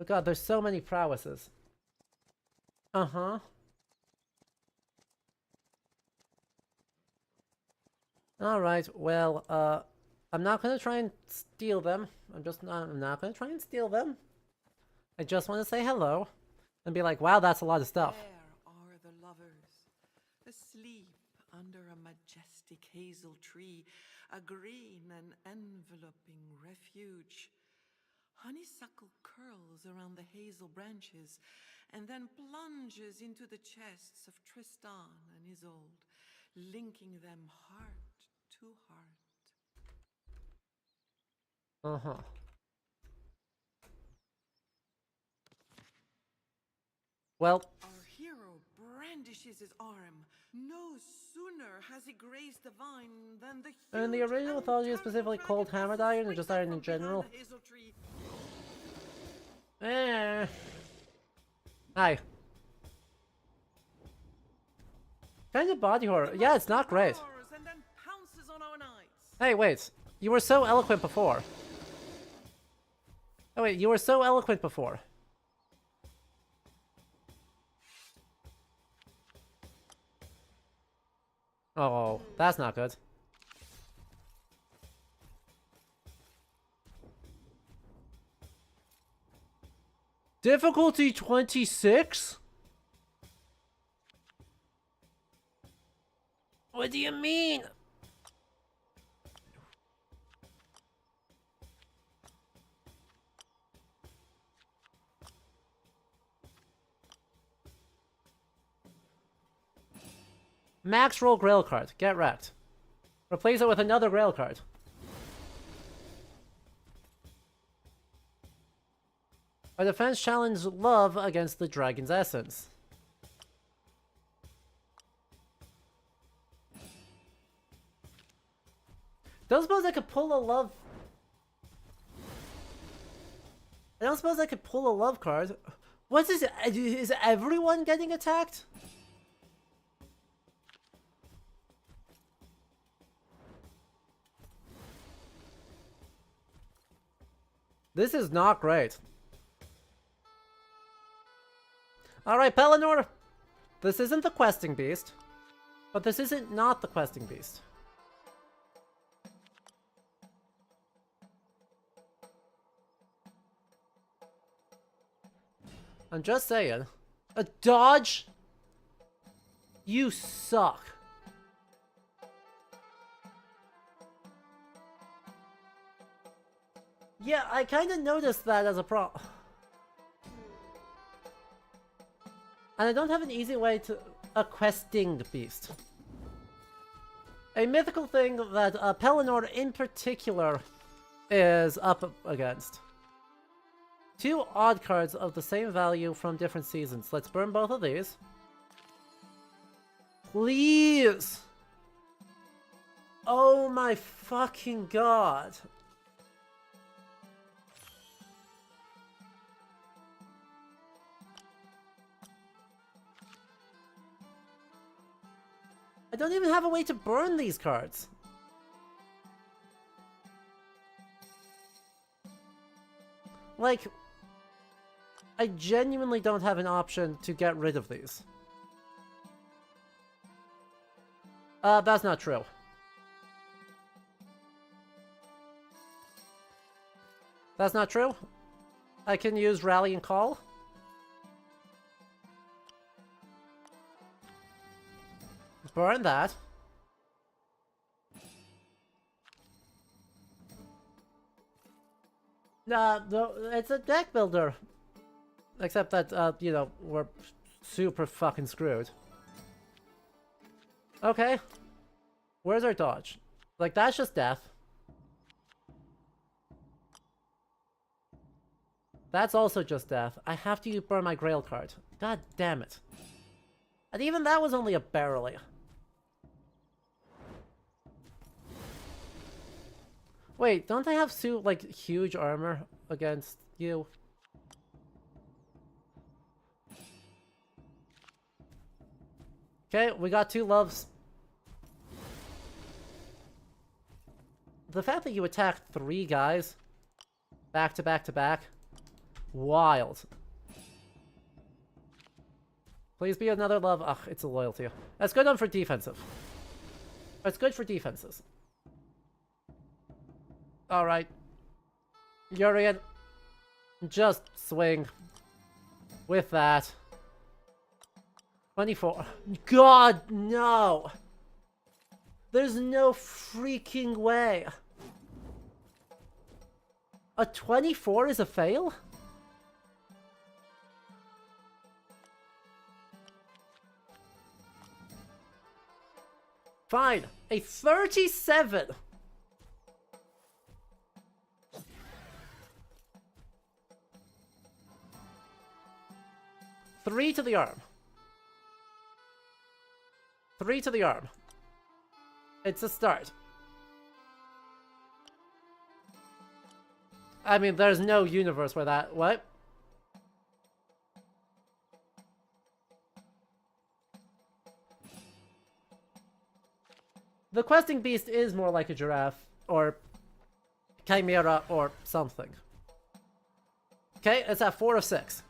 Oh god, there's so many prowesses. Uh-huh. Alright, well, I'm not gonna try and steal them. I'm not gonna try and steal them. I just want to say hello. And be like, wow, that's a lot of stuff. There are the lovers, asleep under a majestic hazel tree, a green and enveloping refuge. Honeysuckle curls around the hazel branches and then plunges into the chests of Tristan and Isolde, linking them heart to heart. Uh-huh. Well, our hero brandishes his arm. No sooner has he grazed the vine than the in the original mythology is specifically called hammered iron or just iron in general? Hi. Kind of body horror. Yeah, it's not great. Hey, wait. You were so eloquent before. Oh wait, you were so eloquent before. Oh, that's not good. Difficulty 26? What do you mean? Max roll Grail card. Get wrecked. Replace it with another Grail card. A defense challenge love against the Dragon's Essence. Don't suppose I could pull a love... I don't suppose I could pull a love card. What is it? Is everyone getting attacked? This is not great. Alright, Pelennor. This isn't the questing beast. But this isn't not the questing beast. I'm just saying. A dodge? You suck. Yeah, I kind of noticed that as a problem. And I don't have an easy way to... A questing beast. A mythical thing that Pelennor in particular is up against. Two odd cards of the same value from different seasons. Let's burn both of these. Please! Oh my fucking god. I don't even have a way to burn these cards. Like, I genuinely don't have an option to get rid of these. That's not true. That's not true. I can use Rally and Call. Burn that. It's a deck builder. Except that, you know, we're super fucking screwed. Okay. Where's our dodge? Like, that's just death. That's also just death. I have to burn my Grail card. God damn it. And even that was only a barely. Wait, don't they have like huge armor against you? Okay, we got two loves. The fact that you attacked 3 guys back to back to back, wild. Please be another love. Ugh, it's a loyalty. That's good one for defensive. That's good for defenses. Alright. Urian. Just swing. With that. 24. God, no! There's no freaking way. A 24 is a fail? Fine. A 37! Three to the arm. 3 to the arm. It's a start. I mean, there's no universe where that... What? The questing beast is more like a giraffe, or chimera, or something. Okay, it's at 4 of 6.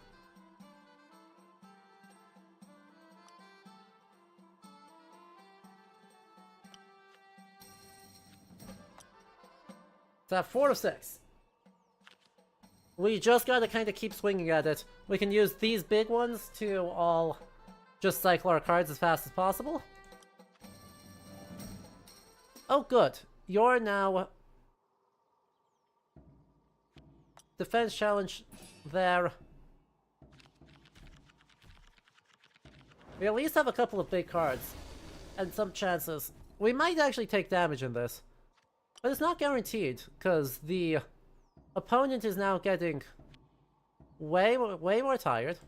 It's at 4 of 6. We just gotta kind of keep swinging at it. We can use these big ones to all just cycle our cards as fast as possible. Oh, good. You're now... Defense challenge there. We at least have a couple of big cards. And some chances. We might actually take damage in this. But it's not guaranteed, because the opponent is now getting way more tired.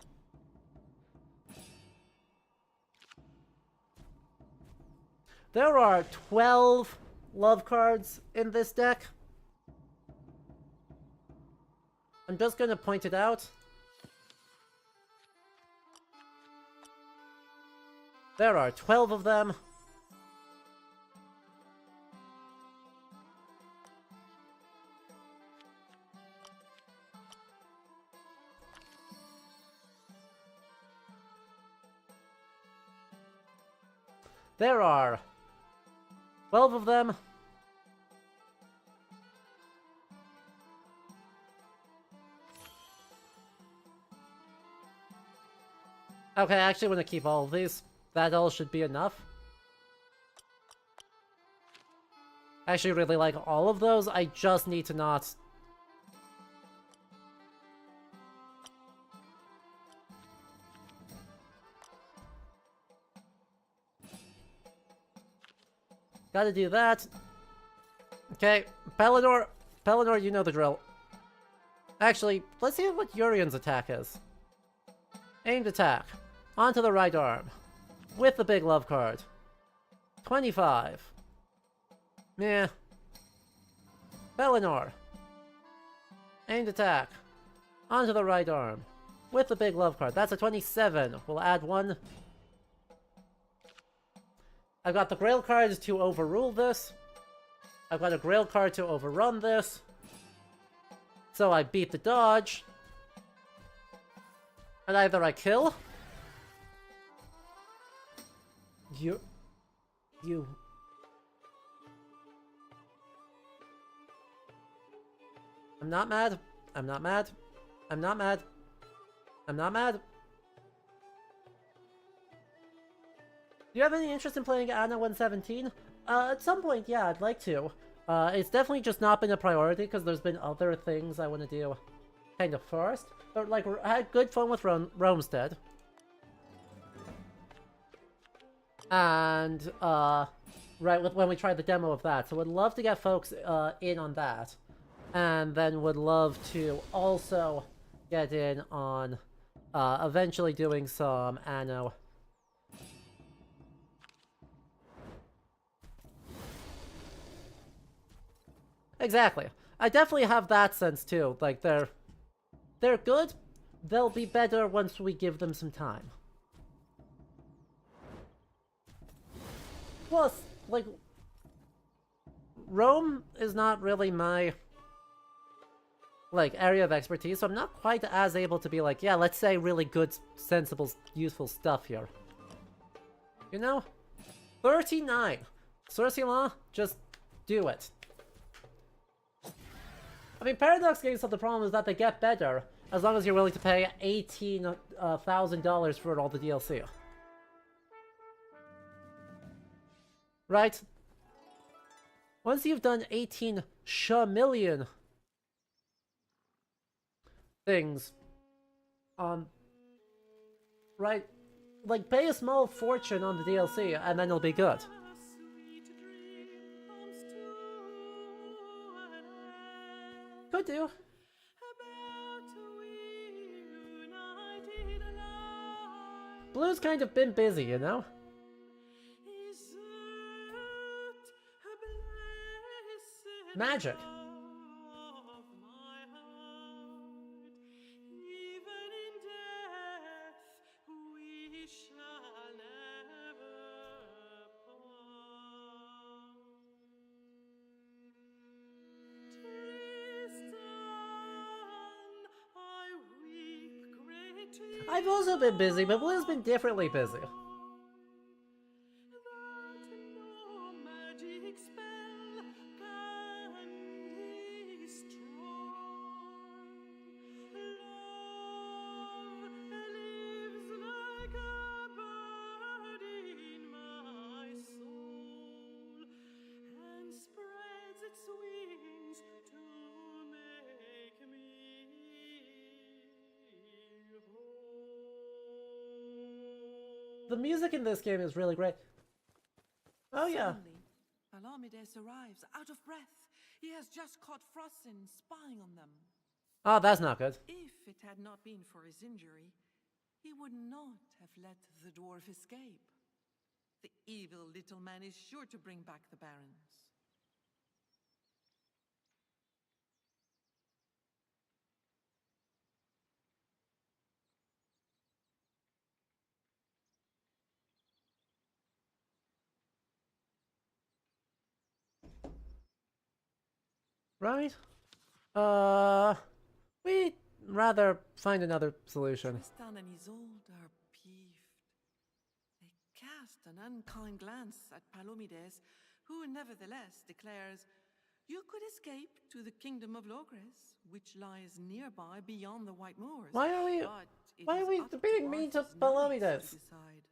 There are 12 love cards in this deck. I'm just gonna point it out. There are 12 of them. There are 12 of them. Okay, I actually want to keep all of these. That all should be enough. I actually really like all of those. I just need to not... Gotta do that. Okay, Pelennor. Pelennor, you know the drill. Actually, let's see what Urion's attack is. Aimed attack. Onto the right arm. With the big love card. 25. Meh. Pelennor. Aimed attack. Onto the right arm. With the big love card. That's a 27. We'll add one. I've got the Grail card to overrule this. I've got a Grail card to overrun this. So I beat the dodge. And either I kill... You... I'm not mad. I'm not mad. I'm not mad. I'm not mad. Do you have any interest in playing Anna 117? At some point, yeah, I'd like to. It's definitely just not been a priority because there's been other things I want to do kind of first. But, like, I had good fun with Roamstead. And, right, when we tried the demo of that. So would love to get folks in on that. And then would love to also get in on eventually doing some Anno. Exactly. I definitely have that sense too. Like, they're good. They'll be better once we give them some time. Plus, like, Rome is not really my, like, area of expertise, so I'm not quite as able to be like, yeah, let's say really good, sensible, useful stuff here. You know? 39. Sourcillon, just do it. I mean, Paradox games have the problem is that they get better as long as you're willing to pay $18,000 for all the DLC. Right? Once you've done 18 million things, right? Like, pay a small fortune on the DLC and then it'll be good. Could do. Blue's kind of been busy, you know? Magic. I've also been busy, but Blue's been differently busy. The music in this game is really great. Oh yeah. Suddenly, Palomides arrives, out of breath. He has just caught Frosin spying on them. Oh, that's not good. If it had not been for his injury, he would not have let the dwarf escape. The evil little man is sure to bring back the barons. Right? We'd rather find another solution. Tristan and Isolde are peeved. They cast an unkind glance at Palomides, who nevertheless declares, "You could escape to the kingdom of Logres, which lies nearby beyond the White Moors. Why are we But it why are is we up to being mean to Arthur's knights Palomides? to decide."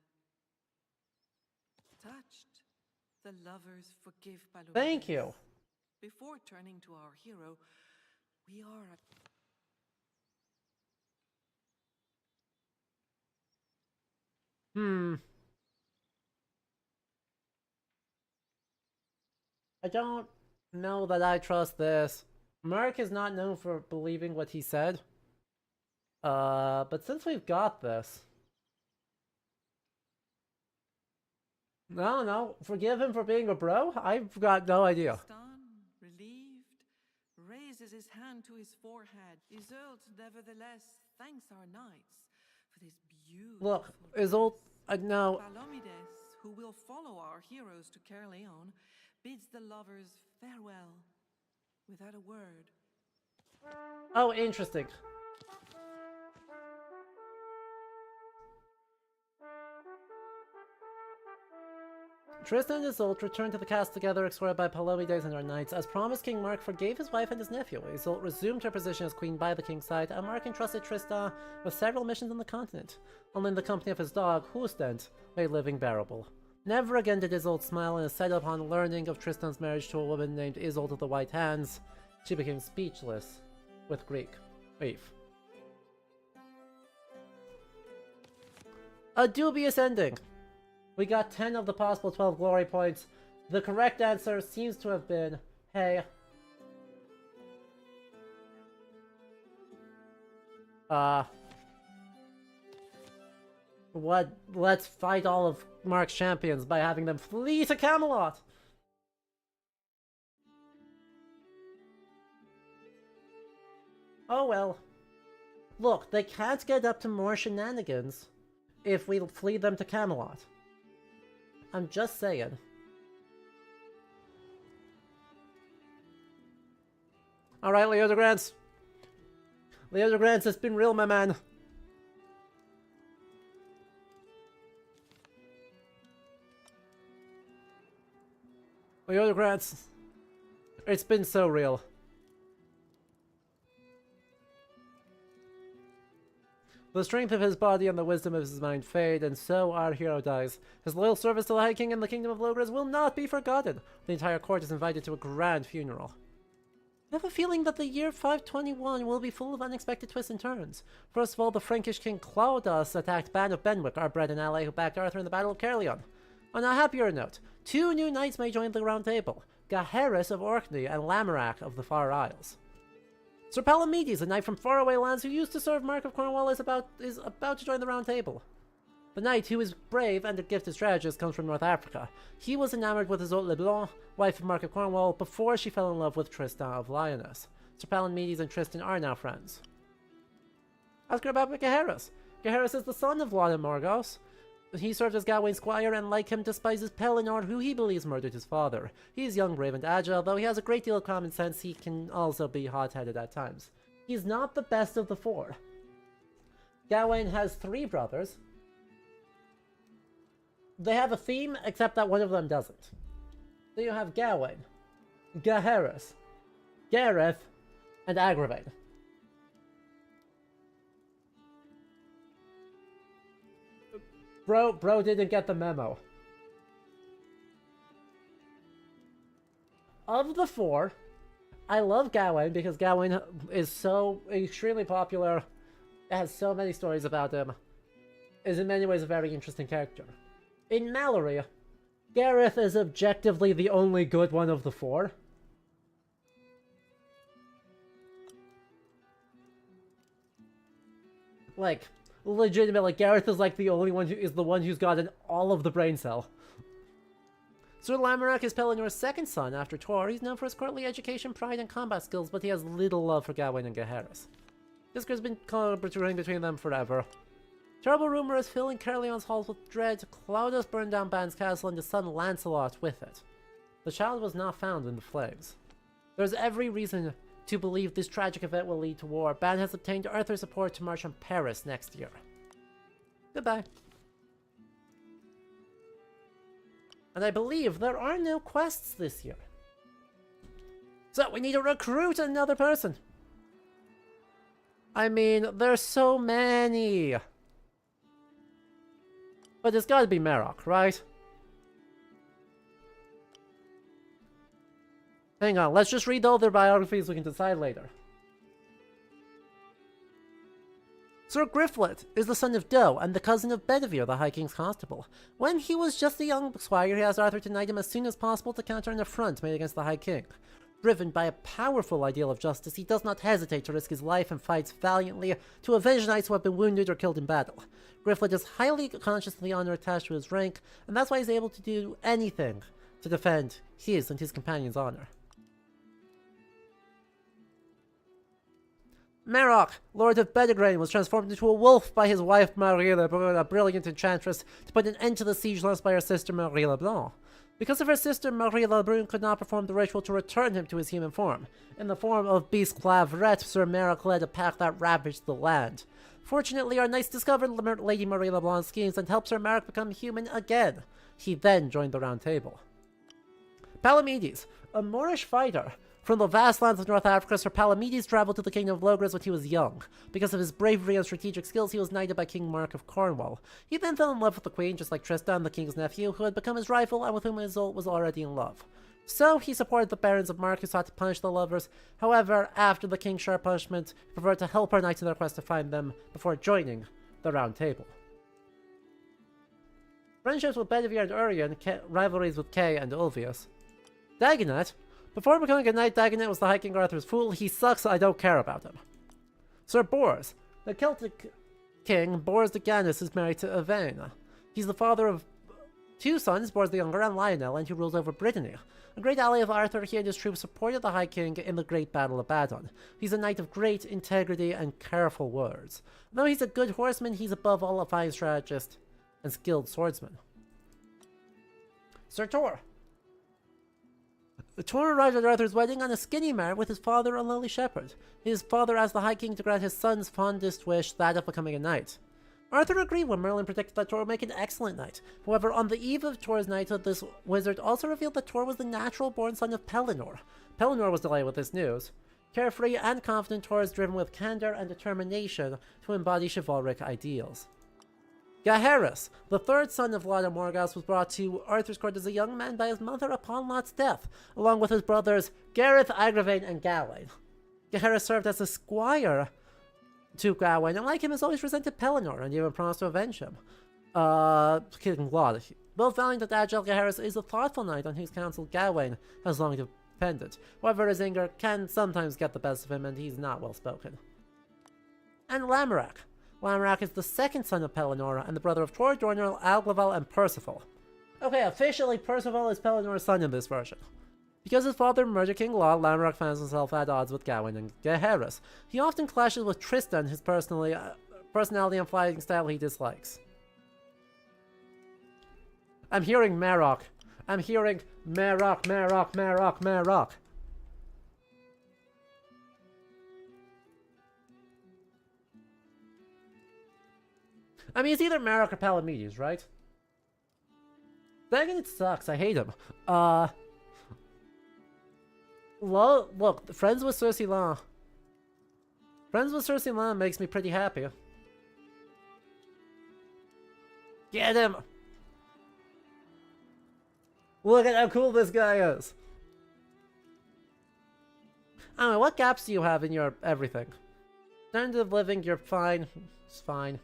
Touched, the lovers forgive Palomides. Thank you. Before turning to our hero, we are at I don't know that I trust this. Mark is not known for believing what he said. But since we've got this... No, forgive him for being a bro? I've got no idea. Tristan, relieved, raises his hand to his forehead. Isolde, nevertheless, thanks our knights for this beautiful Look, Isolde, dress. no. Palomides, who will follow our heroes to Caerleon, bids the lovers farewell without a word. Oh, interesting. Tristan and Isolde returned to the castle together, escorted by Palomides and her knights. As promised, King Mark forgave his wife and his nephew. Isolde resumed her position as queen by the king's side, and Mark entrusted Tristan with several missions on the continent. Only in the company of his dog, Hustent, made living bearable. Never again did Isolde smile, and said upon learning of Tristan's marriage to a woman named Isolde of the White Hands, she became speechless with grief. A dubious ending. We got 10 of the possible 12 glory points. The correct answer seems to have been, hey, let's fight all of Mark's champions by having them flee to Camelot! Oh well. Look, they can't get up to more shenanigans if we flee them to Camelot. I'm just saying. Alright, Leo de Grants. Leo de Grants, it's been real, my man. Leo de Grants. It's been so real. The strength of his body and the wisdom of his mind fade, and so our hero dies. His loyal service to the High King and the Kingdom of Logres will not be forgotten. The entire court is invited to a grand funeral. I have a feeling that the year 521 will be full of unexpected twists and turns. First of all, the Frankish king Claudas attacked Ban of Benwick, our brethren ally who backed Arthur in the Battle of Caerleon. On a happier note, 2 new knights may join the Round Table, Gaheris of Orkney and Lamorak of the Far Isles. Sir Palomides, a knight from faraway lands who used to serve Mark of Cornwall, is about to join the Round Table. The knight, who is brave and a gifted strategist, comes from North Africa. He was enamored with Isolde Leblanc, wife of Mark of Cornwall, before she fell in love with Tristan of Lyoness. Sir Palomides and Tristan are now friends. Ask her about Gaheris. Gaheris is the son of Lon and Morgause. He served as Gawain's squire and, like him, despises Pellinor, who he believes murdered his father. He is young, brave, and agile. Though he has a great deal of common sense, he can also be hot-headed at times. He's not the best of the 4. Gawain has 3 brothers. They have a theme, except that one of them doesn't. So you have Gawain, Gaheris, Gareth, and Agravain. Bro didn't get the memo. Of the 4, I love Gawain because Gawain is so extremely popular. It has so many stories about him. is in many ways a very interesting character. In Mallory, Gareth is objectively the only good one of the four. Like, legitimately, Gareth is like the only one who is the one who's gotten all of the brain cell. Sir Lamorak is Pelinor's second son after Tor. He's known for his courtly education, pride, and combat skills, but he has little love for Gawain and Gaheris. This has been brewing between them forever. Terrible rumor is filling Caerleon's halls with dread. Claudius burned down Ban's castle and his son Lancelot with it. The child was not found in the flames. There's every reason to believe this tragic event will lead to war. Ban has obtained Arthur's support to march on Paris next year. Goodbye. And I believe there are no quests this year. So we need to recruit another person. I mean, there's so many. But it's gotta be Marok, right? Hang on, let's just read all their biographies, we can decide later. Sir Griflet is the son of Doe and the cousin of Bedivere, the High King's constable. When he was just a young squire, he asked Arthur to knight him as soon as possible to counter an affront made against the High King. Driven by a powerful ideal of justice, he does not hesitate to risk his life and fights valiantly to avenge knights who have been wounded or killed in battle. Griflet is highly conscious of the honor attached to his rank, and that's why he's able to do anything to defend his and his companions' honor. Marok, Lord of Bedegrain, was transformed into a wolf by his wife Marie Lebrun, a brilliant enchantress, to put an end to the siege launched by her sister Marie Leblanc. Because of her sister, Marie Lebrun could not perform the ritual to return him to his human form. In the form of Beast Clavret, Sir Marok led a pack that ravaged the land. Fortunately, our knights discovered Lady Marie Leblanc's schemes and helped Sir Marok become human again. He then joined the Round Table. Palamedes, a Moorish fighter. From the vast lands of North Africa, Sir Palamedes traveled to the kingdom of Logres when he was young. Because of his bravery and strategic skills, he was knighted by King Mark of Cornwall. He then fell in love with the queen, just like Tristan, the king's nephew, who had become his rival and with whom Isolde was already in love. So, he supported the barons of Mark who sought to punish the lovers. However, after the king's sharp punishment, he preferred to help our knights in their quest to find them before joining the Round Table. Friendships with Bedivere and Urien, rivalries with Kay and Ulvius. Dagonet. Before becoming a knight, Dagonet was the High King Arthur's fool. He sucks, I don't care about him. Sir Bors. The Celtic king, Bors de Ganis, is married to Yvain. He's the father of two sons, Bors the Younger and Lionel, and he rules over Brittany. A great ally of Arthur, he and his troops supported the High King in the Great Battle of Badon. He's a knight of great integrity and careful words. Though he's a good horseman, he's above all a fine strategist and skilled swordsman. Sir Tor. Tor arrived at Arthur's wedding on a skinny mare with his father, a lowly shepherd. His father asked the High King to grant his son's fondest wish, that of becoming a knight. Arthur agreed when Merlin predicted that Tor would make an excellent knight. However, on the eve of Tor's knighthood, this wizard also revealed that Tor was the natural-born son of Pellinor. Pellinor was delighted with this news. Carefree and confident, Tor is driven with candor and determination to embody chivalric ideals. Gaheris, the third son of Lotta Morgause, was brought to Arthur's court as a young man by his mother upon Lot's death, along with his brothers Gareth, Agravain, and Gawain. Gaheris served as a squire to Gawain, and like him has always resented Pellinor and even promised to avenge him. King Lot. Both valiant and agile, Gaheris is a thoughtful knight on whose counsel Gawain has long depended. However, his anger can sometimes get the best of him, and he's not well spoken. And Lamorak. Lamorak is the second son of Pellinor and the brother of Tor, Dornell, Alglaval, and Percival. Okay, officially Percival is Pellinor's son in this version. Because his father murdered King Lot, Lamorak finds himself at odds with Gawain and Gaheris. He often clashes with Tristan, his personality and fighting style he dislikes. I'm hearing Marok. I'm hearing Marok, Marok, Marok, Marok. I mean, it's either Marok or Palamedes, right? Dagonet sucks. I hate him. Look, friends with Cersei Lan. Friends with Cersei Lan makes me pretty happy. Get him! Look at how cool this guy is. I don't know, what gaps do you have in your everything? Standard of living, you're fine. It's fine.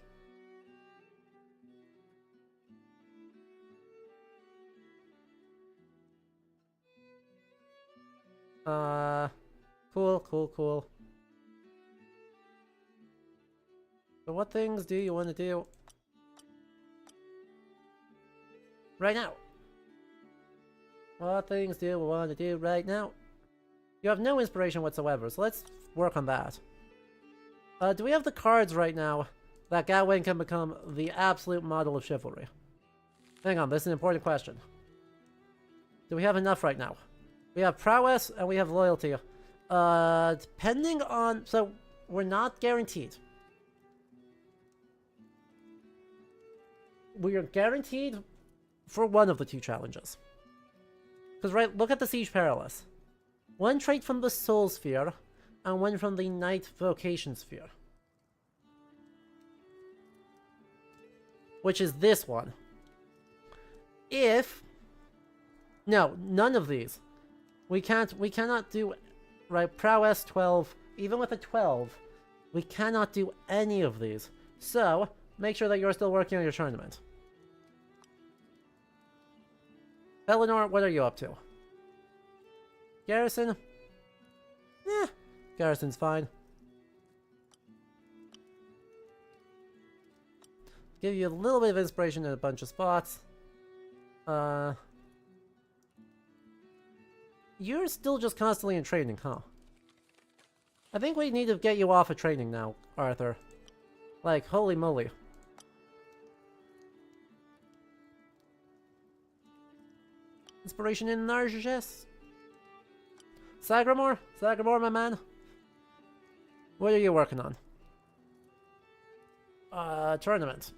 Cool. So what things do you want to do right now? What things do we want to do right now? You have no inspiration whatsoever, so let's work on that. Do we have the cards right now that Gawain can become the absolute model of chivalry? Hang on, this is an important question. Do we have enough right now? We have prowess and we have loyalty. Depending on... So, we're not guaranteed. We are guaranteed for one of the two challenges. Because, right, look at the Siege Perilous. One trait from the Soul Sphere, and one from the Knight Vocation Sphere. Which is this one. If... No, none of these. We cannot do... Right, Prowess 12, even with a 12, we cannot do any of these. So, make sure that you're still working on your tournament. Eleanor, what are you up to? Garrison? Eh, Garrison's fine. Give you a little bit of inspiration in a bunch of spots. You're still just constantly in training, huh? I think we need to get you off of training now, Arthur. Like, holy moly. Inspiration in Narcissus. Sagramore? Sagramore, my man? What are you working on? Tournament.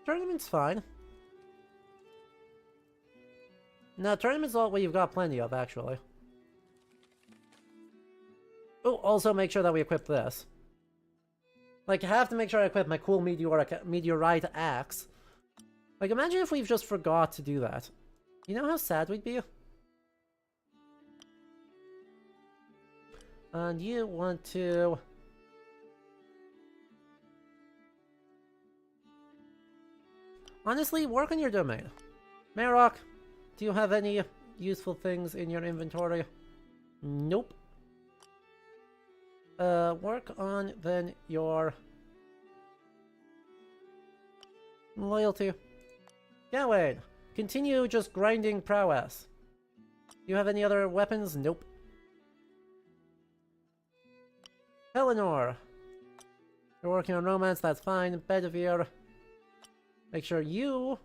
Tournament's fine. No, tournament's all what you've got plenty of, actually. Oh, also make sure that we equip this. Like, I have to make sure I equip my cool meteorite axe. Like, imagine if we've just forgot to do that. You know how sad we'd be? And you want to... Honestly, work on your domain. Marok, do you have any useful things in your inventory? Nope. Work on, then, your... loyalty. Gawain, continue just grinding prowess. Do you have any other weapons? Nope. Eleanor, you're working on romance, that's fine. Bedivere, make sure you...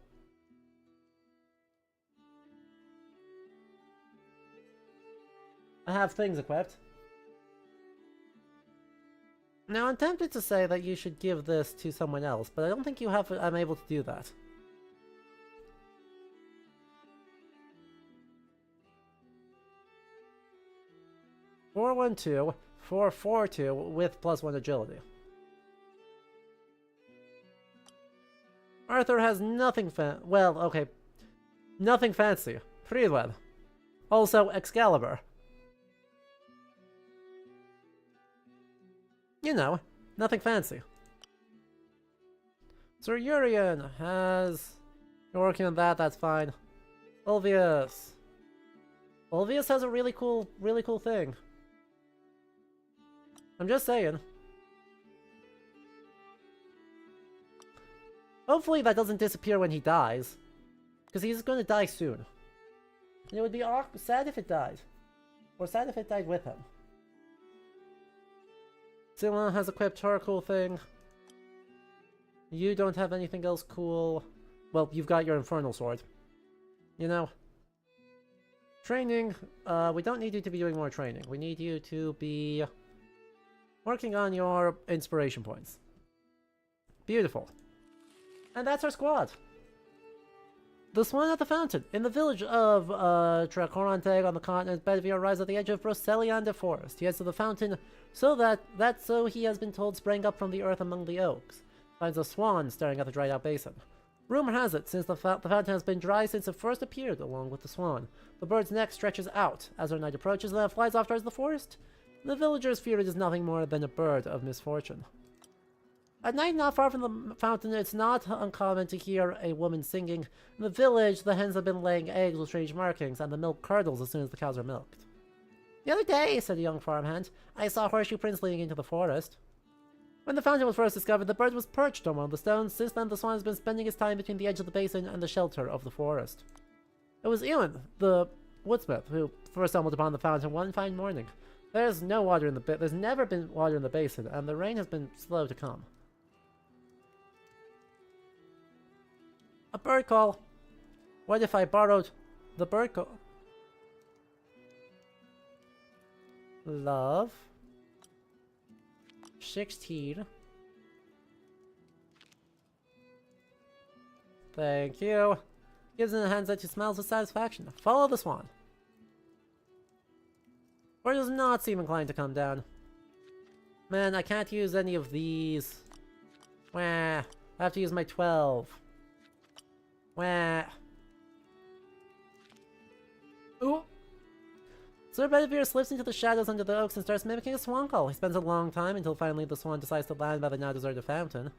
I have things equipped. Now, I'm tempted to say that you should give this to someone else, but I don't think you have... I'm able to do that. (412) 442 with +1 agility. Arthur has nothing well, okay. Nothing fancy. Freedwell. Also, Excalibur. You know, nothing fancy. Sir Urian has... You're working on that, that's fine. Ulvius. Ulvius has a really cool thing. I'm just saying. Hopefully that doesn't disappear when he dies. Because he's going to die soon. And it would be sad if it died. Or sad if it died with him. Scylla has equipped her cool thing. You don't have anything else cool. Well, you've got your Infernal Sword. You know. Training. We don't need you to be doing more training. We need you to be... working on your inspiration points. Beautiful. And that's our squad. The Swan at the Fountain. In the village of Tracoranteg on the continent, Bedivere arrives at the edge of Broceliande Forest. He heads to the fountain so so he has been told sprang up from the earth among the oaks. Finds a swan staring at the dried out basin. Rumor has it, since the fountain has been dry since it first appeared along with the swan. The bird's neck stretches out as our knight approaches and then flies off towards the forest. The villagers fear it is nothing more than a bird of misfortune. At night, not far from the fountain, it's not uncommon to hear a woman singing. In the village, the hens have been laying eggs with strange markings, and the milk curdles as soon as the cows are milked. The other day, said a young farmhand, I saw Horseshoe Prince leading into the forest. When the fountain was first discovered, the bird was perched on one of the stones. Since then, the swan has been spending his time between the edge of the basin and the shelter of the forest. It was Ewan, the woodsmith, who first stumbled upon the fountain one fine morning. There's no water in the there's never been water in the basin, and the rain has been slow to come. A bird call. What if I borrowed the bird call? Love. 16. Thank you. Gives in the hands that she smells with satisfaction. Follow the swan. Or does not seem inclined to come down. Man, I can't use any of these. Wah. I have to use my 12. Wah. Ooh. Sir Bedivere slips into the shadows under the oaks and starts mimicking a swan call. He spends a long time until finally the swan decides to land by the now deserted fountain.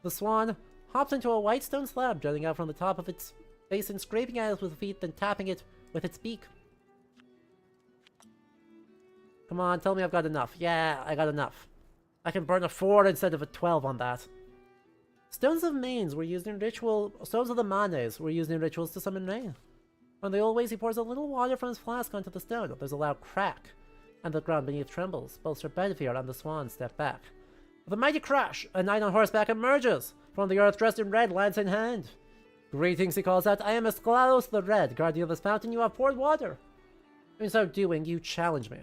The swan hops into a white stone slab jutting out from the top of its basin, scraping at it with feet, then tapping it with its beak. Come on, tell me I've got enough. Yeah, I got enough. I can burn a 4 instead of a 12 on that. Stones of manes were used in stones of the manes were used in rituals to summon rain. On the old ways, he pours a little water from his flask onto the stone. There's a loud crack, and the ground beneath trembles. Both Sir Bedivere and the swan step back. With a mighty crash, a knight on horseback emerges from the earth, dressed in red, lance in hand. Greetings, he calls out. I am Esclados the Red, guardian of this fountain. You have poured water. In so doing, you challenge me.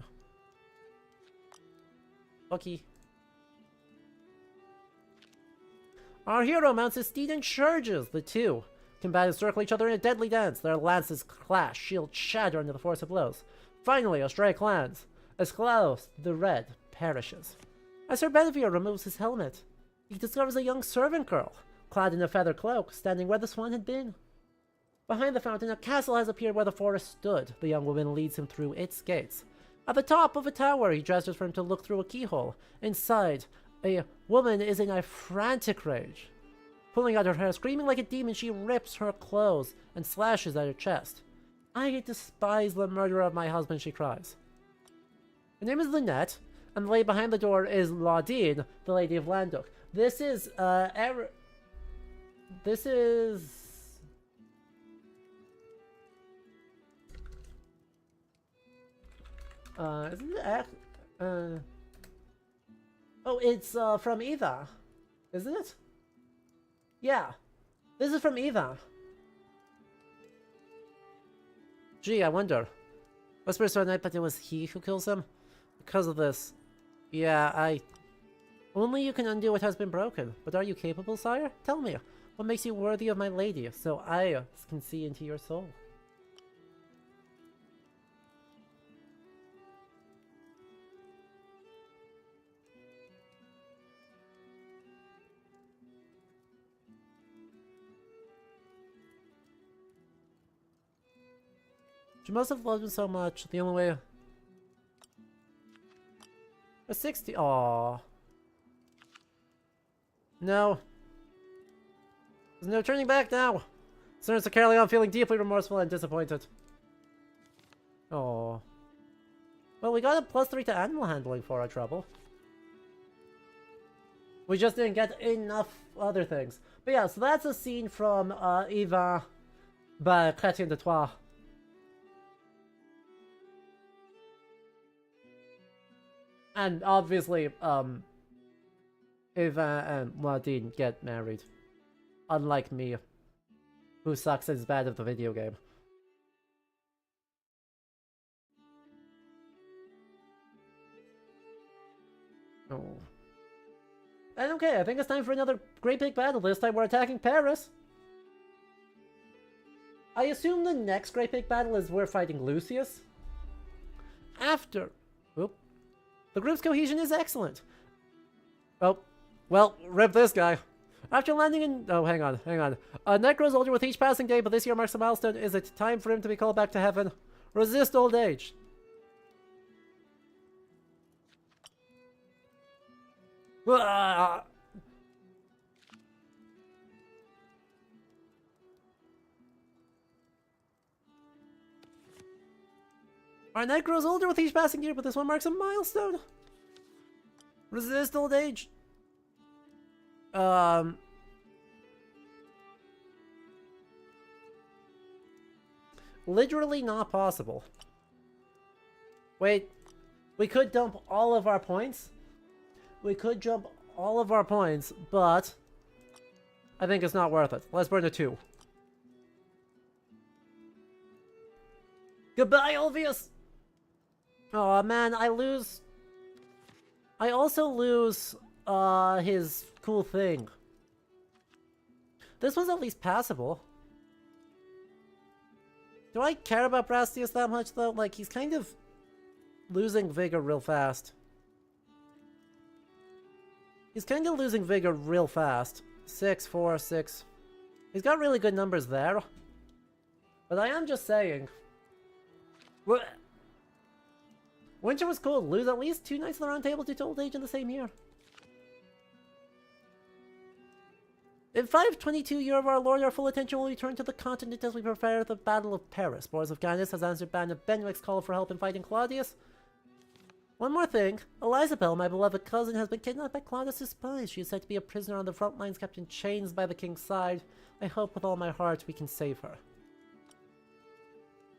Okay. Our hero mounts his steed and charges. The two combatants circle each other in a deadly dance. Their lances clash, shields shatter under the force of blows. Finally, a strike lands. Esclados the Red perishes. As Sir Bedivere removes his helmet, he discovers a young servant girl, clad in a feather cloak, standing where the swan had been. Behind the fountain, a castle has appeared where the forest stood. The young woman leads him through its gates. At the top of a tower, he gestures for him to look through a keyhole. Inside, a woman is in a frantic rage. Pulling out her hair, screaming like a demon, she rips her clothes and slashes at her chest. I despise the murderer of my husband, she cries. Her name is Lynette, and the lady behind the door is Laudine, the Lady of Landuc. This is, isn't it, oh, it's, from Eva, isn't it? Yeah, this is from Eva. Gee, I wonder. Whispers to a night, but it was he who kills him? Because of this. Yeah, only you can undo what has been broken. But are you capable, sire? Tell me, what makes you worthy of my lady, so I can see into your soul? She must have loved him so much. The only way. A 60. Aww. No. There's no turning back now. Sir Carleon feeling deeply remorseful and disappointed. Aww. Well, we got a +3 to animal handling for our trouble. We just didn't get enough other things. But yeah, so that's a scene from Eva by Chrétien de Troyes. And obviously, Eva and Laudine get married. Unlike me, who sucks as bad at the video game. Oh. And okay, I think it's time for another great big battle. This time we're attacking Paris. I assume the next great big battle is we're fighting Lucius. After... Oop. The group's cohesion is excellent. Oh, well, rip this guy. After landing in... Oh, hang on. Night grows older with each passing day, but this year marks a milestone. Is it time for him to be called back to heaven? Resist old age. Ah! Our knight grows older with each passing year, but this one marks a milestone. Resist old age. Literally not possible. Wait, we could dump all of our points. We could jump all of our points, but I think it's not worth it. Let's burn the 2. Goodbye, Ulvius! Oh man, I lose. I also lose his cool thing. This was at least passable. Do I care about Brastius that much though? Like, he's kind of losing vigor real fast. He's kind of losing vigor real fast. 6, 4, 6. He's got really good numbers there. But I am just saying. Winter was cool. Lose at least 2 Knights of the Round Table to old age in the same year. In 522 year of our Lord, our full attention will return to the continent as we prepare the Battle of Paris. Boris of Gaius has answered Ban of Benwick's call for help in fighting Claudius. One more thing. Elizabeth, my beloved cousin, has been kidnapped by Claudius' spies. She is said to be a prisoner on the front lines, kept in chains by the king's side. I hope with all my heart we can save her.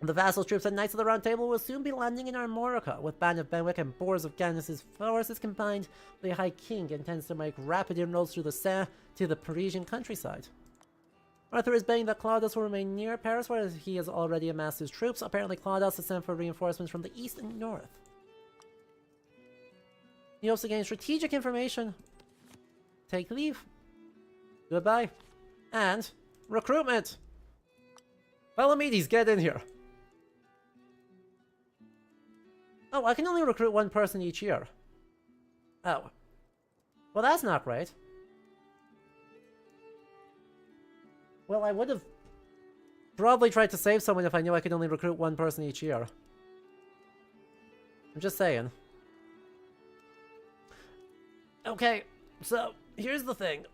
The vassal troops and Knights of the Round Table will soon be landing in Armorica. With Ban of Benwick and Boris of Gaius' forces combined, the High King intends to make rapid inroads through the Seine to the Parisian countryside. Arthur is betting that Claudius will remain near Paris, where he has already amassed his troops. Apparently, Claudius has sent for reinforcements from the east and north. He hopes to gain strategic information. Take leave. Goodbye. And recruitment. Palamedes, get in here. Oh, I can only recruit 1 person each year. Oh. Well, that's not great. Well, I would have probably tried to save someone if I knew I could only recruit 1 person each year. I'm just saying. Okay, so here's the thing.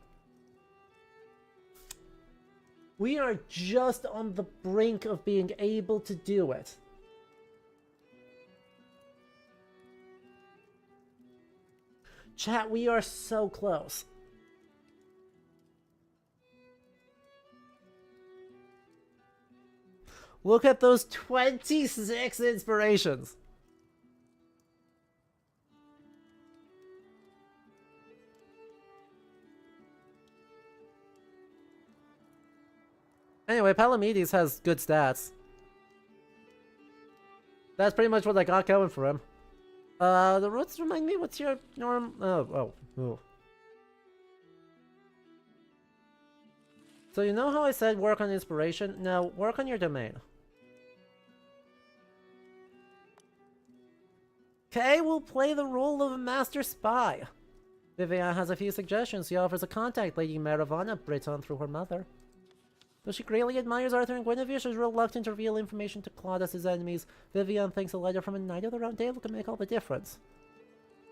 We are just on the brink of being able to do it. Chat, we are so close. Look at those 26 inspirations. Anyway, Palamedes has good stats. That's pretty much what I got going for him. The roots remind me, what's your norm? Oh. So you know how I said work on inspiration? Now, work on your domain. Kay will play the role of a master spy. Vivian has a few suggestions. She offers a contact Lady Maravana Breton through her mother. Though she greatly admires Arthur and Guinevere, she is reluctant to reveal information to Claudius' enemies. Vivian thinks a letter from a Knight of the Round Table can make all the difference.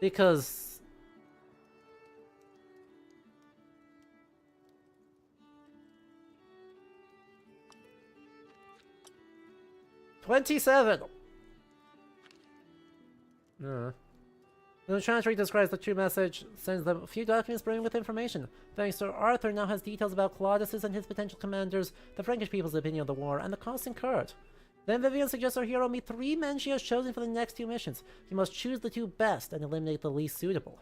Because... $27! The translator describes the true message, sends them a few documents brimming with information. Thanks to Arthur now has details about Claudius and his potential commanders, the Frankish people's opinion of the war, and the costs incurred. Then Vivian suggests our hero meet 3 men she has chosen for the next 2 missions. He must choose the 2 best and eliminate the least suitable.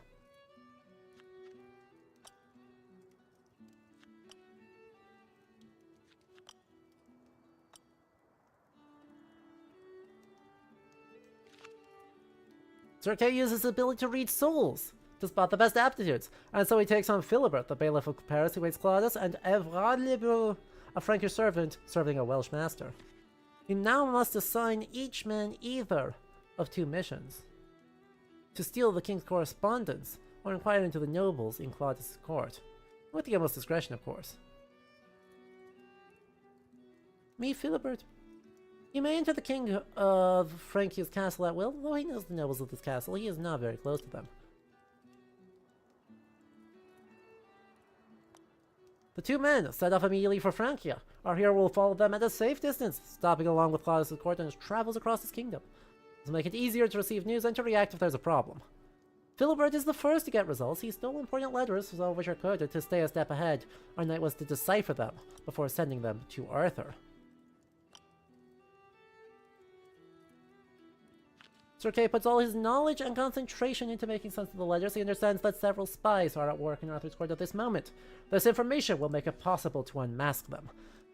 Sir Kay uses his ability to read souls to spot the best aptitudes, and so he takes on Philibert, the bailiff of Paris who waits Claudius, and Evrard Lebeau, a Frankish servant serving a Welsh master. He now must assign each man either of 2 missions. To steal the king's correspondence, or inquire into the nobles in Claudius' court. With the utmost discretion, of course. Me, Philibert. You may enter the king of Francia's castle at will, though he knows the nobles of this castle. He is not very close to them. The two men set off immediately for Francia. Our hero will follow them at a safe distance, stopping along with Claudius' court and his travels across his kingdom. This will make it easier to receive news and to react if there's a problem. Philibert is the first to get results. He stole important letters, so which are good, to stay a step ahead. Our knight was to decipher them before sending them to Arthur. Sir Kay puts all his knowledge and concentration into making sense of the letters. He understands that several spies are at work in Arthur's court at this moment. This information will make it possible to unmask them.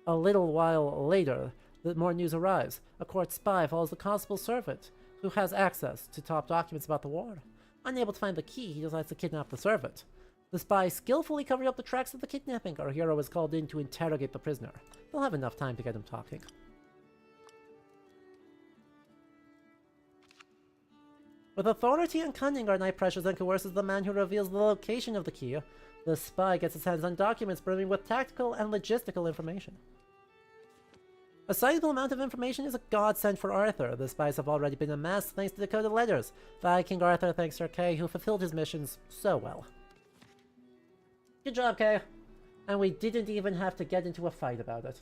A little while later, more news arrives. A court spy follows the constable's servant, who has access to top documents about the war. Unable to find the key, he decides to kidnap the servant. The spy skillfully covers up the tracks of the kidnapping. Our hero is called in to interrogate the prisoner. They'll have enough time to get him talking. With authority and cunning, our knight pressures and coerces the man who reveals the location of the key. The spy gets his hands on documents brimming with tactical and logistical information. A sizable amount of information is a godsend for Arthur. The spies have already been amassed thanks to the coded letters. King Arthur thanks Sir Kay, who fulfilled his missions so well. Good job, Kay. And we didn't even have to get into a fight about it.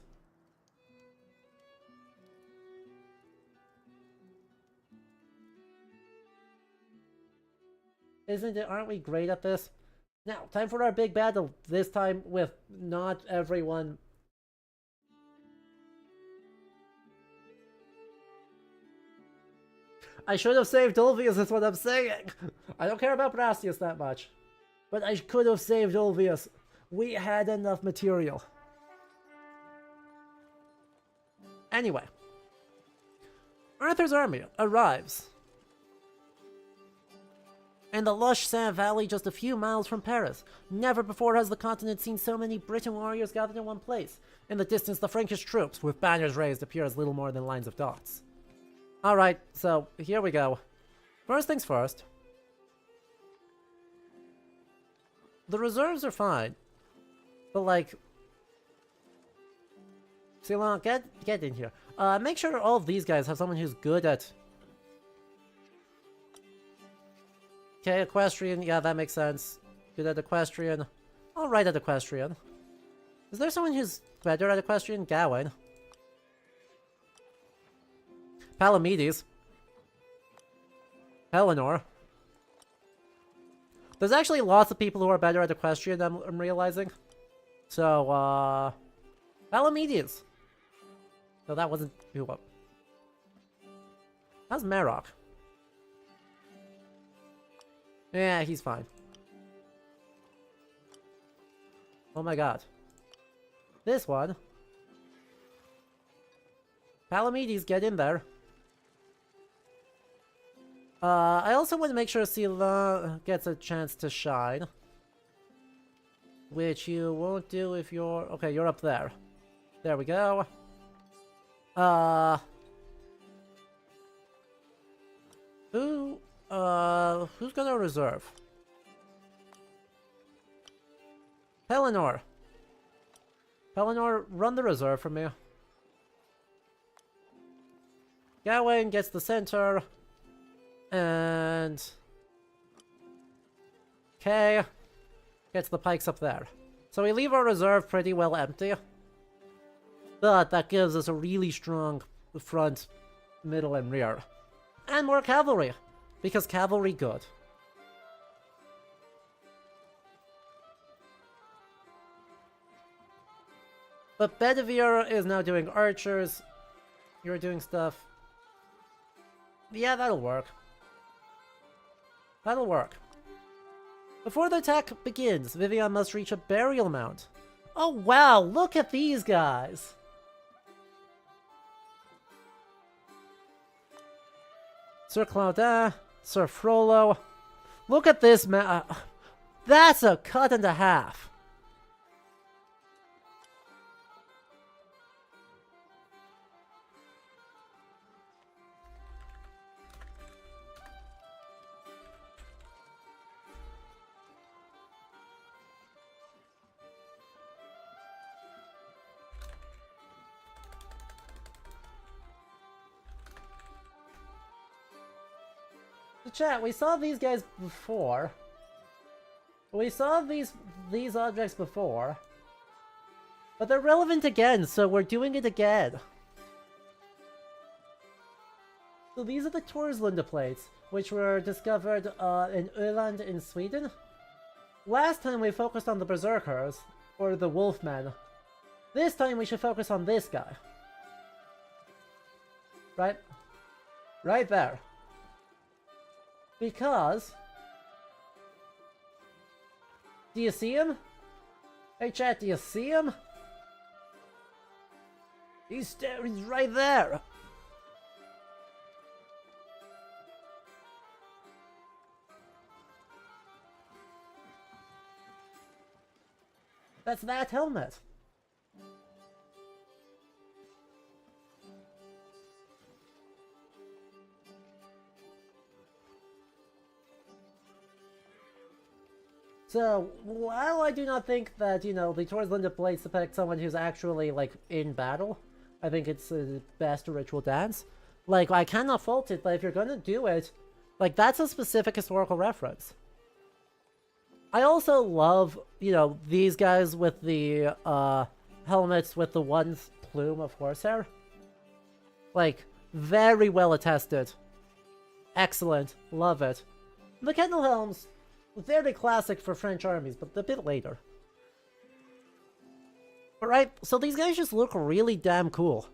Isn't it? Aren't we great at this? Now, time for our big battle. This time with not everyone. I should have saved Ulvius, is what I'm saying. I don't care about Brastius that much. But I could have saved Ulvius. We had enough material. Anyway. Arthur's army arrives in the lush sand valley just a few miles from Paris. Never before has the continent seen so many Briton warriors gathered in one place. In the distance, the Frankish troops, with banners raised, appear as little more than lines of dots. Alright, so here we go. First things first. The reserves are fine. But like... Ceylon, get in here. Make sure all of these guys have someone who's good at... Okay, Equestrian, yeah, that makes sense. Good at Equestrian. Alright at Equestrian. Is there someone who's better at Equestrian? Gawain. Palamedes. Eleanor. There's actually lots of people who are better at Equestrian, I'm realizing. So, Palamedes. No, that wasn't... Who? How's Marok? Yeah, he's fine. Oh my god. This one. Palamedes, get in there. I also want to make sure Sila gets a chance to shine. Which you won't do if you're... Okay, you're up there. There we go. Who's gonna reserve? Pellinor. Pellinor, run the reserve for me. Gawain gets the center. And... Kay gets the pikes up there. So we leave our reserve pretty well empty. But that gives us a really strong front, middle, and rear. And more cavalry. Because cavalry good. But Bedivere is now doing archers. You're doing stuff. Yeah, that'll work. That'll work. Before the attack begins, Vivian must reach a burial mound. Oh wow, look at these guys! Sir Claudin, Sir Frollo. Look at this man. That's a cut and a half. Chat, we saw these guys before. We saw these objects before. But they're relevant again, so we're doing it again. So these are the Torslanda plates, which were discovered in Öland in Sweden. Last time we focused on the Berserkers, or the Wolfmen. This time we should focus on this guy. Right? Right there. Because... do you see him? Hey chat, do you see him? He's right there! That's that helmet! So, while I do not think that, you know, the Torslanda plates depict someone who's actually, like, in battle, I think it's the best ritual dance. Like, I cannot fault it, but if you're gonna do it, like, that's a specific historical reference. I also love, you know, these guys with the, helmets with the one plume of horsehair. Like, very well attested. Excellent. Love it. The Kendall helms, very classic for French armies, but a bit later. Alright, so these guys just look really damn cool.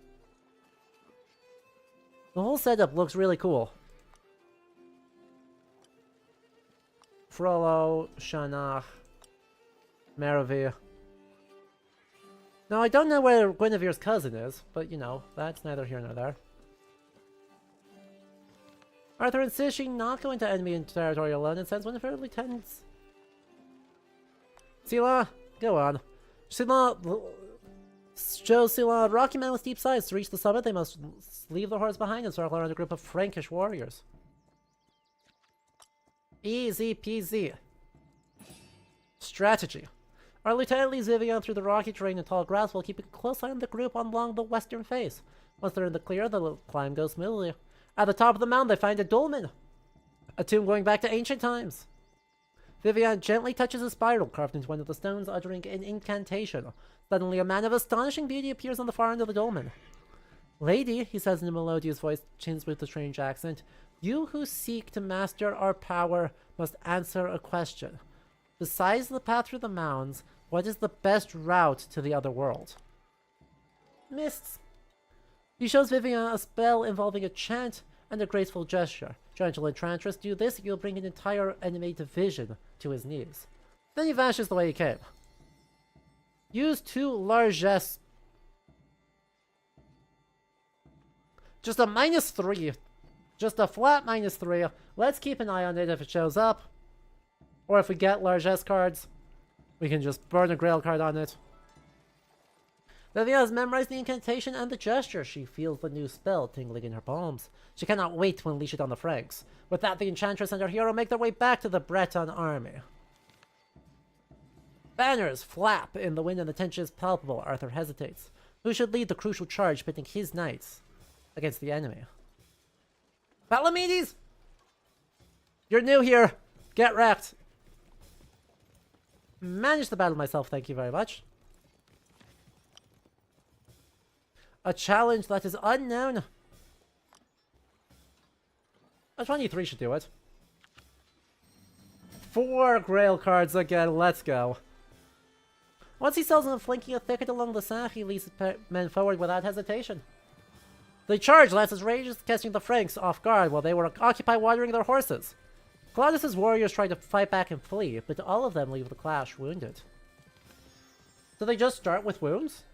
The whole setup looks really cool. Frollo, Shanach, Maravir. Now, I don't know where Guinevere's cousin is, but, you know, that's neither here nor there. Arthur insists she not go into enemy territory alone and sends one of her lieutenants. Sila, go on. Sila shows Sila rocky man with deep sides. To reach the summit, they must leave the horse behind and circle around a group of Frankish warriors. Easy peasy. Strategy. Our lieutenant leads Vivian through the rocky terrain and tall grass while keeping a close eye on the group along the western face. Once they're in the clear, the climb goes smoothly. At the top of the mountain, they find a dolmen, a tomb going back to ancient times. Vivian gently touches a spiral carved into one of the stones, uttering an incantation. Suddenly, a man of astonishing beauty appears on the far end of the dolmen. Lady, he says in a melodious voice, tinged with a strange accent, you who seek to master our power must answer a question. Besides the path through the mounds, what is the best route to the other world? Mists. He shows Vivian a spell involving a chant and a graceful gesture. Trying to Enchantress do this, you'll bring an entire enemy division to his knees. Then he vanishes the way he came. Use 2 largesse. Just a -3. Just a flat -3. Let's keep an eye on it if it shows up. Or if we get largesse cards, we can just burn a grail card on it. Vivian has memorized the incantation and the gesture. She feels the new spell tingling in her palms. She cannot wait to unleash it on the Franks. With that, the Enchantress and her hero make their way back to the Breton army. Banners flap in the wind and the tension is palpable. Arthur hesitates. Who should lead the crucial charge pitting his knights against the enemy? Palamedes! You're new here. Get wrecked. Managed the battle myself, thank you very much. A challenge that is unknown. A 23 should do it. 4 grail cards again, let's go. Once he sells them flanking a thicket along the Seine, he leads his men forward without hesitation. They charge Lance's rages, catching the Franks off guard while they were occupied watering their horses. Claudius's warriors try to fight back and flee, but all of them leave the clash wounded. Do they just start with wounds?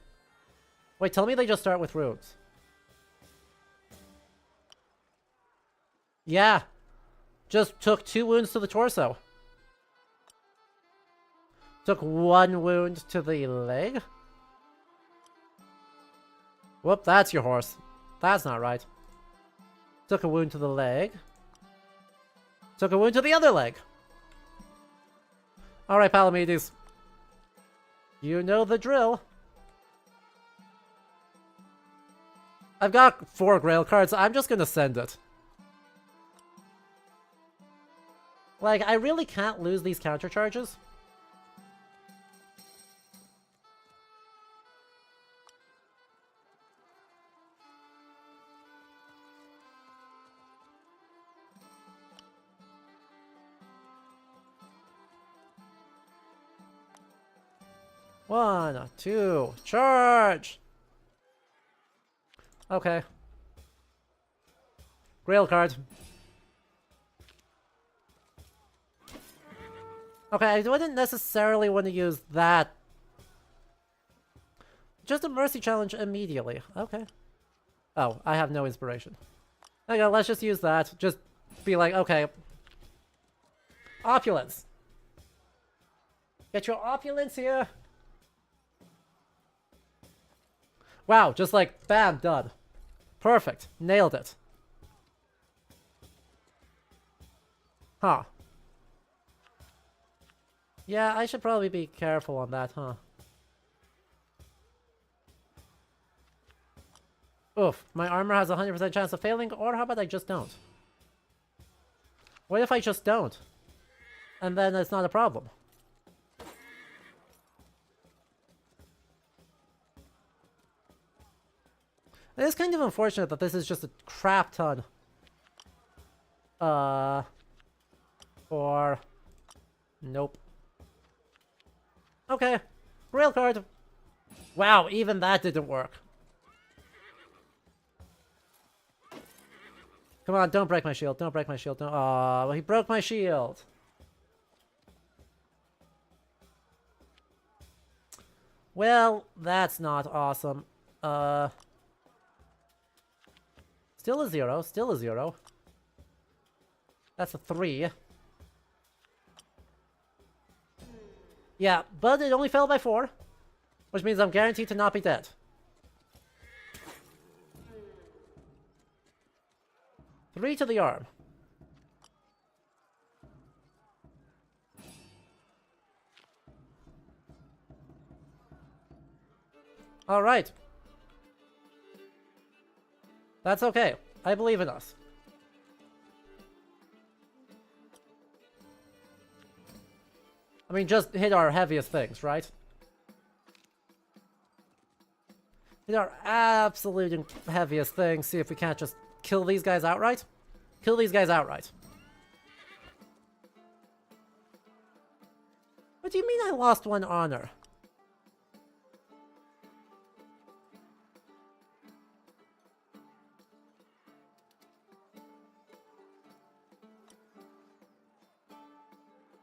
Wait, tell me they just start with wounds. Yeah. Just took 2 wounds to the torso. Took 1 wound to the leg. Whoop, that's your horse. That's not right. Took a wound to the leg. Took a wound to the other leg. Alright, Palamedes. You know the drill. I've got 4 grail cards. I'm just gonna send it. Like, I really can't lose these counter charges. 1, 2, charge! Okay. Grail card. Okay, I wouldn't necessarily want to use that. Just a mercy challenge immediately. Okay. Oh, I have no inspiration. Okay, let's just use that. Just be like, okay. Opulence. Get your opulence here. Wow, just like, bam, done. Perfect. Nailed it. Huh. Yeah, I should probably be careful on that, huh? Oof, my armor has a 100% chance of failing, or how about I just don't? What if I just don't? And then it's not a problem. It is kind of unfortunate that this is just a crap ton. Or... Nope. Okay. Rail card. Wow, even that didn't work. Come on, don't break my shield. Don't break my shield. Don't... Aw, he broke my shield. Well, that's not awesome. Still a 0. Still a 0. That's a 3. Yeah, but it only fell by 4. Which means I'm guaranteed to not be dead. 3 to the arm. Alright. That's okay. I believe in us. I mean, just hit our heaviest things, right? Hit our absolute heaviest things. See if we can't just kill these guys outright. Kill these guys outright. What do you mean I lost 1 honor?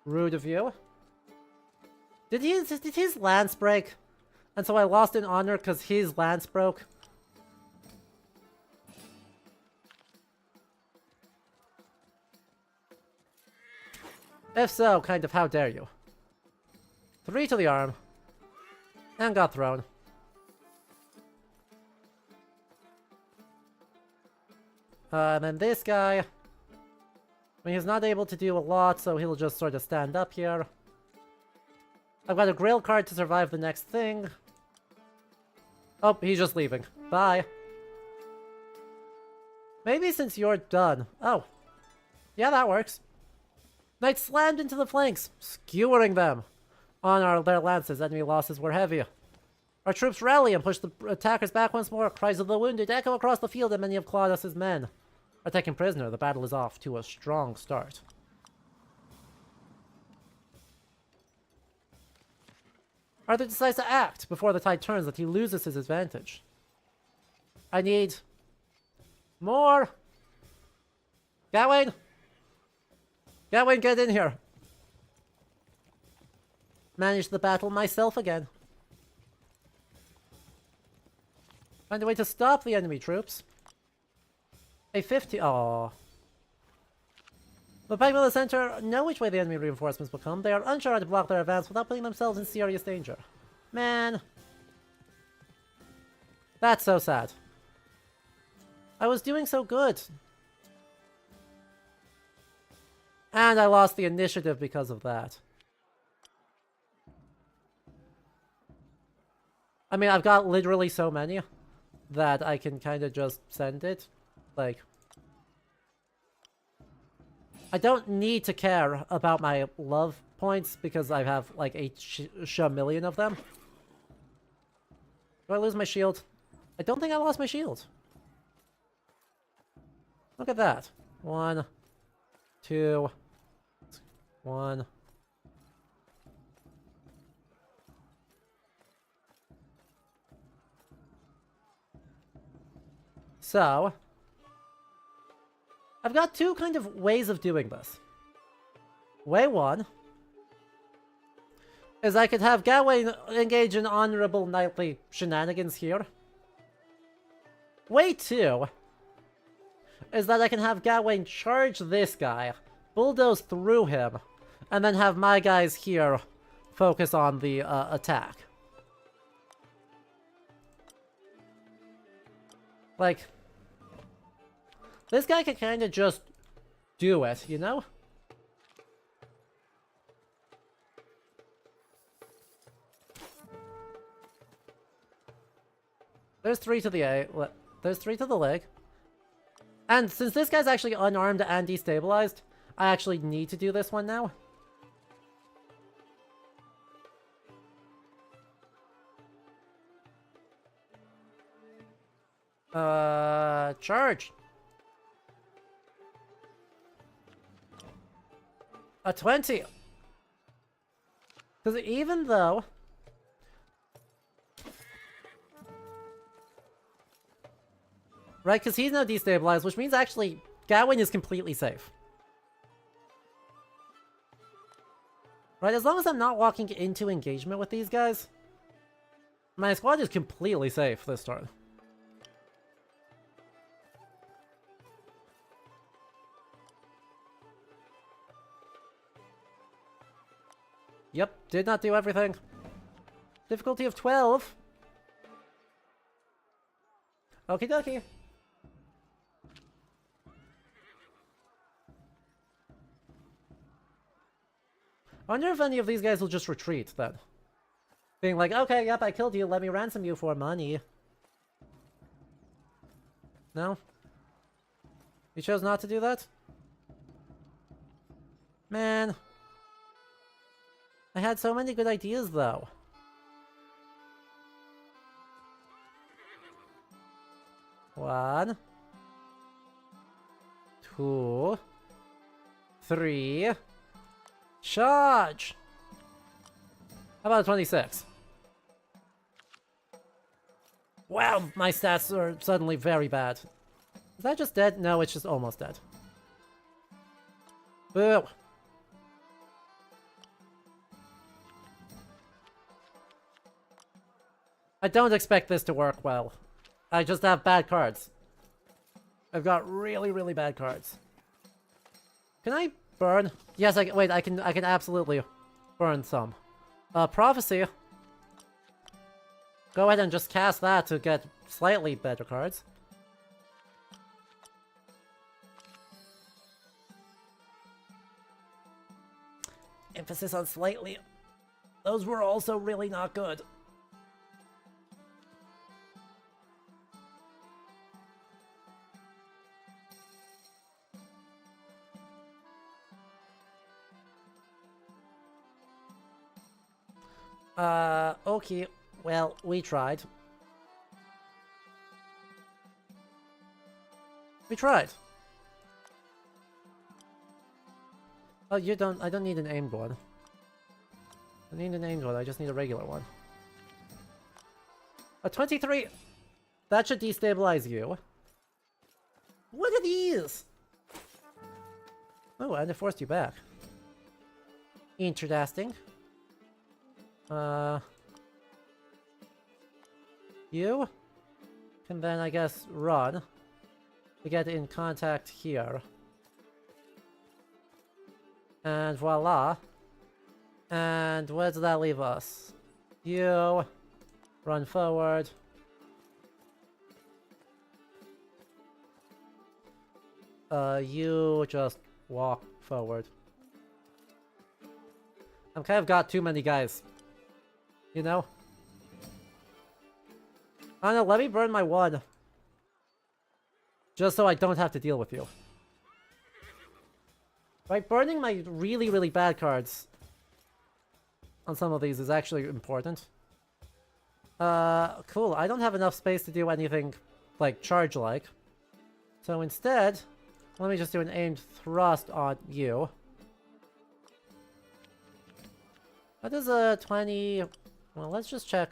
Rude of you. Did his lance break? And so I lost an honor because his lance broke? If so, kind of how dare you. 3 to the arm. And got thrown. And then this guy. I mean, he's not able to do a lot, so he'll just sort of stand up here. I've got a grail card to survive the next thing. Oh, he's just leaving. Bye. Maybe since you're done. Oh. Yeah, that works. Knight slammed into the flanks, skewering them. On their lances, enemy losses were heavy. Our troops rally and push the attackers back once more. Cries of the wounded echo across the field, and many of Claudius's men are taken prisoner. The battle is off to a strong start. Arthur decides to act before the tide turns, that he loses his advantage. I need more. Gatwain! Gatwain, get in here. Manage the battle myself again. Find a way to stop the enemy troops. A 50. Aww. The Pikemen of the center know which way the enemy reinforcements will come. They are unsure how to block their advance without putting themselves in serious danger. Man. That's so sad. I was doing so good. And I lost the initiative because of that. I mean, I've got literally so many that I can kind of just send it. Like, I don't need to care about my love points because I have like 8 million of them. Do I lose my shield? I don't think I lost my shield. Look at that. 1, 2, 1. So, I've got two kind of ways of doing this. Way one is I could have Gawain engage in honorable knightly shenanigans here. Way two is that I can have Gawain charge this guy, bulldoze through him, and then have my guys here focus on the attack. Like, this guy can kind of just do it, you know? There's 3 to the A. There's 3 to the leg. And since this guy's actually unarmed and destabilized, I actually need to do this one now. Charge! A 20! Because even though... Right, because he's now destabilized, which means actually Gawain is completely safe. Right, as long as I'm not walking into engagement with these guys, my squad is completely safe this turn. Yep, did not do everything. Difficulty of 12. Okie dokie. I wonder if any of these guys will just retreat then. Being like, okay, yep, I killed you, let me ransom you for money. No? You chose not to do that? Man. I had so many good ideas, though. One. 2. 3. Charge! How about 26? Wow, my stats are suddenly very bad. Is that just dead? No, it's just almost dead. Boo! I don't expect this to work well. I just have bad cards. I've got really, really bad cards. Can I burn? Yes, wait, I can absolutely burn some. Prophecy. Go ahead and just cast that to get slightly better cards. Emphasis on slightly. Those were also really not good. Okay. Well, we tried. We tried. Oh, you don't... I don't need an aimed one. I need an aimed one, I just need a regular one. A 23! That should destabilize you. Look at these! Oh, and it forced you back. Interesting. You can then, I guess, run to get in contact here. And voila. And where does that leave us? You run forward. You just walk forward. I've kind of got too many guys. You know? I don't know, let me burn my one. Just so I don't have to deal with you. Right, burning my really, really bad cards on some of these is actually important. Cool. I don't have enough space to do anything, like, charge-like. So instead, let me just do an aimed thrust on you. That is a 20... Well, let's just check.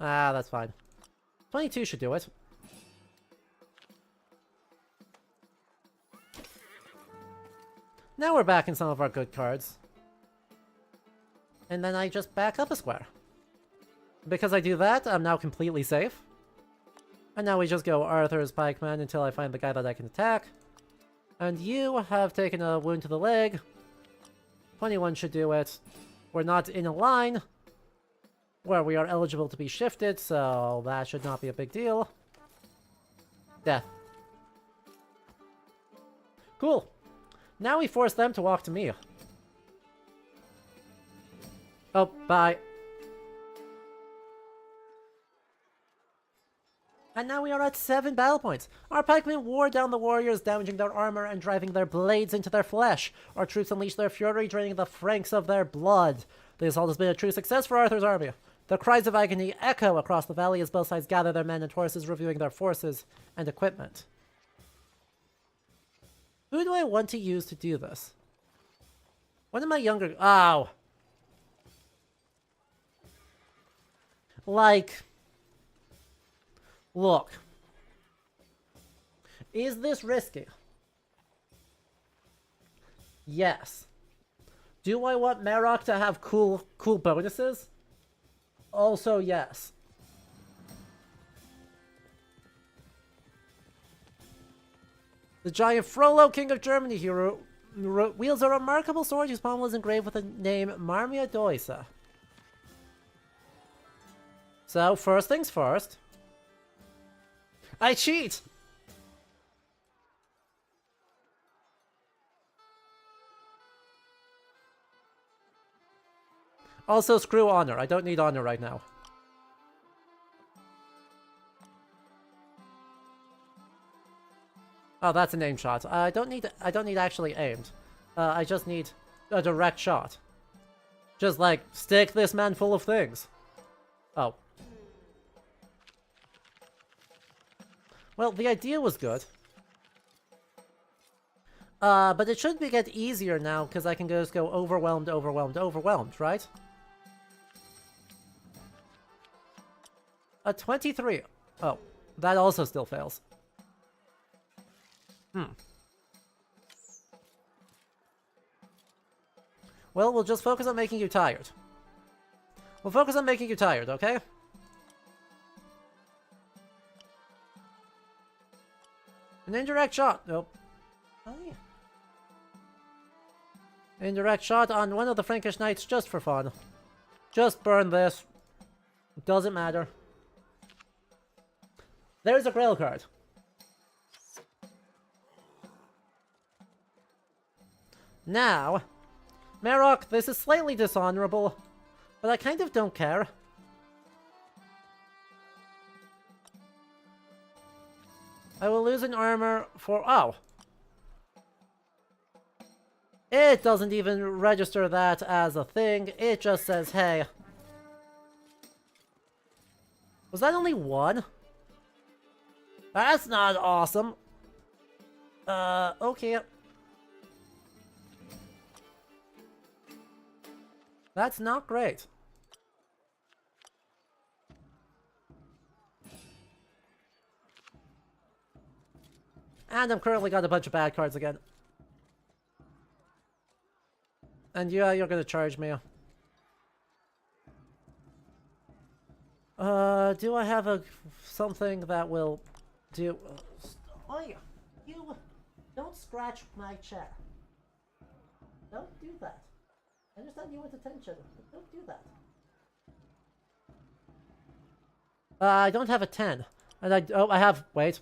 Ah, that's fine. 22 should do it. Now we're back in some of our good cards. And then I just back up a square. Because I do that, I'm now completely safe. And now we just go Arthur's Pikeman until I find the guy that I can attack. And you have taken a wound to the leg. 21 should do it. We're not in a line where we are eligible to be shifted, so that should not be a big deal. Death. Cool. Now we force them to walk to me. Oh, bye. And now we are at 7 battle points. Our pikemen wore down the warriors, damaging their armor and driving their blades into their flesh. Our troops unleashed their fury, draining the Franks of their blood. The assault has been a true success for Arthur's army. The cries of agony echo across the valley as both sides gather their men and horses, reviewing their forces and equipment. Who do I want to use to do this? One of my younger... Ow! Like... Look. Is this risky? Yes. Do I want Merok to have cool bonuses? Also, yes. The giant Frollo, king of Germany, hero wields a remarkable sword whose pommel is engraved with the name Marmia Doisa. So, first things first. I cheat! Also, screw honor. I don't need honor right now. Oh, that's an aim shot. I don't need actually aimed. I just need a direct shot. Just like, stick this man full of things. Oh. Well, the idea was good. But it should get easier now, because I can just go overwhelmed, overwhelmed, overwhelmed, right? A 23. Oh, that also still fails. Well, we'll just focus on making you tired. We'll focus on making you tired, okay? An indirect shot. Nope. Oh, yeah. Indirect shot on one of the Frankish knights just for fun. Just burn this. Doesn't matter. There's a Grail card. Now, Merok, this is slightly dishonorable, but I kind of don't care. I will lose an armor for... Oh. It doesn't even register that as a thing. It just says, hey. Was that only one? That's not awesome. Okay. That's not great. And I'm currently got a bunch of bad cards again. And yeah, you're gonna charge me. Do I have something that will do... Oh yeah, you don't scratch my chair. Don't do that. I understand you want attention, but don't do that. I don't have a 10. And I have... Wait.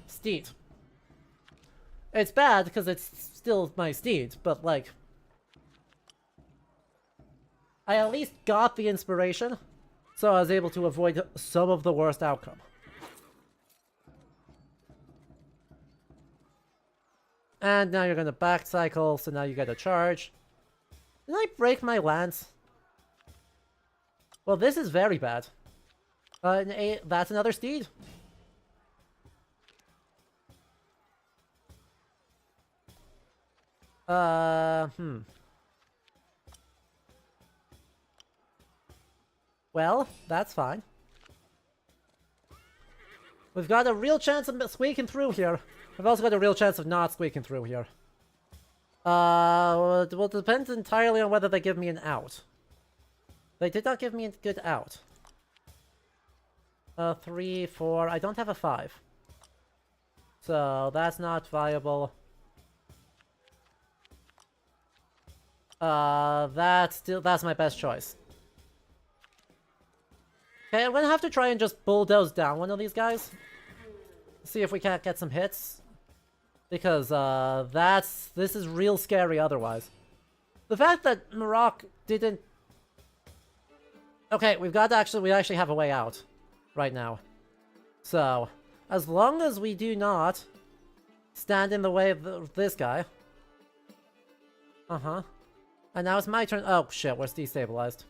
Steed. It's bad because it's still my steed, but like... I at least got the inspiration, so I was able to avoid some of the worst outcome. And now you're gonna back cycle, so now you get a charge. Did I break my lance? Well, this is very bad. That's another steed. Well, that's fine. We've got a real chance of squeaking through here. We've also got a real chance of not squeaking through here. Well, it will depend entirely on whether they give me an out. They did not give me a good out. 3, 4. I don't have a 5. So, that's not viable. That's my best choice. Okay, I'm gonna have to try and just bulldoze down one of these guys. See if we can't get some hits. Because, this is real scary otherwise. The fact that Maroc didn't... Okay, we actually have a way out right now. So, as long as we do not stand in the way of this guy. Uh-huh. And now it's my turn. Oh, shit, we're destabilized.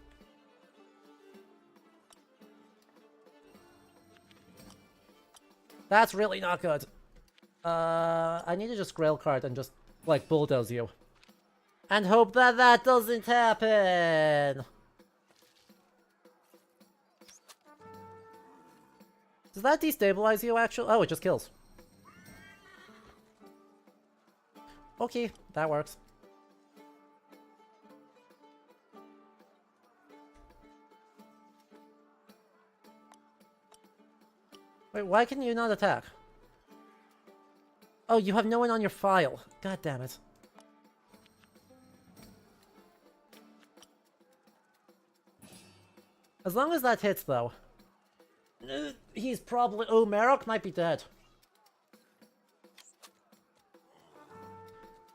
That's really not good. I need to just grail card and just, like, bulldoze you. And hope that that doesn't happen! Does that destabilize you, actually? Oh, it just kills. Okay, that works. Wait, why can you not attack? Oh, you have no one on your file. God damn it. As long as that hits, though. He's probably... Oh, Marok might be dead.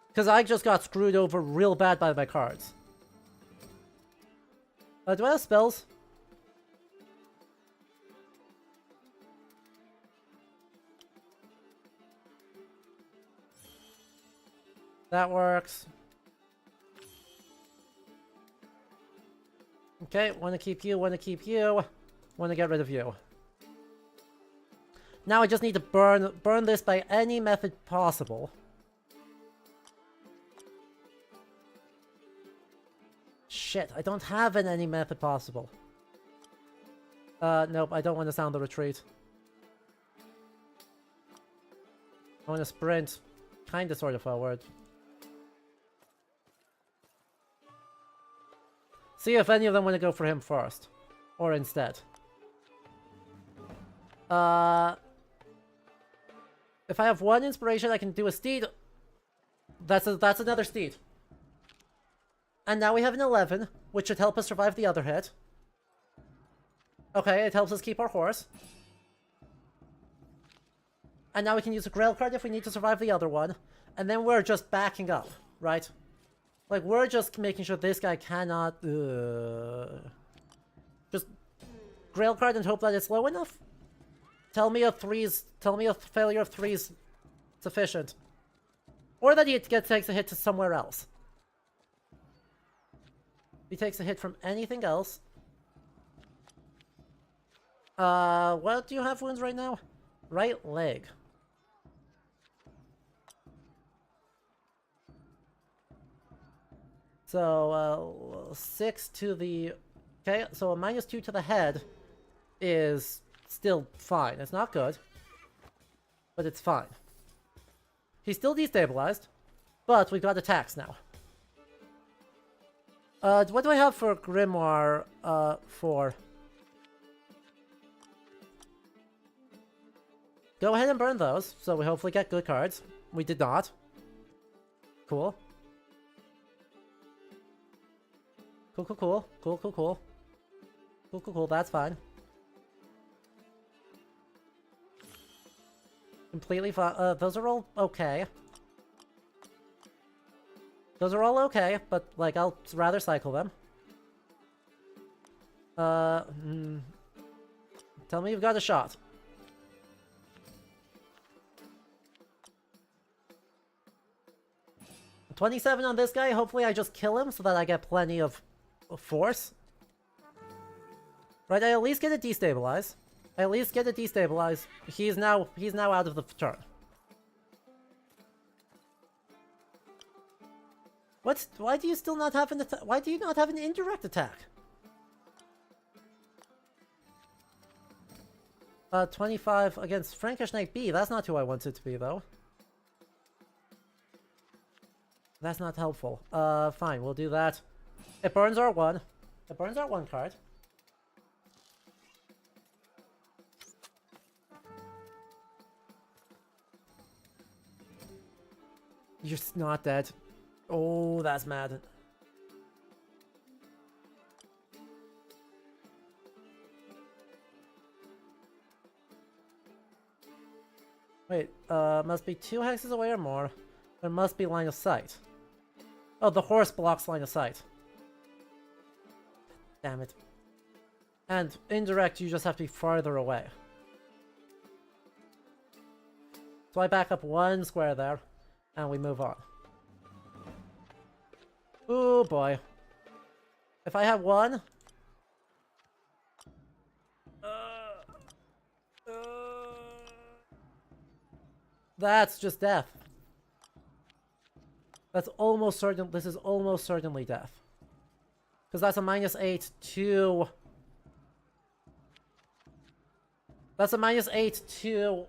Because I just got screwed over real bad by my cards. Do I have spells? That works. Okay, want to keep you, want to keep you. Want to get rid of you. Now I just need to burn this by any method possible. Shit, I don't have any method possible. Nope, I don't want to sound the retreat. I want to sprint. Kinda sort of forward. See if any of them want to go for him first. Or instead. If I have one inspiration, I can do a steed. That's another steed. And now we have an 11, which should help us survive the other hit. Okay, it helps us keep our horse. And now we can use a grail card if we need to survive the other one. And then we're just backing up, right? Like, we're just making sure this guy cannot... Just grail card and hope that it's low enough? Tell me a failure of 3's sufficient. Or that he takes a hit to somewhere else. He takes a hit from anything else. What do you have wounds right now? Right leg. So, 6 to the... Okay, so a -2 to the head is still fine. It's not good, but it's fine. He's still destabilized, but we've got attacks now. What do I have for Grimoire, 4? Go ahead and burn those, so we hopefully get good cards. We did not. Cool. Cool, cool, cool. Cool, cool, cool. Cool, cool, cool. That's fine. Completely fine. Those are all okay. Those are all okay, but, like, I'll rather cycle them. Tell me you've got a shot. $27 on this guy. Hopefully I just kill him so that I get plenty of force. Right, I at least get a destabilize. I at least get a destabilize. He's now out of the turn. What? Why do you still not have an attack? Why do you not have an indirect attack? 25 against Frankish Knight B. That's not who I want it to be, though. That's not helpful. Fine, we'll do that. It burns our 1. It burns our 1 card. You're not dead. Oh, that's mad. Wait, must be 2 hexes away or more. There must be line of sight. Oh, the horse blocks line of sight. Damn it. And indirect, you just have to be farther away. So I back up 1 square there, and we move on. Oh boy. If I had 1... That's just death. That's almost certain. This is almost certainly death. Because that's a -8 to... That's a -8 to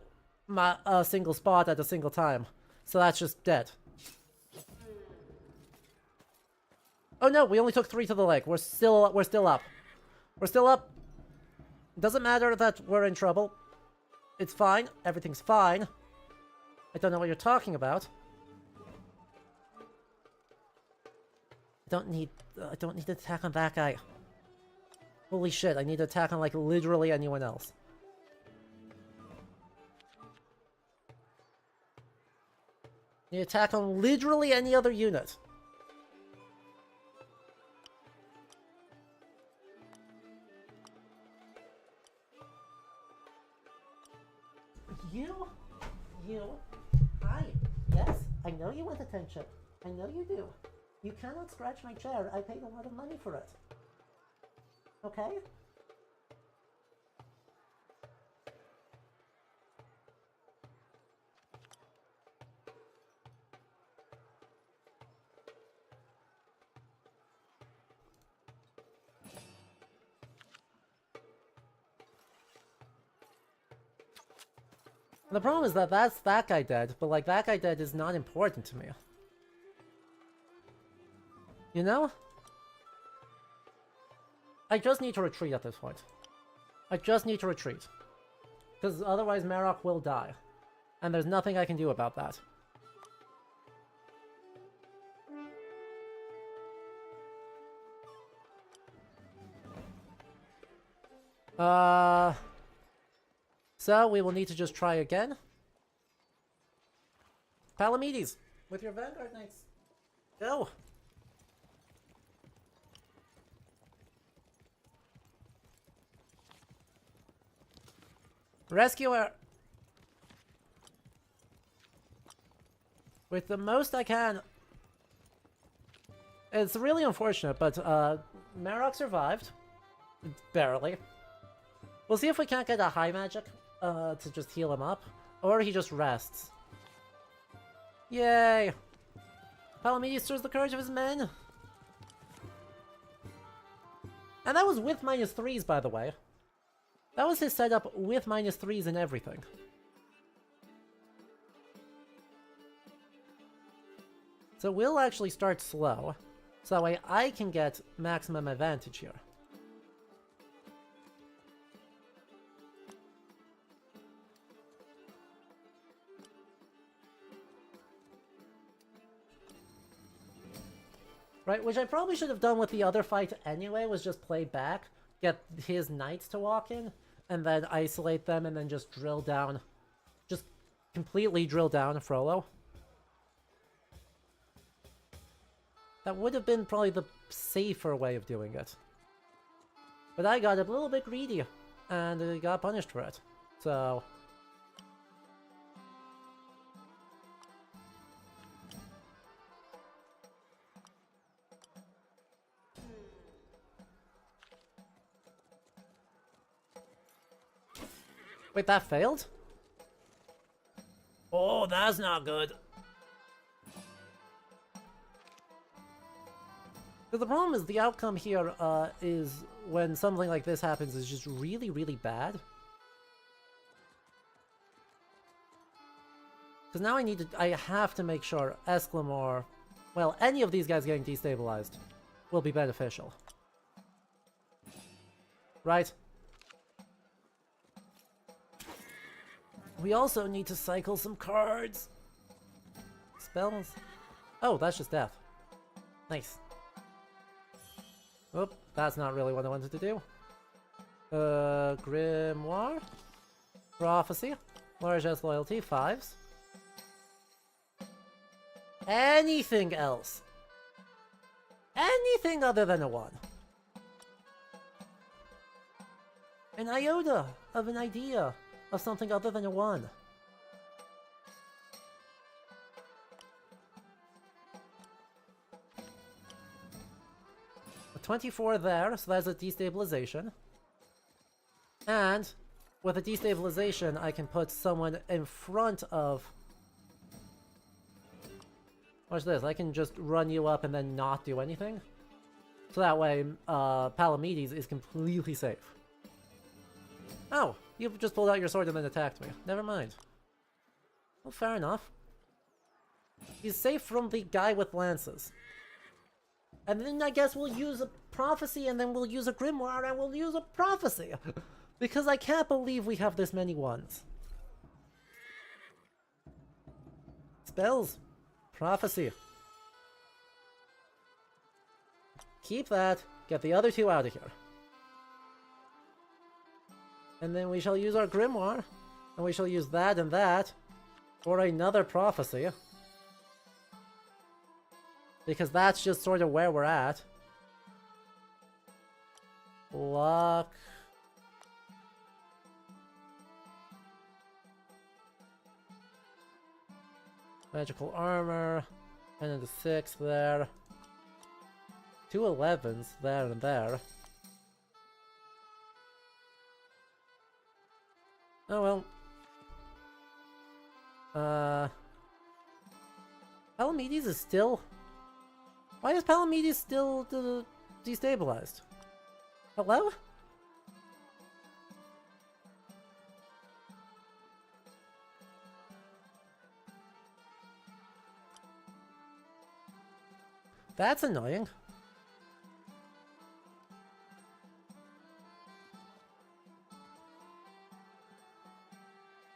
a single spot at a single time. So that's just dead. Oh no, we only took 3 to the leg. We're still up. We're still up. Doesn't matter that we're in trouble. It's fine. Everything's fine. I don't know what you're talking about. I don't need to attack on that guy. Holy shit, I need to attack on like literally anyone else. I need to attack on literally any other unit. Yes, I know you want attention. I know you do. You cannot scratch my chair. I paid a lot of money for it. Okay? The problem is that that's that guy dead, but like that guy dead is not important to me. You know? I just need to retreat at this point. I just need to retreat. Because otherwise Marok will die. And there's nothing I can do about that. So we will need to just try again. Palamedes, with your Vanguard Knights. Go! Rescue her! With the most I can. It's really unfortunate, but Marok survived. Barely. We'll see if we can't get a high magic to just heal him up. Or he just rests. Yay! Palamedes stirs the courage of his men. And that was with -3s, by the way. That was his setup with -3s and everything. So we'll actually start slow. So that way I can get maximum advantage here. Right, which I probably should have done with the other fight anyway, was just play back, get his knights to walk in, and then isolate them, and then just drill down. Just completely drill down Frollo. That would have been probably the safer way of doing it. But I got a little bit greedy, and I got punished for it. So... Wait, that failed? Oh, that's not good. But the problem is the outcome here is when something like this happens is just really, really bad. Because now I have to make sure Esclamor, well, any of these guys getting destabilized will be beneficial. Right? We also need to cycle some cards. Spells. Oh, that's just death. Nice. Oop, that's not really what I wanted to do. Grimoire? Prophecy? Largesse Loyalty, 5s. Anything else? Anything other than a 1. An iota of an idea of something other than a 1. A 24 there, so that's a destabilization. And with a destabilization, I can put someone in front of... Watch this, I can just run you up and then not do anything. So that way, Palamedes is completely safe. Oh, you just pulled out your sword and then attacked me. Never mind. Well, fair enough. He's safe from the guy with lances. And then I guess we'll use a prophecy, and then we'll use a grimoire, and we'll use a prophecy! Because I can't believe we have this many ones. Spells. Prophecy. Keep that. Get the other 2 out of here. And then we shall use our grimoire. And we shall use that and that for another prophecy. Because that's just sort of where we're at. Luck. Magical armor. And then the 6 there. 2 11s there and there. Oh well. Palamedes is still... Why is Palamedes still destabilized? Hello? That's annoying.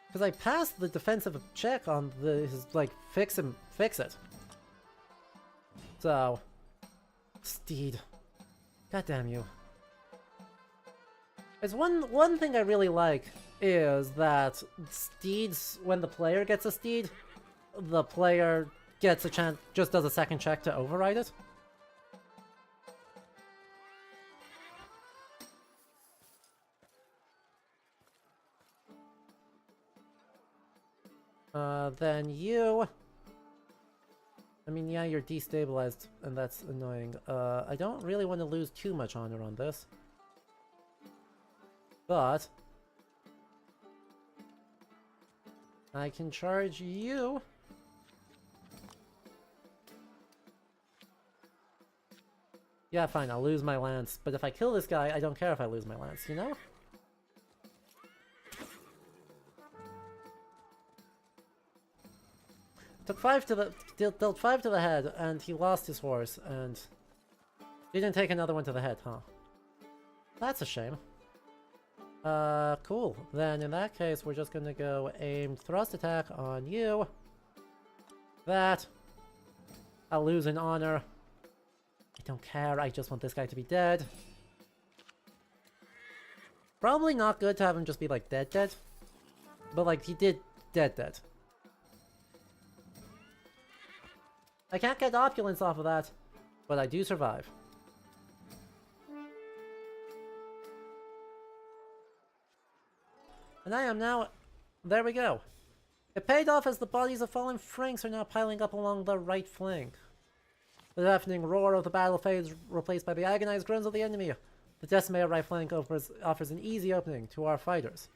Because I passed the defensive check on his, like, fix it. So... Steed. God damn you. There's one thing I really like is that steeds, when the player gets a steed, the player gets a chance, just does a second check to override it. Then you... I mean, yeah, you're destabilized, and that's annoying. I don't really want to lose too much honor on this. But... I can charge you... Yeah, fine, I'll lose my lance. But if I kill this guy, I don't care if I lose my lance, you know? Took 5 to the... dealt 5 to the head, and he lost his horse, and... didn't take another one to the head, huh? That's a shame. Cool. Then in that case, we're just gonna go aimed thrust attack on you. That. I'll lose in honor. I don't care, I just want this guy to be dead. Probably not good to have him just be like dead. But like, he did dead. I can't get opulence off of that, but I do survive. And I am now... There we go. It paid off as the bodies of fallen Franks are now piling up along the right flank. The deafening roar of the battle fades, replaced by the agonized groans of the enemy. The decimated right flank offers an easy opening to our fighters.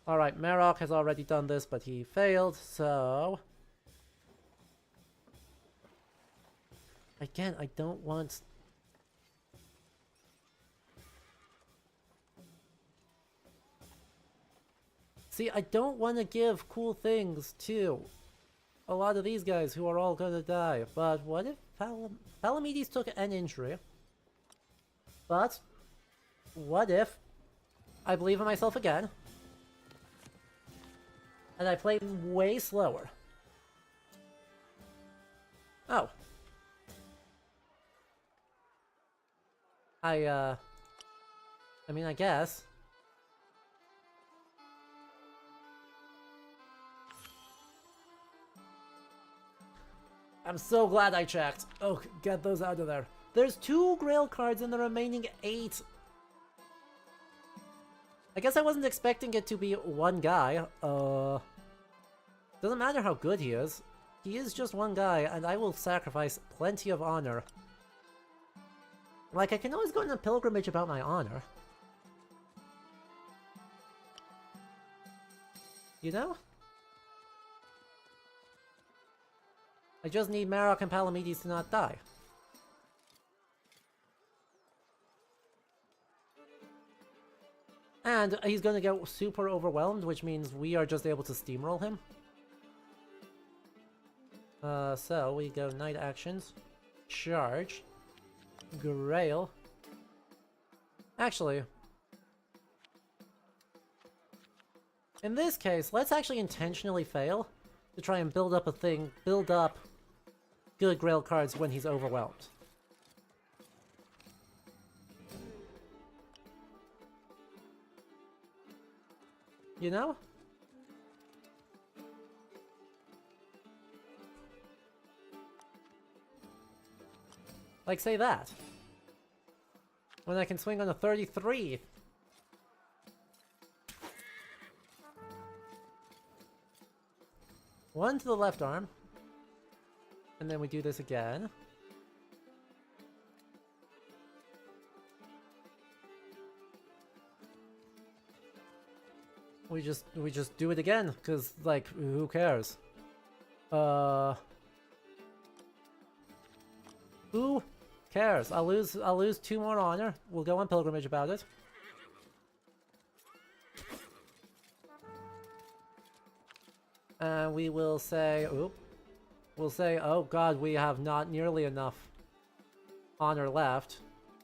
Alright, Marok has already done this, but he failed, so... Again, I don't want... See, I don't want to give cool things to a lot of these guys who are all gonna die. But what if Palamedes took an injury? But what if I believe in myself again and I play way slower? Oh. I mean, I guess. I'm so glad I checked. Oh, get those out of there. There's 2 Grail cards in the remaining 8. I guess I wasn't expecting it to be one guy. Doesn't matter how good he is. He is just one guy, and I will sacrifice plenty of honor. Like, I can always go on a pilgrimage about my honor. You know? I just need Marok and Palamedes to not die. And he's gonna get super overwhelmed, which means we are just able to steamroll him. So we go Knight Actions, Charge, Grail. Actually, in this case, let's actually intentionally fail to try and build up good Grail cards when he's overwhelmed. You know? Like, say that. When I can swing on a 33. One to the left arm. And then we do this again. We just do it again, cause like who cares? Who cares? I'll lose 2 more honor. We'll go on pilgrimage about it. And we will say, we'll say, oh god, we have not nearly enough honor left.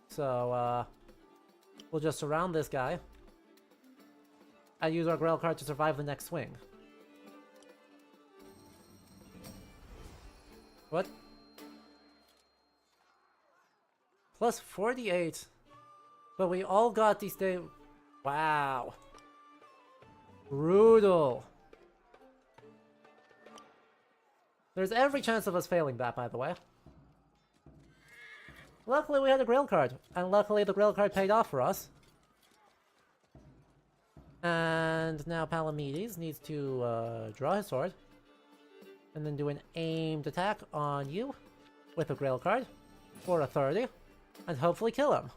So, we'll just surround this guy. And use our Grail card to survive the next swing. What? Plus 48. But we all got these days. Wow. Brutal. There's every chance of us failing that, by the way. Luckily we had a Grail card. And luckily the Grail card paid off for us. And now Palamedes needs to draw his sword. And then do an aimed attack on you with a Grail card for a 30. And hopefully kill him.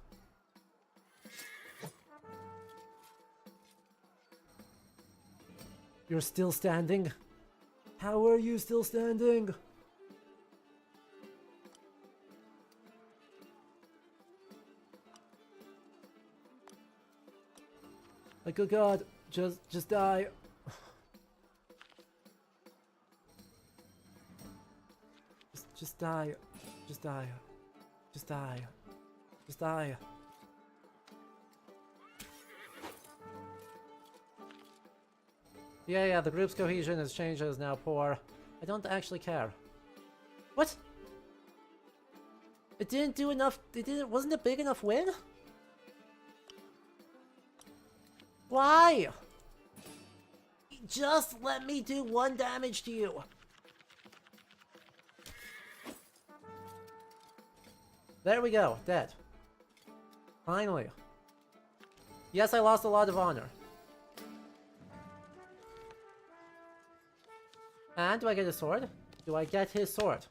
You're still standing? How are you still standing? Like, oh god, just die. Just die. Just die. Just die. Just die. Yeah, the group's cohesion has changed, is now poor. I don't actually care. What? It didn't do enough, wasn't a big enough win? Why? Just let me do 1 damage to you. There we go, dead. Finally. Yes, I lost a lot of honor. And do I get a sword? Do I get his sword?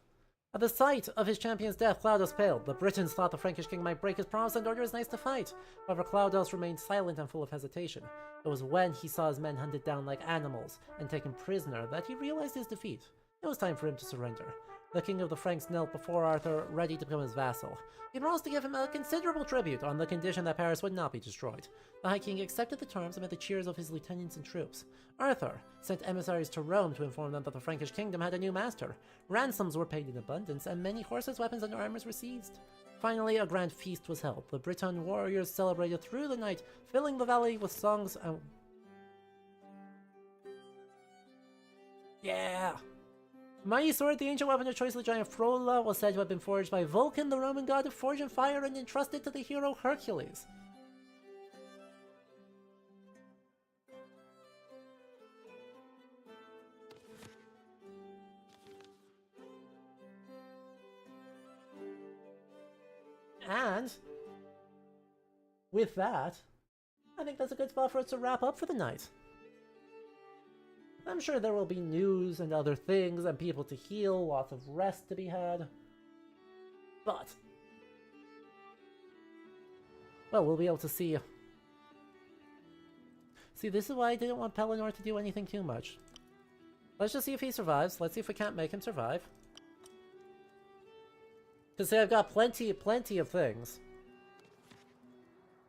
At the sight of his champion's death, Cloudos paled. The Britons thought the Frankish king might break his promise and order his knights to fight. However, Cloudos remained silent and full of hesitation. It was when he saw his men hunted down like animals and taken prisoner that he realized his defeat. It was time for him to surrender. The king of the Franks knelt before Arthur, ready to become his vassal. He promised to give him a considerable tribute on the condition that Paris would not be destroyed. The High King accepted the terms amid the cheers of his lieutenants and troops. Arthur sent emissaries to Rome to inform them that the Frankish kingdom had a new master. Ransoms were paid in abundance, and many horses, weapons, and armors were seized. Finally, a grand feast was held. The Breton warriors celebrated through the night, filling the valley with songs and... Yeah! Mighty sword, the ancient weapon of choice of the giant Frola, was said to have been forged by Vulcan, the Roman god of forge and fire, and entrusted to the hero Hercules. And with that, I think that's a good spot for us to wrap up for the night. I'm sure there will be news and other things and people to heal, lots of rest to be had. But, well, we'll be able to see. See, this is why I didn't want Pellinor to do anything too much. Let's just see if he survives. Let's see if we can't make him survive. Because see, I've got plenty of things.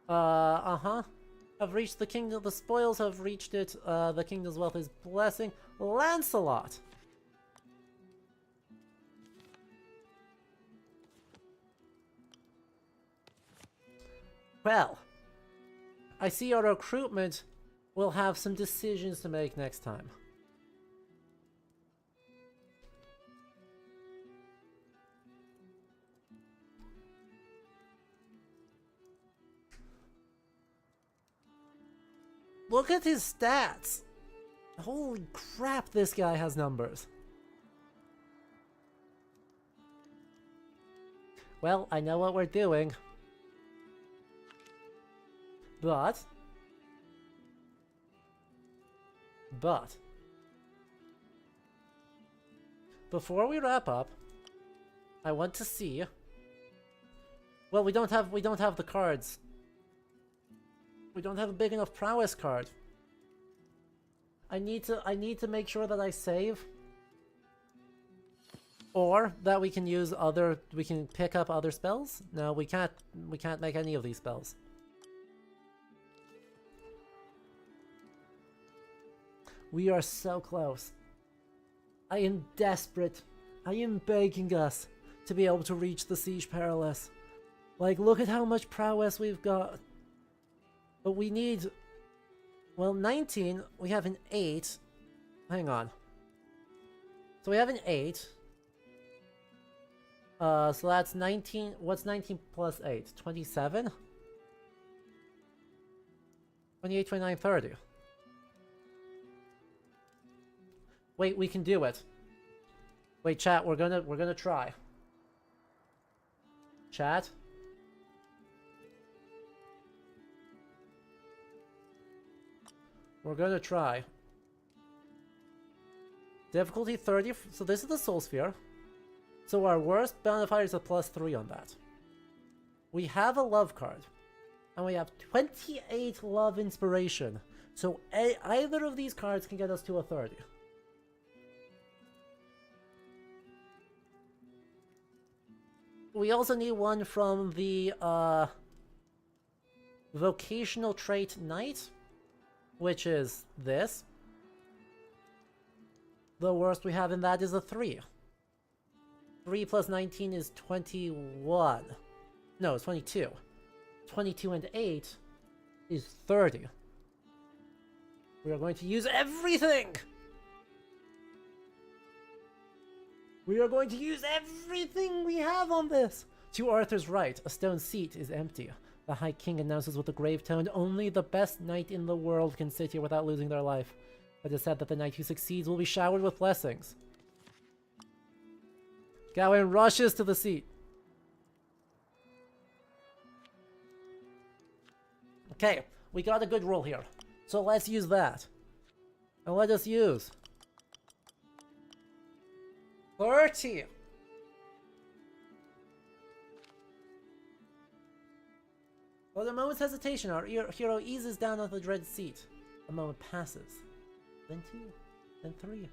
Have reached the kingdom. The spoils have reached it. The kingdom's wealth is blessing. Lancelot! Well, I see our recruitment will have some decisions to make next time. Look at his stats! Holy crap, this guy has numbers. Well, I know what we're doing. But... before we wrap up, I want to see... Well, we don't have the cards. We don't have a big enough prowess card. I need to make sure that I save. Or that we can use we can pick up other spells. No, we can't make any of these spells. We are so close. I am desperate. I am begging us to be able to reach the Siege Perilous. Like, look at how much prowess we've got. But we need, well, 19, we have an 8. Hang on. So we have an 8. So that's 19, what's 19 plus 8? 27? 28, 29, 30. Wait, we can do it. Wait, chat, we're gonna try. Chat? We're gonna try. Difficulty 30, so this is the Soul Sphere. So our worst bountifier is a +3 on that. We have a love card. And we have 28 love inspiration. So either of these cards can get us to a 30. We also need one from the vocational trait Knight, which is this. The worst we have in that is a 3. 3 plus 19 is 21. No, it's 22. 22 and 8 is 30. We are going to use everything! We are going to use everything we have on this! To Arthur's right, a stone seat is empty. The High King announces with a grave tone, only the best knight in the world can sit here without losing their life. It is said that the knight who succeeds will be showered with blessings. Gawain rushes to the seat. Okay, we got a good roll here. So let's use that. And let us use 30. With a moment's hesitation, our hero eases down on the dread seat. A moment passes. Then 2. Then 3.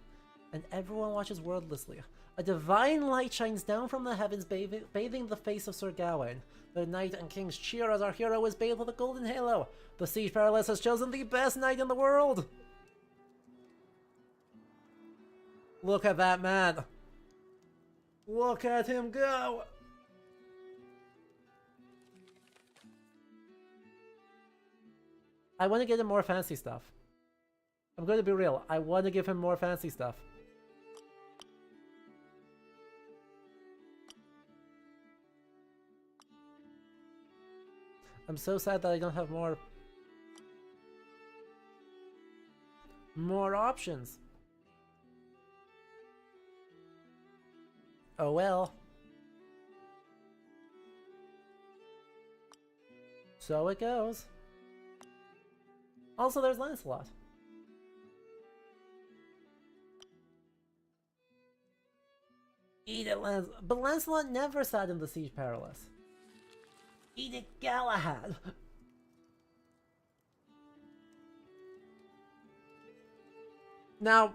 and everyone watches wordlessly. A divine light shines down from the heavens, bathing the face of Sir Gawain. The knight and kings cheer as our hero is bathed with a golden halo. The Siege Perilous has chosen the best knight in the world! Look at that man! Look at him go! I want to get him more fancy stuff. I'm going to be real. I want to give him more fancy stuff. I'm so sad that I don't have more options. Oh well. So it goes. Also, there's Lancelot. Eat it, Lancelot. But Lancelot never sat in the Siege Perilous. Eat it, Galahad. Now,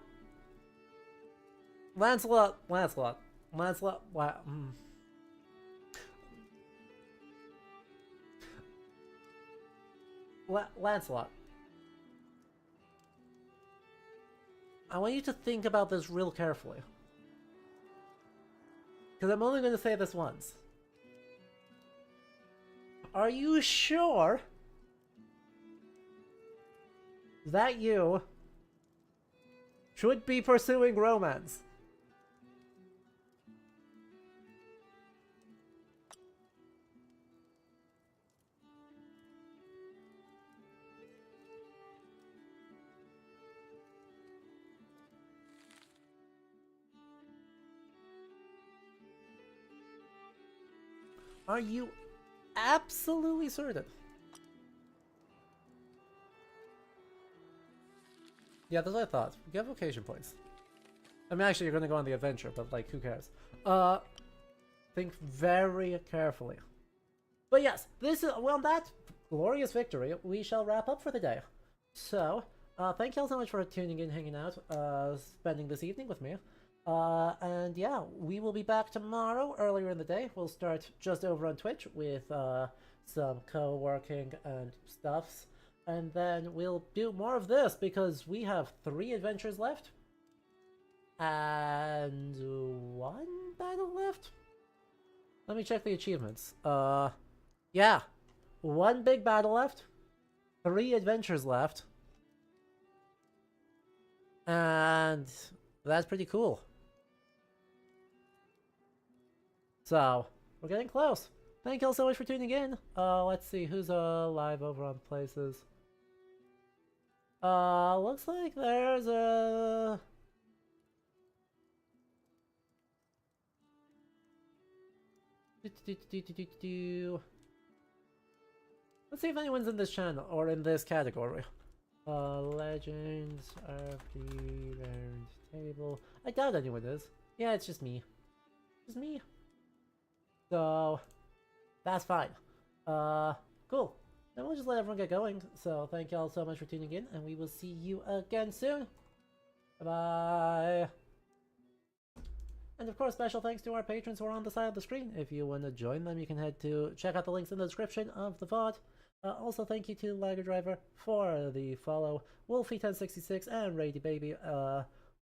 Lancelot. Lancelot. I want you to think about this real carefully. Because I'm only going to say this once. Are you sure that you should be pursuing romance? Are you absolutely certain? Yeah, that's what I thought. Get vocation points. I mean, actually, you're gonna go on the adventure, but like, who cares? Think very carefully. But yes, this is, well, that glorious victory, we shall wrap up for the day. So, thank you all so much for tuning in, hanging out, spending this evening with me. And yeah, we will be back tomorrow earlier in the day. We'll start just over on Twitch with some co-working and stuffs, and then we'll do more of this because we have 3 adventures left and 1 battle left. Let me check the achievements. Yeah, 1 big battle left, 3 adventures left, and that's pretty cool. So, we're getting close. Thank you all so much for tuning in. Let's see, who's live over on places? Looks like there's a... Let's see if anyone's in this channel, or in this category. Legends, RP, round table. I doubt anyone is. Yeah, it's just me. Just me. So, that's fine. Cool. Then we'll just let everyone get going. So, thank you all so much for tuning in, and we will see you again soon. Bye-bye. And of course, special thanks to our patrons who are on the side of the screen. If you want to join them, you can head to check out the links in the description of the VOD. Also, thank you to Liger Driver for the follow, Wolfie1066 and Rady Baby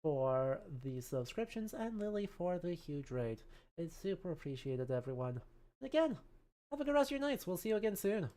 for the subscriptions, and Lily for the huge raid. It's super appreciated, everyone. And again, have a good rest of your nights. We'll see you again soon.